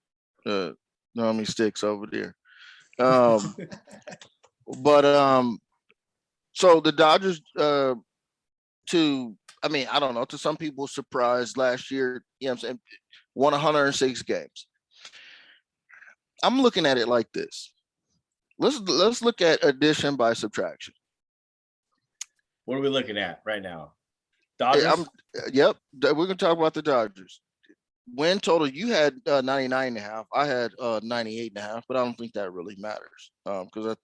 Stix over there. So the Dodgers, I don't know, to some people surprised last year, I'm saying, won 106 games. I'm looking at it like this. Let's look at addition by subtraction. What are we looking at right now? Dodgers? Yep. We're going to talk about the Dodgers. Win total, you had 99.5. I had 98.5, but I don't think that really matters. Because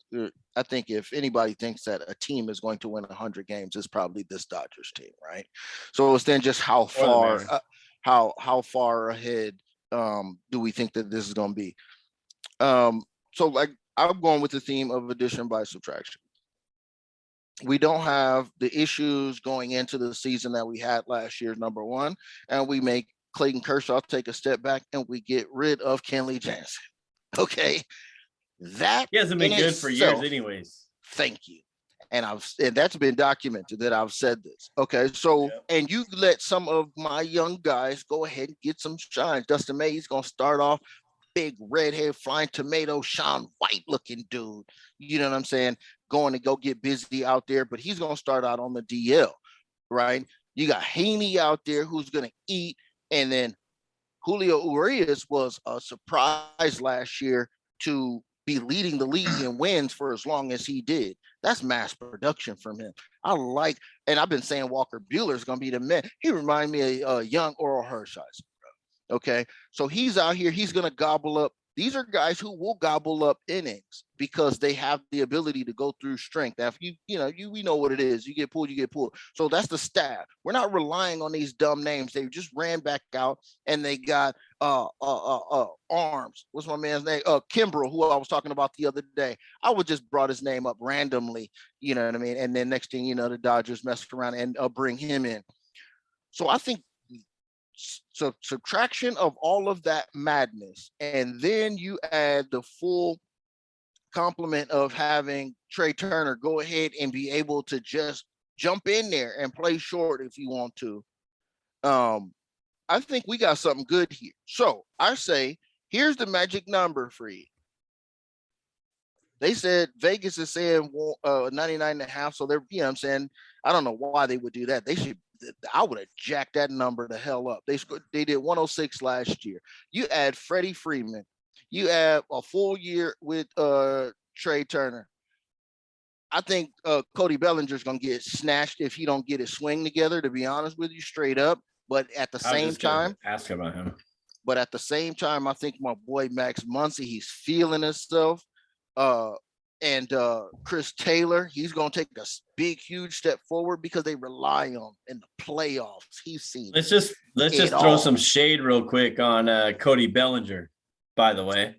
I think if anybody thinks that a team is going to win 100 games, it's probably this Dodgers team, right? So it's then just how far ahead do we think that this is going to be? So like I'm going with the theme of addition by subtraction. We don't have the issues going into the season that we had last year, number one, and we make Clayton Kershaw take a step back and we get rid of Kenley Jansen. Okay. That he hasn't been good for years anyways. Thank you. And that's been documented that I've said this. Okay. So, and you let some of my young guys go ahead and get some shine. Dustin May, he's going to start off big redhead flying tomato, Sean White looking dude. You know what I'm saying? Going to go get busy out there, but he's going to start out on the DL, right? You got Haney out there who's going to eat. And then Julio Urias was a surprise last year to be leading the league in wins for as long as he did. That's mass production from him. And I've been saying Walker Buehler is going to be the man. He reminded me of young Oral Hershiser. Okay. So he's out here. He's going to gobble up. These are guys who will gobble up innings because they have the ability to go through strength. Now, if we know what it is. You get pulled. So that's the staff. We're not relying on these dumb names. They just ran back out and they got arms. What's my man's name? Kimbrel, who I was talking about the other day. I would just brought his name up randomly. You know what I mean? And then next thing you know, the Dodgers messed around and bring him in. So I think subtraction of all of that madness, and then you add the full complement of having Trey Turner go ahead and be able to just jump in there and play short if you want to. I think we got something good here. So I say, here's the magic number for you. They said Vegas is saying 99.5. So they're, you know what I'm saying? I don't know why they would do that. I would have jacked that number the hell up. They did 106 last year. You add Freddie Freeman. You add a full year with Trey Turner. I think Cody Bellinger's going to get snatched if he don't get his swing together, to be honest with you, straight up. But at the same time, ask about him. But at the same time, I think my boy Max Muncy, he's feeling himself. And Chris Taylor, he's going to take a big, huge step forward because they rely on him in the playoffs. He's seen. Let's just throw some shade real quick on Cody Bellinger. By the way,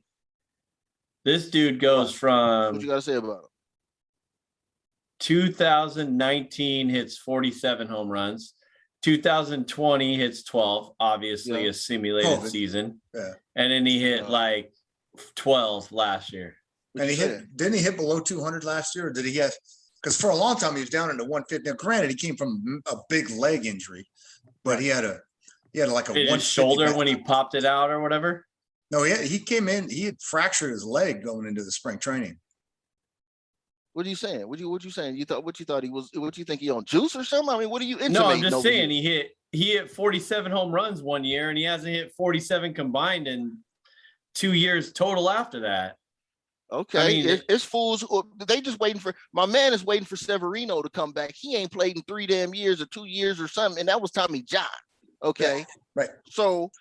this dude goes from. What you got to say about him? 2019 hits 47 home runs. 2020 hits 12. Obviously, a simulated season. Yeah. And then he hit like 12 last year. And didn't he hit below 200 last year? Or did he have, because for a long time he was down into 150. Now, granted, he came from a big leg injury, but he had like a his shoulder when he popped it out or whatever. No, he came in, he had fractured his leg going into the spring training. What are you saying? What you saying? What you thought he was? What you think he on juice or something? I mean, what are you intimating? No, I'm just saying he hit 47 home runs one year and he hasn't hit 47 combined in 2 years total after that. Okay, I mean, it's fools. They just waiting for my man is waiting for Severino to come back. He ain't played in 3 damn years or 2 years or something, and that was Tommy John. Okay, right. So,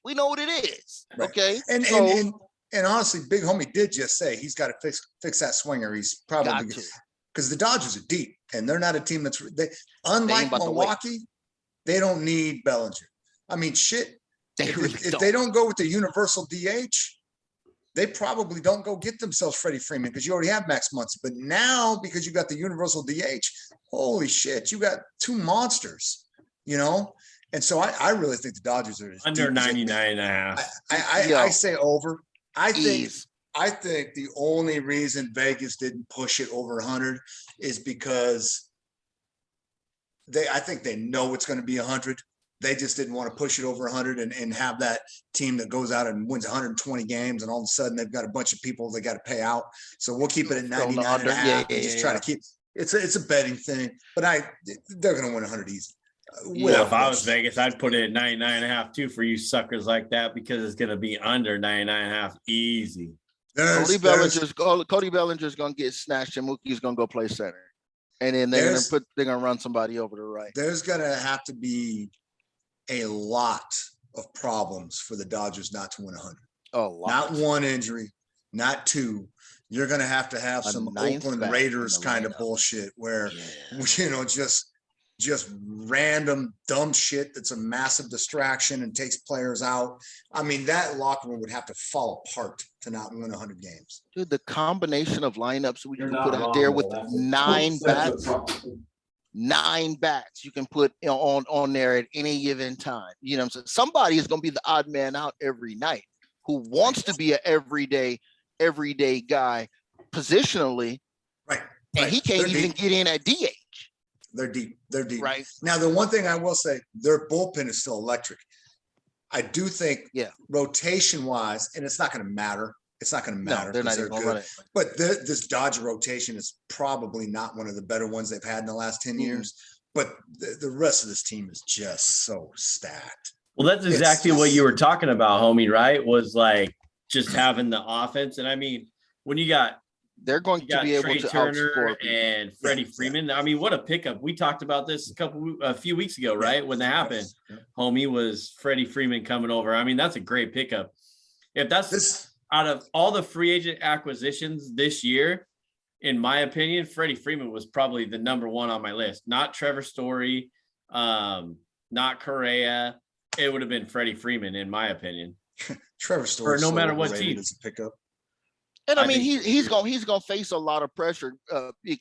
we know what it is. Right. Okay, and honestly, Big Homie did just say he's got to fix that swinger. He's probably because the Dodgers are deep, and they're not a team that's unlike Milwaukee. They don't need Bellinger. I mean, shit. If they don't go with the universal DH. They probably don't go get themselves Freddie Freeman because you already have Max Muncy. But now, because you got the universal DH, holy shit, you got two monsters, you know? And so I really think the Dodgers are under 99.5. I say over. I think the only reason Vegas didn't push it over 100 is because I think they know it's going to be 100. They just didn't want to push it over 100 and have that team that goes out and wins 120 games, and all of a sudden they've got a bunch of people they got to pay out. So we'll keep it at 99.5 and just try to keep. It's a betting thing, but they're going to win 100 easy. Well, if I was Vegas, I'd put it at 99.5 too for you suckers like that because it's going to be under 99.5 easy. Cody Bellinger's gonna get snatched, and Mookie's gonna go play center, and then they're gonna run somebody over to the right. There's gonna have to be a lot of problems for the Dodgers not to win 100. A lot. Not one injury, not two. You're gonna have to have some Oakland Raiders kind of bullshit where just random dumb shit that's a massive distraction and takes players out. I mean, that locker room would have to fall apart to not win 100 games. Dude, the combination of lineups we can put out there with 9 bats you can put on there at any given time. You know what I'm saying? Somebody is going to be the odd man out every night who wants to be an everyday guy positionally. Right. And he can't even get in at DH. They're deep. Right. Now, the one thing I will say, their bullpen is still electric. I do think rotation wise, and it's not going to matter. It's not going to matter. No, they're not even going to run it. But this Dodger rotation is probably not one of the better ones they've had in the last 10 years. But the rest of this team is just so stacked. Well, that's exactly what you were talking about, homie, right? Was like just having the offense. And I mean, when they're going to be able Trey to Turner and Freddie Freeman. I mean, what a pickup. We talked about this a few weeks ago, right? When that happened, homie, was Freddie Freeman coming over. I mean, that's a great pickup. If that's out of all the free agent acquisitions this year, in my opinion, Freddie Freeman was probably the number one on my list. Not Trevor Story, not Correa. It would have been Freddie Freeman, in my opinion. Trevor Story, no matter what team. As a pickup. And I mean, he's gonna face a lot of pressure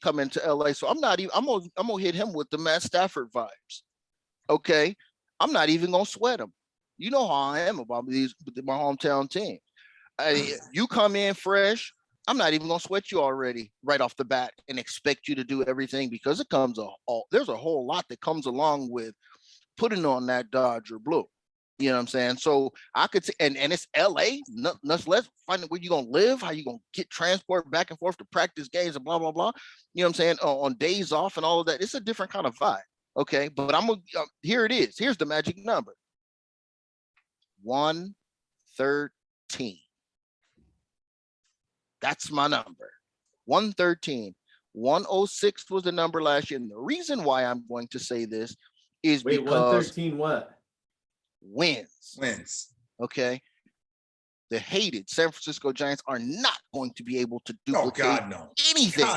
coming to LA. So I'm gonna hit him with the Matt Stafford vibes. Okay, I'm not even gonna sweat him. You know how I am about my hometown team. You come in fresh. I'm not even gonna sweat you already right off the bat and expect you to do everything, because there's a whole lot that comes along with putting on that Dodger blue. You know what I'm saying? So I could say, and it's LA, let's find out where you're going to live, how you're going to get transport back and forth to practice games and blah, blah, blah. You know what I'm saying? On days off and all of that. It's a different kind of vibe. Okay. But here it is. Here's the magic number. 113. That's my number. 113. 106 was the number last year. And the reason why I'm going to say this is because 113 what? Wins. Okay. The hated San Francisco Giants are not going to be able to duplicate anything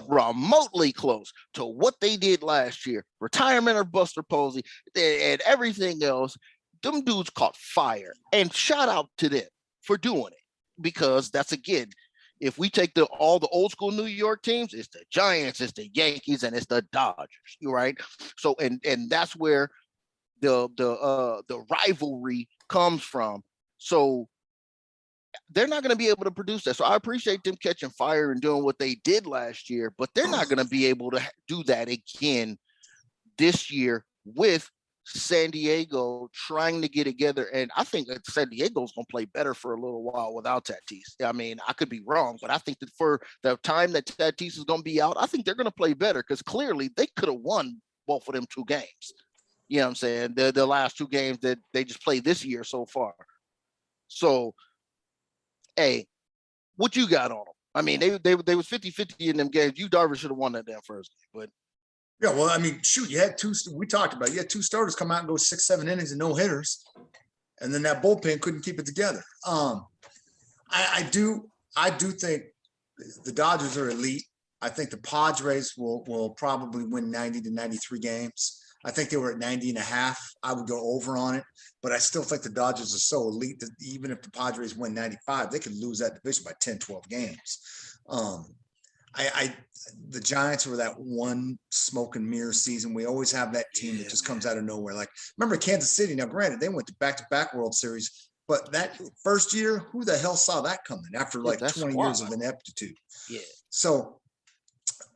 remotely close to what they did last year. Retirement of Buster Posey and everything else. Them dudes caught fire. And shout out to them for doing it. Because that's, again, if we take all the old school New York teams, it's the Giants, it's the Yankees, and it's the Dodgers. Right? So and that's where the rivalry comes from. So they're not going to be able to produce that. So I appreciate them catching fire and doing what they did last year, but they're not going to be able to do that again this year with San Diego trying to get together. And I think that San Diego's going to play better for a little while without Tatis. I mean, I could be wrong, but I think that for the time that Tatis is going to be out, I think they're going to play better, because clearly they could have won both of them 2 games. You know what I'm saying? The last 2 games that they just played this year so far. So, hey, what you got on them? I mean, they was 50-50 in them games. Darvish should have won that damn first game. But yeah, well, I mean, shoot, you had 2. We talked about it. You had 2 starters come out and go 6-7 innings and no hitters, and then that bullpen couldn't keep it together. I do think the Dodgers are elite. I think the Padres will probably win 90 to 93 games. I think they were at 90.5. I would go over on it, but I still think the Dodgers are so elite that even if the Padres win 95, they could lose that division by 10, 12 games. The Giants were that one smoke and mirror season. We always have that team that just comes out of nowhere. Like, remember Kansas City? Now, granted, they went to back-to-back World Series, but that first year, who the hell saw that coming after 20 years of ineptitude? Yeah. So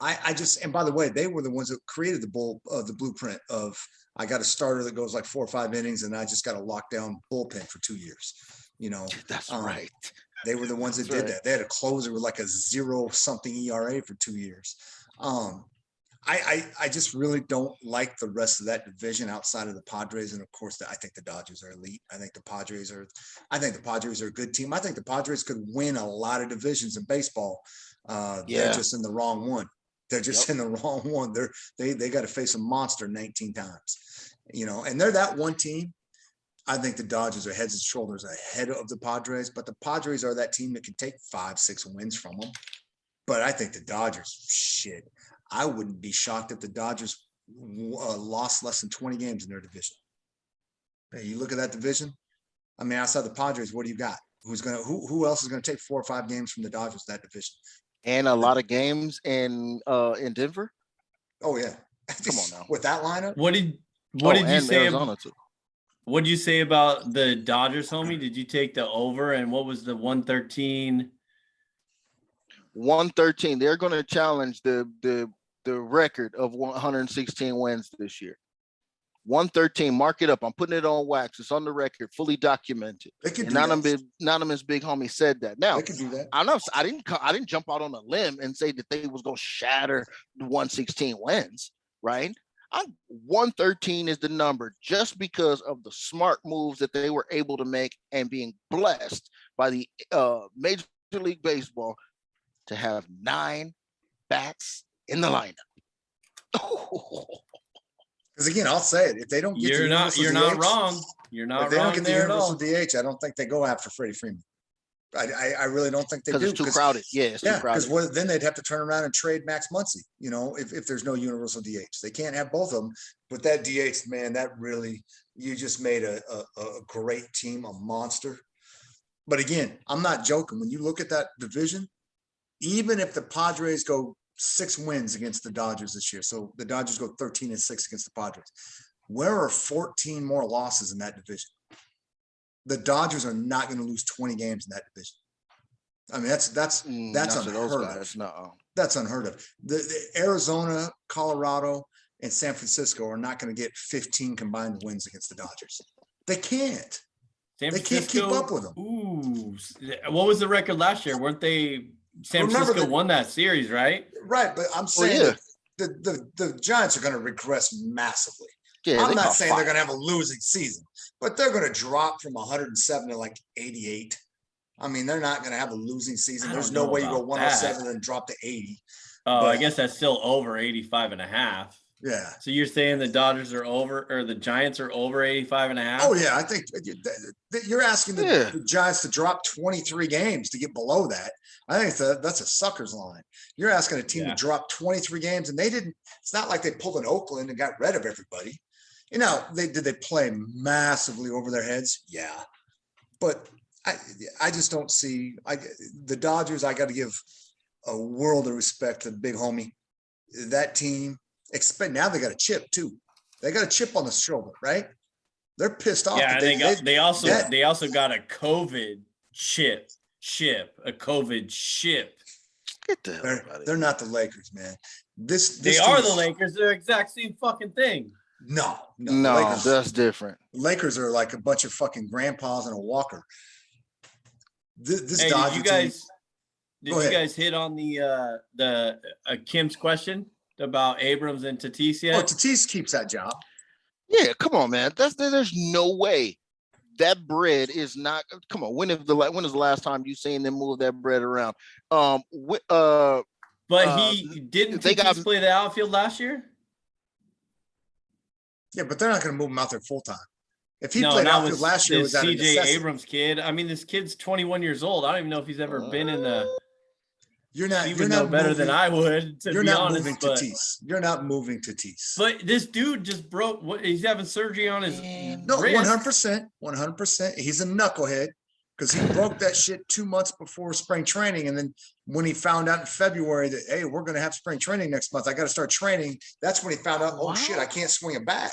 I just, and by the way, they were the ones that created the blueprint of, I got a starter that goes like 4 or 5 innings, and I just got a lockdown bullpen for 2 years. You know, that's right. They were the ones that did that. They had a closer with like a 0-something ERA for 2 years. I just really don't like the rest of that division outside of the Padres. And of course, I think the Dodgers are elite. I think the Padres are a good team. I think the Padres could win a lot of divisions in baseball. They're just in the wrong one. They're just in the wrong one. They got to face a monster 19 times, and they're that one team. I think the Dodgers are heads and shoulders ahead of the Padres, but the Padres are that team that can take 5-6 wins from them. But I think the Dodgers, shit, I wouldn't be shocked if the Dodgers lost less than 20 games in their division. Hey, you look at that division. I mean, outside the Padres, what do you got? Who else is going to take 4 or 5 games from the Dodgers in that division? And a lot of games in Denver. Oh yeah, come on now with that lineup. What did you say? Arizona too. What did you say about the Dodgers, homie? Did you take the over? And what was the 113? 113. They're going to challenge the record of 116 wins this year. 113. Mark it up. I'm putting it on wax. It's on the record, fully documented. Anonymous Big Homie said that. Now, they could do that. I didn't jump out on a limb and say that they was going to shatter the 116 wins, right? 113 is the number just because of the smart moves that they were able to make and being blessed by the Major League Baseball to have 9 bats in the lineup. Because again, I'll say it: if they don't get you're not wrong. You're not wrong. If they don't get the universal DH, I don't think they go after Freddie Freeman. I really don't think they do. Because it's too crowded. Yeah, it's too crowded. Because then they'd have to turn around and trade Max Muncy. If there's no universal DH, they can't have both of them. But that DH, man, that really, you just made a great team, a monster. But again, I'm not joking. When you look at that division, even if the Padres go 6 wins against the Dodgers this year, so the Dodgers go 13-6 against the Padres, where are 14 more losses in that division? The Dodgers are not going to lose 20 games in that division. I mean, that's unheard of. No. That's unheard of. The Arizona, Colorado, and San Francisco are not going to get 15 combined wins against the Dodgers. They can't. They can't keep up with them. Ooh, what was the record last year? Weren't they? San Francisco won that series, right? Right, but I'm saying the Giants are going to regress massively. Yeah, I'm not saying they're going to have a losing season, but they're going to drop from 107 to like 88. I mean, they're not going to have a losing season. There's no way you go 107 and drop to 80. Oh, I guess that's still over 85.5. Yeah. So you're saying the Dodgers are over, or the Giants are over 85.5? Oh yeah, I think you're asking the Giants to drop 23 games to get below that. I think that's a sucker's line. You're asking a team to drop 23 games, and they didn't. It's not like they pulled an Oakland and got rid of everybody. Did they play massively over their heads? Yeah, but I just don't see the Dodgers. I got to give a world of respect to the big homie. That team. Now they got a chip too. They got a chip on the shoulder, right? They're pissed off. Yeah, they also got a COVID ship. Get the hell out of They're not the Lakers, man. They are the Lakers. They're the exact same fucking thing. No, Lakers, that's different. Lakers are like a bunch of fucking grandpas and a walker. Hey, Dodger did you guys hit on the Kim's question about Abrams and Tatis yet? Oh, Tatis keeps that job. Yeah, come on, man. There's no way that bread is not. Come on, when is the last time you seen them move that bread around? But he didn't. Tatis play the outfield last year. Yeah, but they're not going to move him out there full time. If he played outfield last year, it was CJ Abrams kid. I mean, this kid's 21 years old. I don't even know if he's ever been in the. You're not better than I would. You're not moving Tatis. You're not moving Tatis. But this dude just broke. He's having surgery on his. No, 100%. He's a knucklehead because he broke that shit 2 months before spring training, and then when he found out in February that hey, we're going to have spring training next month, I got to start training. That's when he found out. Oh shit, I can't swing a bat.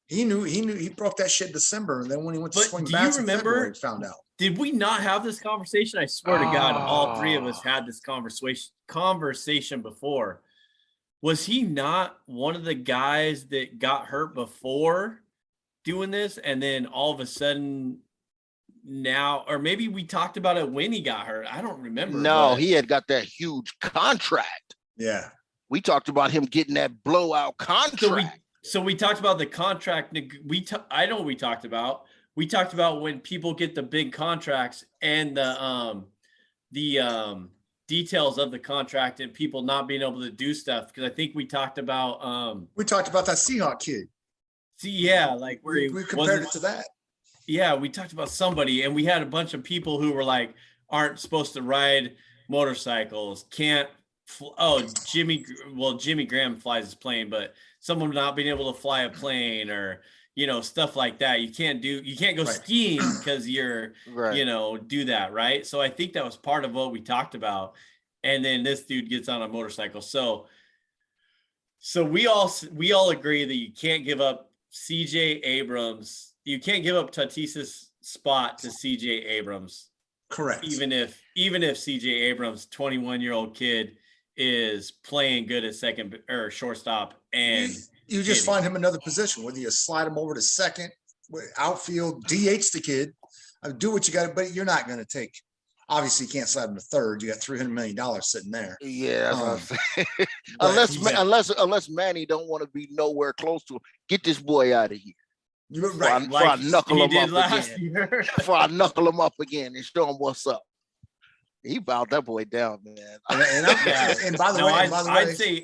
He knew he broke that shit in December, and then when he went to swing bats in February, he found out. Did we not have this conversation? I swear to God, all three of us had this conversation before. Was he not one of the guys that got hurt before doing this, and then all of a sudden now, or maybe we talked about it when he got hurt? I don't remember. No, he had got that huge contract. Yeah. We talked about him getting that blowout contract. So we talked about the contract. I know what we talked about. We talked about when people get the big contracts and the details of the contract and people not being able to do stuff. Because I think we talked about that Seahawk kid. Like where we compared it to that. Yeah, we talked about somebody, and we had a bunch of people who were like, aren't supposed to ride motorcycles, can't. Jimmy Graham flies his plane, but someone not being able to fly a plane or stuff like that. You can't go skiing because you're do that, right? So I think that was part of what we talked about. And then this dude gets on a motorcycle. So we all agree that you can't give up CJ Abrams. You can't give up Tatis's spot to CJ Abrams. Correct. Even if CJ Abrams, 21-year-old kid, is playing good at second or shortstop, and you just find him another position, whether you slide him over to second, outfield, DH the kid, do what you got, but you're not going to take. Obviously, you can't slide him to third. You got $300 million sitting there. Yeah, that's what I'm saying. Unless Manny don't want to be nowhere close to him, get this boy out of here. You're right. Before I knuckle him up again and show him what's up. He bowed that boy down, man. And by the way,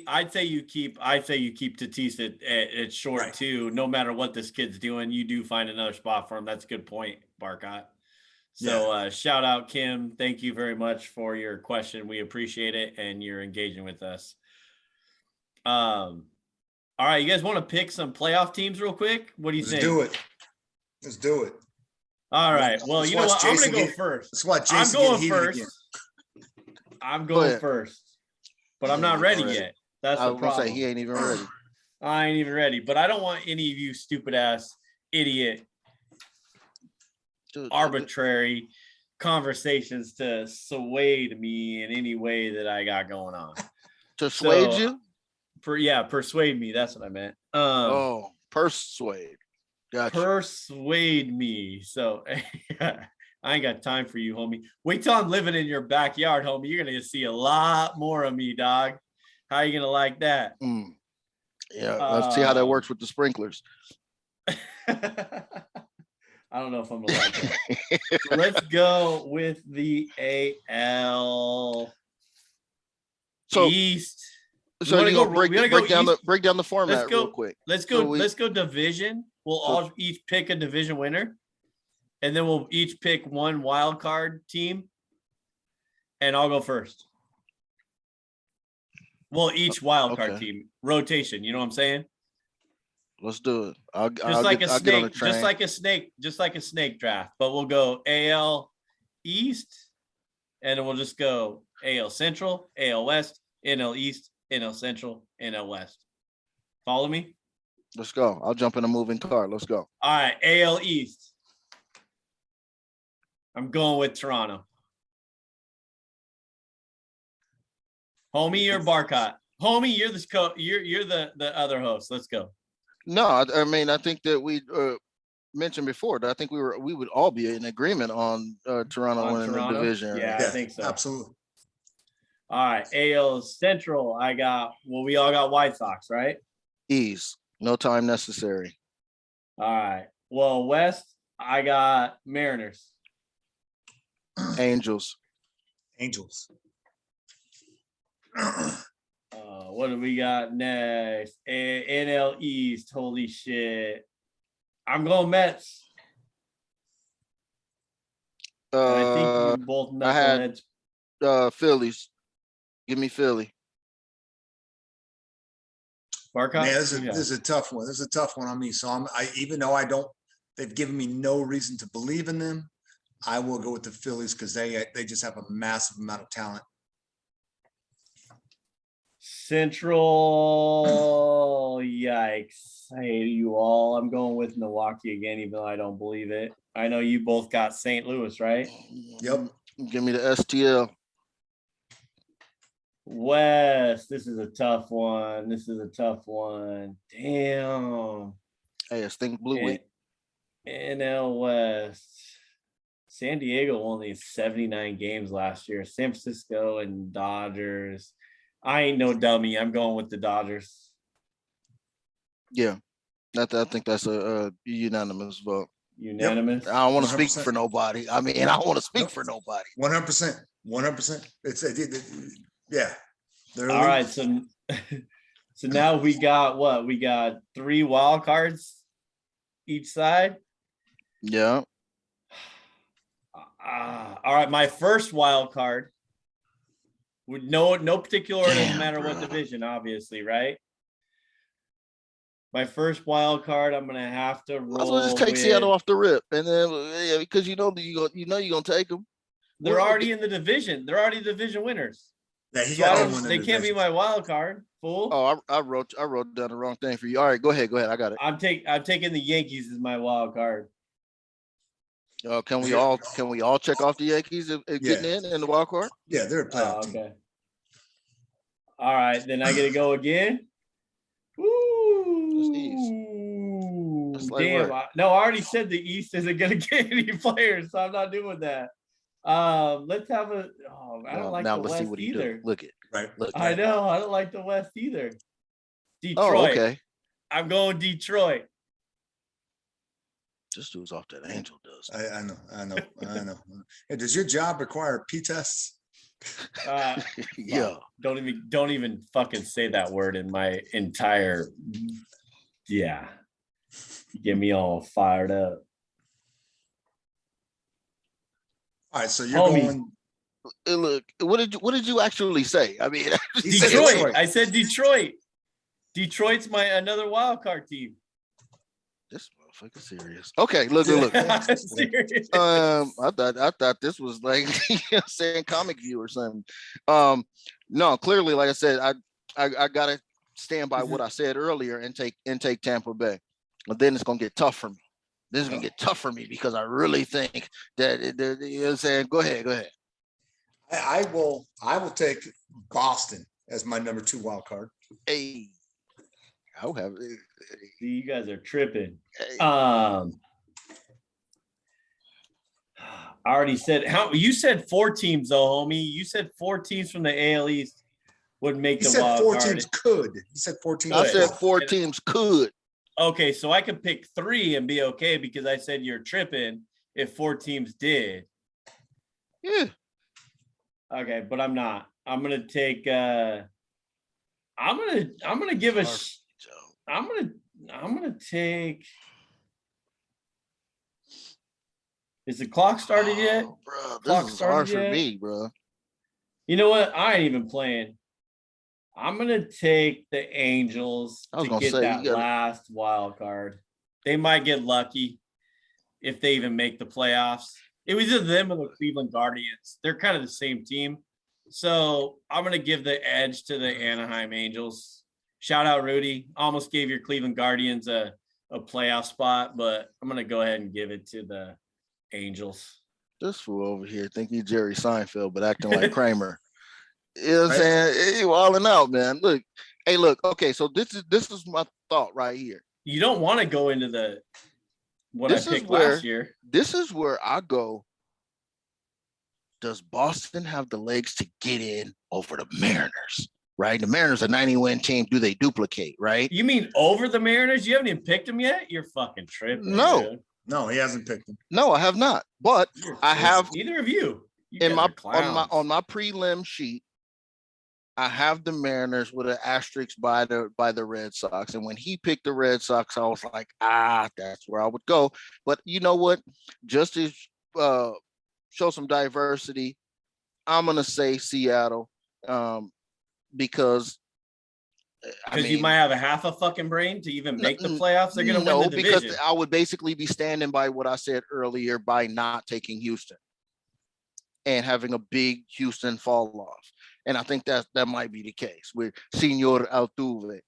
I'd say you keep Tatis at short too. No matter what this kid's doing, you do find another spot for him. That's a good point, Barcot. So shout out Kim. Thank you very much for your question. We appreciate it, and you're engaging with us. All right, you guys want to pick some playoff teams real quick? What do you think? Let's do it. All right. Well, you know what? I'm going to go first. Let's watch Jason get heated again. I'm going first, but I'm not ready yet. That's the problem. Say he ain't even ready. I ain't even ready, but I don't want any of you stupid ass idiot arbitrary conversations to sway me in any way that I got going on. To sway you? Persuade me. That's what I meant. Persuade. Gotcha. Persuade me. So I ain't got time for you, homie. Wait till I'm living in your backyard, homie. You're gonna see a lot more of me, dog. How you gonna like that? Yeah, let's see how that works with the sprinklers. I don't know if I'm gonna like it. Let's go with the AL East. So you gonna break down the format real quick. Let's go division. We'll all each pick a division winner, and then we'll each pick one wild card team. And I'll go first. Well, each wild card team rotation. You know what I'm saying? Let's do it. I'll like get a on the train. just like a snake draft. But we'll go AL East, and then we'll just go AL Central, AL West, NL East, NL Central, NL West. Follow me? Let's go. I'll jump in a moving car. Let's go. All right, AL East. I'm going with Toronto. Homie, you're Barcot. Homie, you're the other host. Let's go. No, I mean, I think that we mentioned before that I think we would all be in agreement on Toronto winning the division. Yeah, I think so. Absolutely. All right, AL Central. We all got White Sox, right? Ease. No time necessary. All right. Well, West, I got Mariners. Angels. What do we got next? NL East. Holy shit. I'm going Mets. I think we both knuckleheads. Phillies. Give me Philly. Barcott? Yeah, this is a tough one. This is a tough one on me. So even though they've given me no reason to believe in them, I will go with the Phillies because they just have a massive amount of talent. Central, yikes. I hate you all. I'm going with Milwaukee again, even though I don't believe it. I know you both got St. Louis, right? Yep. Give me the STL. West, this is a tough one. Damn. Hey, it's Think Blue Week. NL West. San Diego only 79 games last year. San Francisco and Dodgers. I ain't no dummy. I'm going with the Dodgers. Yeah, I think that's a unanimous vote. Unanimous. Yep. I don't want to speak for nobody. I mean, I don't want to speak for nobody. 100%. 100%. Yeah. All right. So now we got what? We got 3 wild cards each side. Yeah. All right. My first wild card with no particular order, doesn't matter what division, obviously, right? My first wild card, I'm gonna have to roll. Let's just take Seattle off the rip, and then because you're gonna take them. They're already in the division. They're already division winners. Yeah, they can't be my wild card, fool. Oh, I wrote down the wrong thing for you. All right, go ahead. I got it. I'm taking the Yankees as my wild card. Can we all check off the Yankees getting in the wild card? Yeah, they're a playoff team. Okay. All right, then I get to go again. Woo! Damn! I already said the East isn't gonna get any players, so I'm not doing that. Let's have a. I don't like the West either. Look it. Right. I know. I don't like the West either. Detroit. Oh, okay. I'm going Detroit. This dude's off that Angel dust. I know. Hey, does your job require P tests? Yeah. Don't even fucking say that word in my entire. Yeah. Get me all fired up. All right, so you're going. Look, what did you actually say? I mean, Detroit. I said Detroit. Detroit's another wild card team. This motherfucker serious. Okay, look. I thought this was like saying Comic View or something. No, clearly, like I said, I gotta stand by what I said earlier and take Tampa Bay. But then it's gonna get tough for me. This is gonna get tough for me because I really think that you know what I'm saying. Go ahead. I will take Boston as my number 2 wild card. Hey, I'll have it. You guys are tripping. I already said you said 4 teams though, homie. You said 4 teams from the AL East would make the wild card. He said 4 teams. I said 4 teams could. Okay, so I could pick 3 and be okay because I said you're tripping if 4 teams did. Yeah. Okay, but I'm not. I'm gonna take. I'm gonna give a. I'm gonna take. Is the clock started yet? Bro, this is hard for me, bro. You know what? I ain't even playing. I'm gonna take the Angels to get that last wild card. They might get lucky if they even make the playoffs. It was just them and the Cleveland Guardians. They're kind of the same team. So I'm gonna give the edge to the Anaheim Angels. Shout out Rudy. Almost gave your Cleveland Guardians a playoff spot, but I'm gonna go ahead and give it to the Angels. This fool over here think he's Jerry Seinfeld, but acting like Kramer. You know what I'm saying? He wilding out, man. Look, okay, so this is my thought right here. You don't want to go into what I picked last year. This is where I go. Does Boston have the legs to get in over the Mariners? Right? The Mariners are a 90-win team. Do they duplicate, right? You mean over the Mariners? You haven't even picked them yet? You're fucking tripping. No. Dude. No, he hasn't picked them. No, I have not. But I have neither of you. In my on my prelim sheet, I have the Mariners with an asterisk by the Red Sox. And when he picked the Red Sox, I was like, that's where I would go. But you know what? Just to show some diversity, I'm gonna say Seattle. Because you might have a half a fucking brain to even make the playoffs. They're going to win the division. Because I would basically be standing by what I said earlier by not taking Houston and having a big Houston fall off. And I think that might be the case with Senor Altuve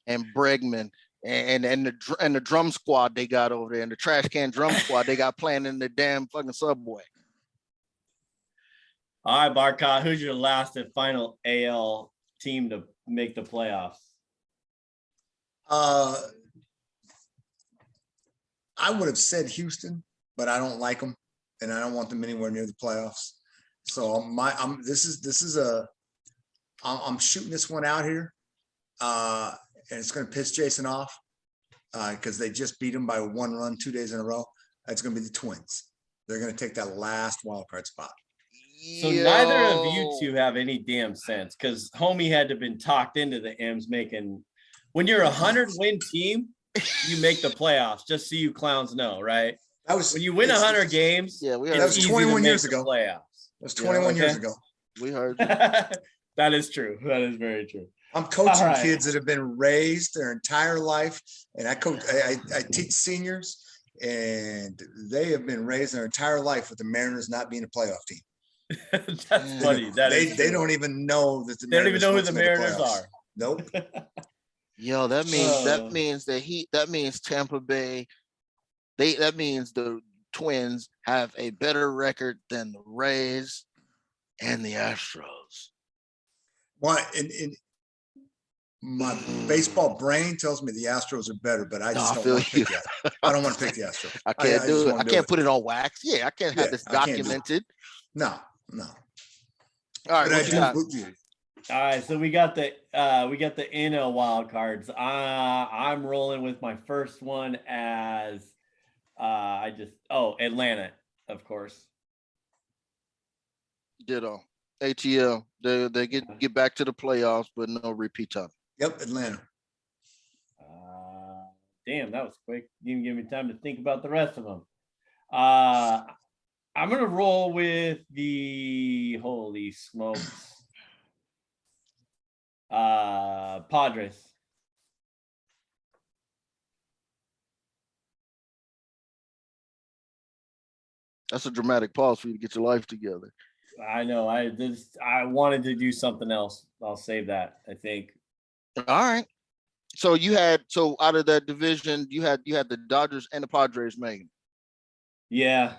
and Bregman and the drum squad they got over there and the trash can drum squad they got playing in the damn fucking subway. All right, Barcot, who's your last and final AL team to make the playoffs? I would have said Houston, but I don't like them, and I don't want them anywhere near the playoffs. So this is a I'm shooting this one out here, and it's going to piss Jason off because they just beat him by 1 run 2 days in a row. It's going to be the Twins. They're going to take that last wild card spot. So neither of you two have any damn sense, because homie had to have been talked into the M's making. When you're a 100-win team, you make the playoffs. Just so you clowns know, right? That was when you win 100 games. Yeah, we heard that was 21 years ago. Playoffs. That was 21 years ago. We heard you. That is true. That is very true. I'm coaching kids that have been raised their entire life, and I teach seniors, and they have been raised their entire life with the Mariners not being a playoff team. That's funny. They don't even know that they don't even know who the Mariners are. Nope. Yo, that means Tampa Bay. That means the Twins have a better record than the Rays and the Astros. Why? In my baseball brain tells me the Astros are better, but I just don't want to pick that. I don't want to pick the Astros. I can't do it. I can't put it on wax. Yeah, I can't have this documented. No. All right, all right, so we got the NL wild cards. I'm rolling with my first one as Atlanta, of course. Ditto. ATL. They get back to the playoffs, but no repeat time. Yep, Atlanta. Damn, that was quick. You didn't give me time to think about the rest of them. I'm gonna roll with the holy smokes. Padres. That's a dramatic pause for you to get your life together. I know. I wanted to do something else. I'll save that, I think. All right. So out of that division, you had the Dodgers and the Padres making. Yeah.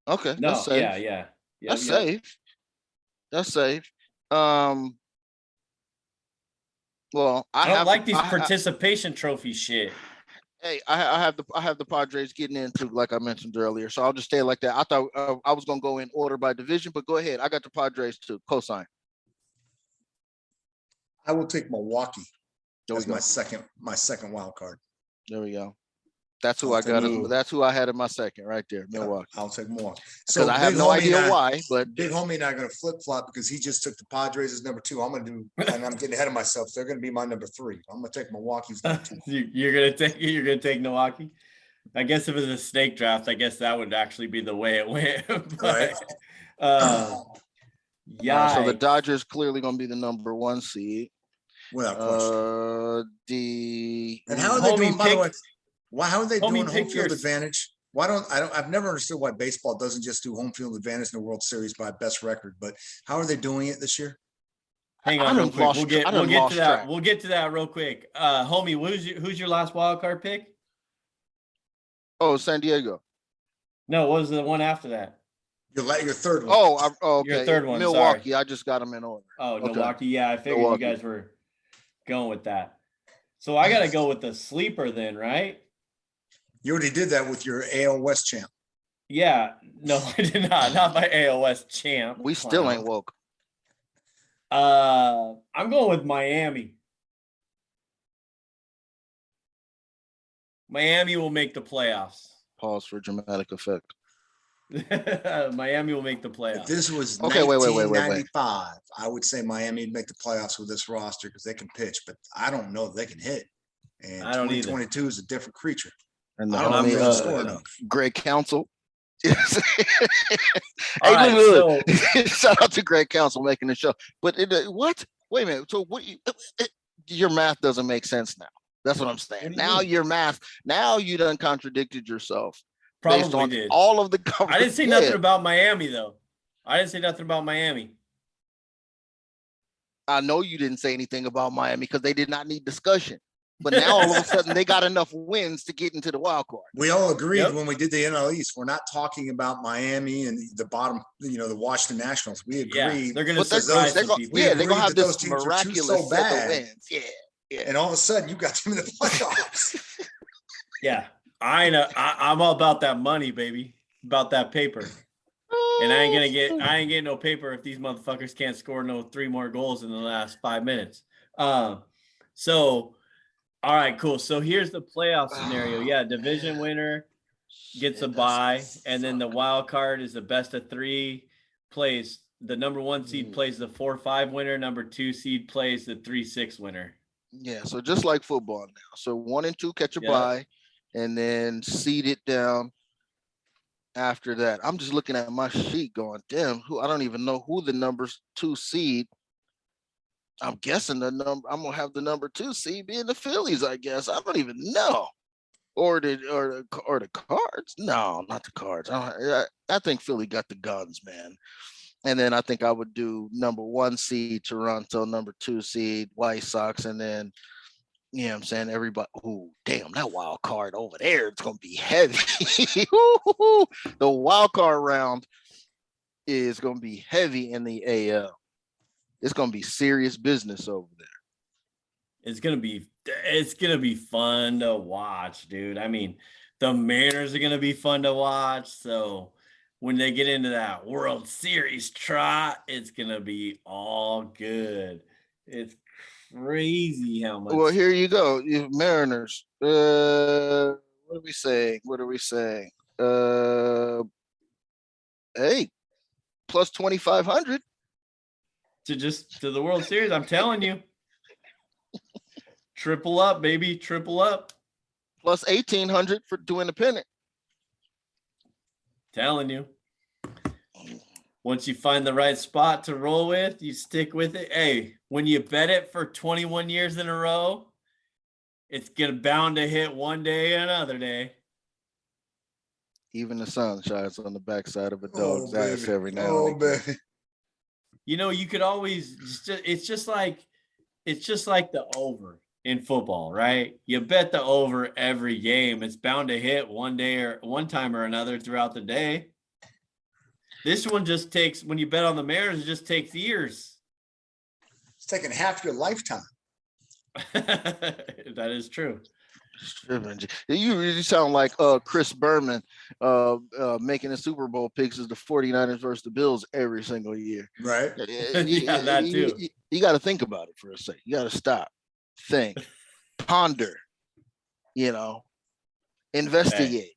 Okay. No, that's safe. Yeah. That's safe. That's safe. Well, I don't like these participation trophy shit. Hey, I have the Padres getting into, like I mentioned earlier, so I'll just stay like that. I thought I was gonna go in order by division, but go ahead. I got the Padres too. Cosign. I will take Milwaukee as my second wild card. There we go. That's who I got. That's who I had in my second right there. Milwaukee. I'll take Milwaukee. So I have no idea why, but Big Homie and I are going to flip flop because he just took the Padres as number 2. I'm going to do, and I'm getting ahead of myself. So they're going to be my number 3. I'm going to take Milwaukee's number 2. You're going to take Milwaukee. I guess if it was a snake draft, I guess that would actually be the way it went. But, yeah. So the Dodgers clearly going to be the number 1 seed. Without question. And how are they doing? By the way, how are they doing home field advantage? I've never understood why baseball doesn't just do home field advantage in the World Series by best record, but how are they doing it this year? Hang on real quick. We'll get to that. We'll get to that real quick. Homie, who's your last wild card pick? Oh, San Diego. No, what was the one after that? Your third one. Okay. Your third one. Milwaukee. Sorry. I just got them in order. Oh, okay. Milwaukee. Yeah, I figured you guys were going with that. So I got to go with the sleeper then, right? You already did that with your AL West champ. Yeah. No, I did not. Not my AL West champ. We still ain't woke. I'm going with Miami. Miami will make the playoffs. Pause for dramatic effect. Miami will make the playoffs. If this was okay, 1995, I would say Miami would make the playoffs with this roster because they can pitch, but I don't know if they can hit. And 2022 is a different creature. And I don't know score enough. Greg Counsell. Shout out to Greg Counsell making the show. But what? Wait a minute. So what? Your math doesn't make sense now. That's what I'm saying. Now your math. Now you done contradicted yourself. Probably did. All of the coverage. I didn't say nothing about Miami though. I didn't say nothing about Miami. I know you didn't say anything about Miami because they did not need discussion. But now all of a sudden they got enough wins to get into the wild card. We all agreed when we did the NL East. We're not talking about Miami and the bottom, the Washington Nationals. We agreed. Yeah, they're going to surprise some people. They're going to have this miraculous set of wins. Yeah. And all of a sudden you got them in the playoffs. Yeah, I know. I'm all about that money, baby. About that paper. And I ain't getting no paper if these motherfuckers can't score no 3 more goals in the last 5 minutes. So, all right, cool. So here's the playoff scenario. Yeah, division winner gets a bye, and then the wild card is the best of 3 plays. The number 1 seed plays the 4-5 winner. Number 2 seed plays the 3-6 winner. Yeah, so just like football now. So 1 and 2 catch a bye, and then seed it down after that. I'm just looking at my sheet going, damn, I don't even know who the number 2 seed. I'm guessing I'm gonna have the number 2 seed being the Phillies, I guess. I don't even know. Or the Cards. No, not the Cards. I think Philly got the guns, man. And then I think I would do number 1 seed Toronto, number 2 seed White Sox, and then, you know what I'm saying, everybody. Oh, damn, that wild card over there, it's going to be heavy. The wild card round is going to be heavy in the AL. It's going to be serious business over there. It's going to be fun to watch, dude. I mean, the Mariners are going to be fun to watch. So when they get into that World Series trot, it's going to be all good. It's crazy how much. Well, here you go. Mariners. What are we saying? Hey, plus 2,500. To the World Series, I'm telling you. Triple up, baby. Triple up. Plus 1,800 for doing the pennant. Telling you. Once you find the right spot to roll with, you stick with it. Hey, when you bet it for 21 years in a row, it's bound to hit one day or another day. Even the sun shines on the backside of a dog's ass every now and again. Baby. You know, you could always it's just like the over in football, right? You bet the over every game. It's bound to hit one day or one time or another throughout the day. This one just takes, when you bet on the Mariners, it just takes years. It's taking half your lifetime. That is true. You sound like Chris Berman making the Super Bowl picks as the 49ers versus the Bills every single year. Right. Yeah, that too. You got to think about it for a second. You got to stop, think, ponder, investigate. Hey,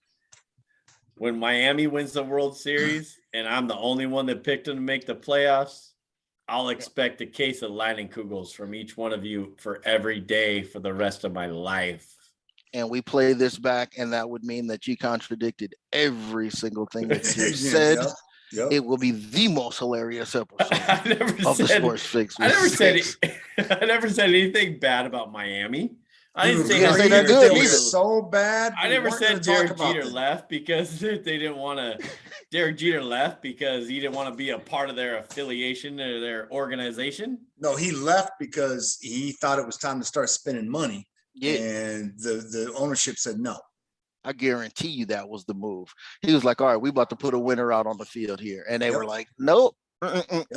when Miami wins the World Series and I'm the only one that picked them to make the playoffs, I'll expect a case of Leinenkugels from each one of you for every day for the rest of my life. And we play this back, and that would mean that you contradicted every single thing that you said. Yep. It will be the most hilarious episode of the Sports Fix. I never said anything bad about Miami. I didn't say it was so bad. I never said Derek Jeter left because they didn't want to. Derek Jeter left because he didn't want to be a part of their affiliation or their organization. No, he left because he thought it was time to start spending money. Yeah. And the ownership said no. I guarantee you that was the move. He was like, all right, we about to put a winner out on the field here. And they were like, nope.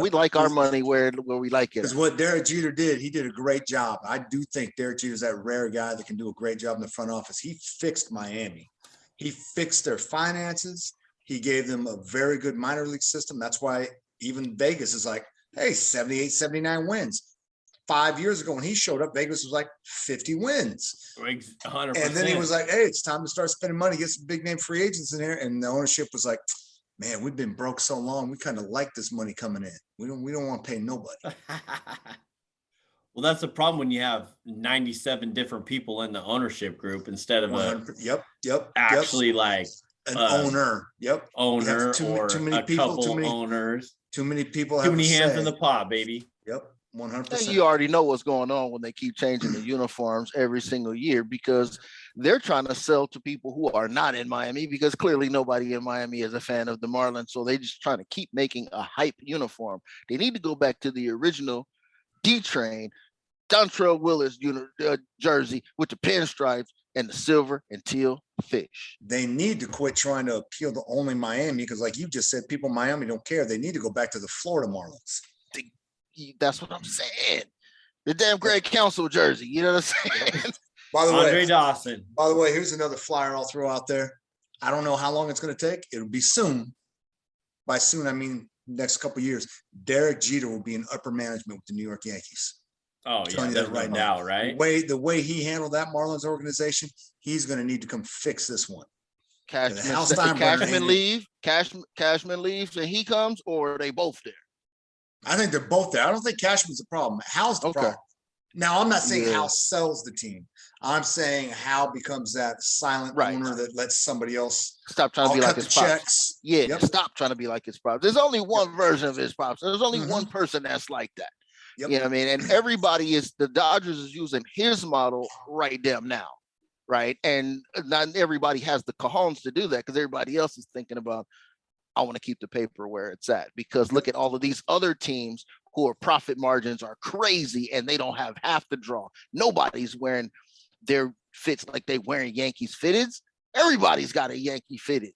We like our money where we like it. Because what Derek Jeter did, he did a great job. I do think Derek Jeter is that rare guy that can do a great job in the front office. He fixed Miami. He fixed their finances. He gave them a very good minor league system. That's why even Vegas is like, hey, 78, 79 wins. 5 years ago when he showed up, Vegas was like 50 wins. 100%. And then he was like, hey, it's time to start spending money, get some big name free agents in here. And the ownership was like, man, we've been broke so long. We kind of like this money coming in. We don't want to pay nobody. Well, that's the problem when you have 97 different people in the ownership group instead of actually like an owner. Yep. Owner or too many a people, couple owners. Too many people. Too many hands in the pot, baby. Yep. 100%. You already know what's going on when they keep changing the uniforms every single year because they're trying to sell to people who are not in Miami because clearly nobody in Miami is a fan of the Marlins. So they just trying to keep making a hype uniform. They need to go back to the original D-Train, Dontrell Willis jersey with the pinstripes and the silver and teal fish. They need to quit trying to appeal to only Miami because like you just said, people in Miami don't care. They need to go back to the Florida Marlins. That's what I'm saying. The damn Greg Council jersey. You know what I'm saying? By the Andre Dawson. By the way, here's another flyer I'll throw out there. I don't know how long it's going to take. It'll be soon. by soon, I mean next couple of years, Derek Jeter will be in upper management with the New York Yankees. Oh yeah, there's right now, right? The way he handled that Marlins organization, he's going to need to come fix this one. Cashman leaves, and he comes, or are they both there? I think they're both there. I don't think Cashman's the problem. Hal's the problem. Now, I'm not saying Hal sells the team. I'm saying Hal becomes that silent owner that lets somebody else stop trying to be like his checks. Stop trying to be like his pops. There's only one version of his pops. There's only one person that's like that. You know what I mean? And everybody the Dodgers is using his model right damn now. Right. And not everybody has the cajones to do that because everybody else is thinking about, I want to keep the paper where it's at, because look at all of these other teams who are profit margins are crazy and they don't have half the draw. Nobody's wearing their fits like they wearing Yankees fitteds. Everybody's got a Yankee fitted.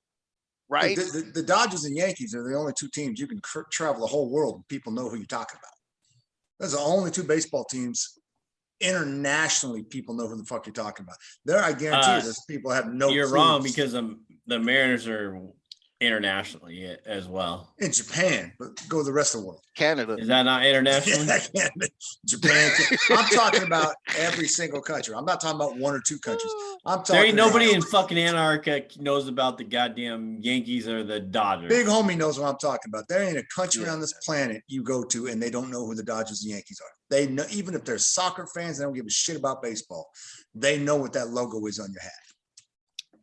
Right. The Dodgers and Yankees are the only two teams you can travel the whole world and people know who you're talking about. Those are the only two baseball teams. Internationally, people know who the fuck you're talking about. There, I guarantee you, there's people have no. You're clues. wrong because the Mariners are internationally as well. In Japan, but go to the rest of the world. Canada. Is that not international? Japan. I'm talking about every single country. I'm not talking about one or two countries. I'm talking. There ain't nobody in fucking Antarctica knows about the goddamn Yankees or the Dodgers. Big homie knows what I'm talking about. There ain't a country on this planet you go to and they don't know who the Dodgers and Yankees are. They know, even if they're soccer fans, they don't give a shit about baseball. They know what that logo is on your hat.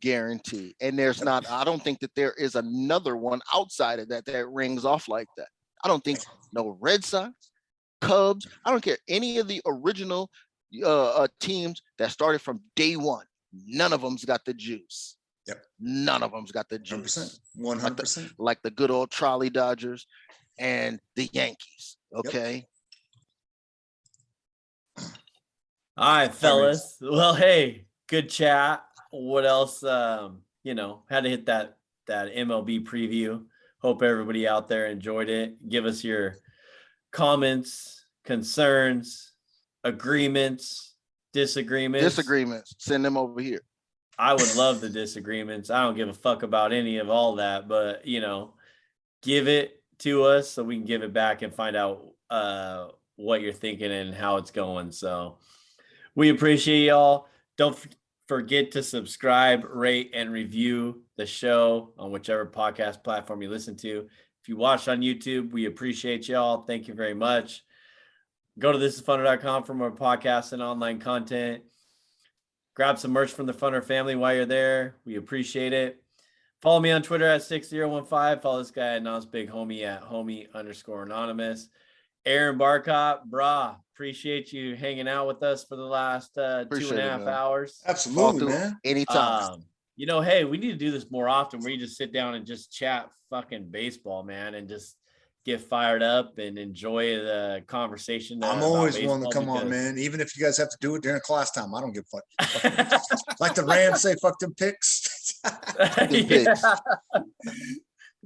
Guarantee. And there's not, I don't think that there is another one outside of that rings off like that. I don't think no Red Sox, Cubs, I don't care, any of the original teams that started from day one. None of them's got the juice. Yep. None of them's got the juice. 100%. Like the good old trolley Dodgers and the Yankees. Okay. Yep. All right, fellas. Well, hey, good chat. What else? Had to hit that MLB preview. Hope everybody out there enjoyed it. Give us your comments, concerns, agreements, disagreements. Send them over here. I would love the disagreements. I don't give a fuck about any of all that, but give it to us so we can give it back and find out what you're thinking and how it's going. So we appreciate y'all. Don't forget to subscribe, rate, and review the show on whichever podcast platform you listen to. If you watch on YouTube, we appreciate y'all. Thank you very much. Go to thisisfunner.com for more podcasts and online content. Grab some merch from the Funner family while you're there. We appreciate it. Follow me on Twitter at 6015. Follow this guy at Nas Big Homie at homie_anonymous. Aaron Barcot, brah, appreciate you hanging out with us for the last 2.5 hours. Absolutely, man. Anytime. Hey, we need to do this more often where you just sit down and just chat fucking baseball, man, and just get fired up and enjoy the conversation. I'm always willing to come on, man. Even if you guys have to do it during class time, I don't give a fuck. Like the Rams say, fuck them picks.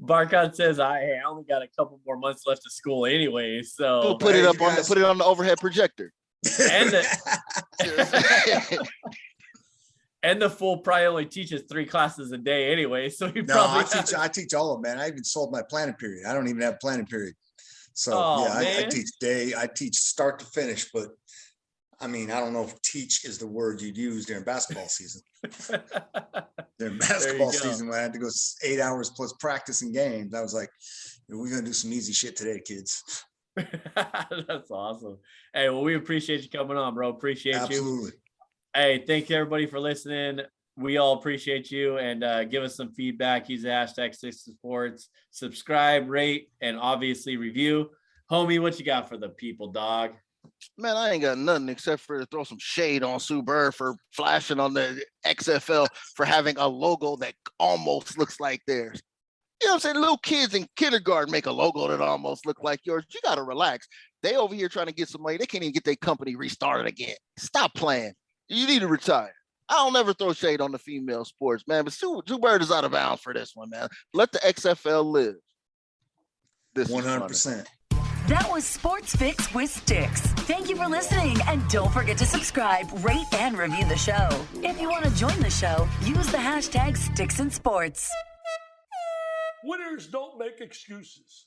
Barcot says, I only got a couple more months left of school anyway, so we'll put it up on put it on the overhead projector. And the fool probably only teaches 3 classes a day anyway, so I teach all of them, man. I even sold my planning period. I don't even have planning period. So I teach start to finish, but I mean, I don't know if teach is the word you'd use during basketball season. During basketball season, when I had to go 8 hours plus practice and games, I was like, we're going to do some easy shit today, kids. That's awesome. Hey, well, we appreciate you coming on, bro. Appreciate you. Absolutely. Hey, thank you, everybody, for listening. We all appreciate you, and give us some feedback. Use the hashtag #StixSports. Subscribe, rate, and obviously review. Homie, what you got for the people, dog? Man, I ain't got nothing except for to throw some shade on Sue Bird for flashing on the XFL for having a logo that almost looks like theirs. You know what I'm saying? Little kids in kindergarten make a logo that almost look like yours. You got to relax. They over here trying to get some money. They can't even get their company restarted again. Stop playing. You need to retire. I don't ever throw shade on the female sports, man. But Sue Bird is out of bounds for this one, man. Let the XFL live. This 100%. That was Sports Fix with Stix. Thank you for listening, and don't forget to subscribe, rate, and review the show. If you want to join the show, use the hashtag #StixandSports. Winners don't make excuses.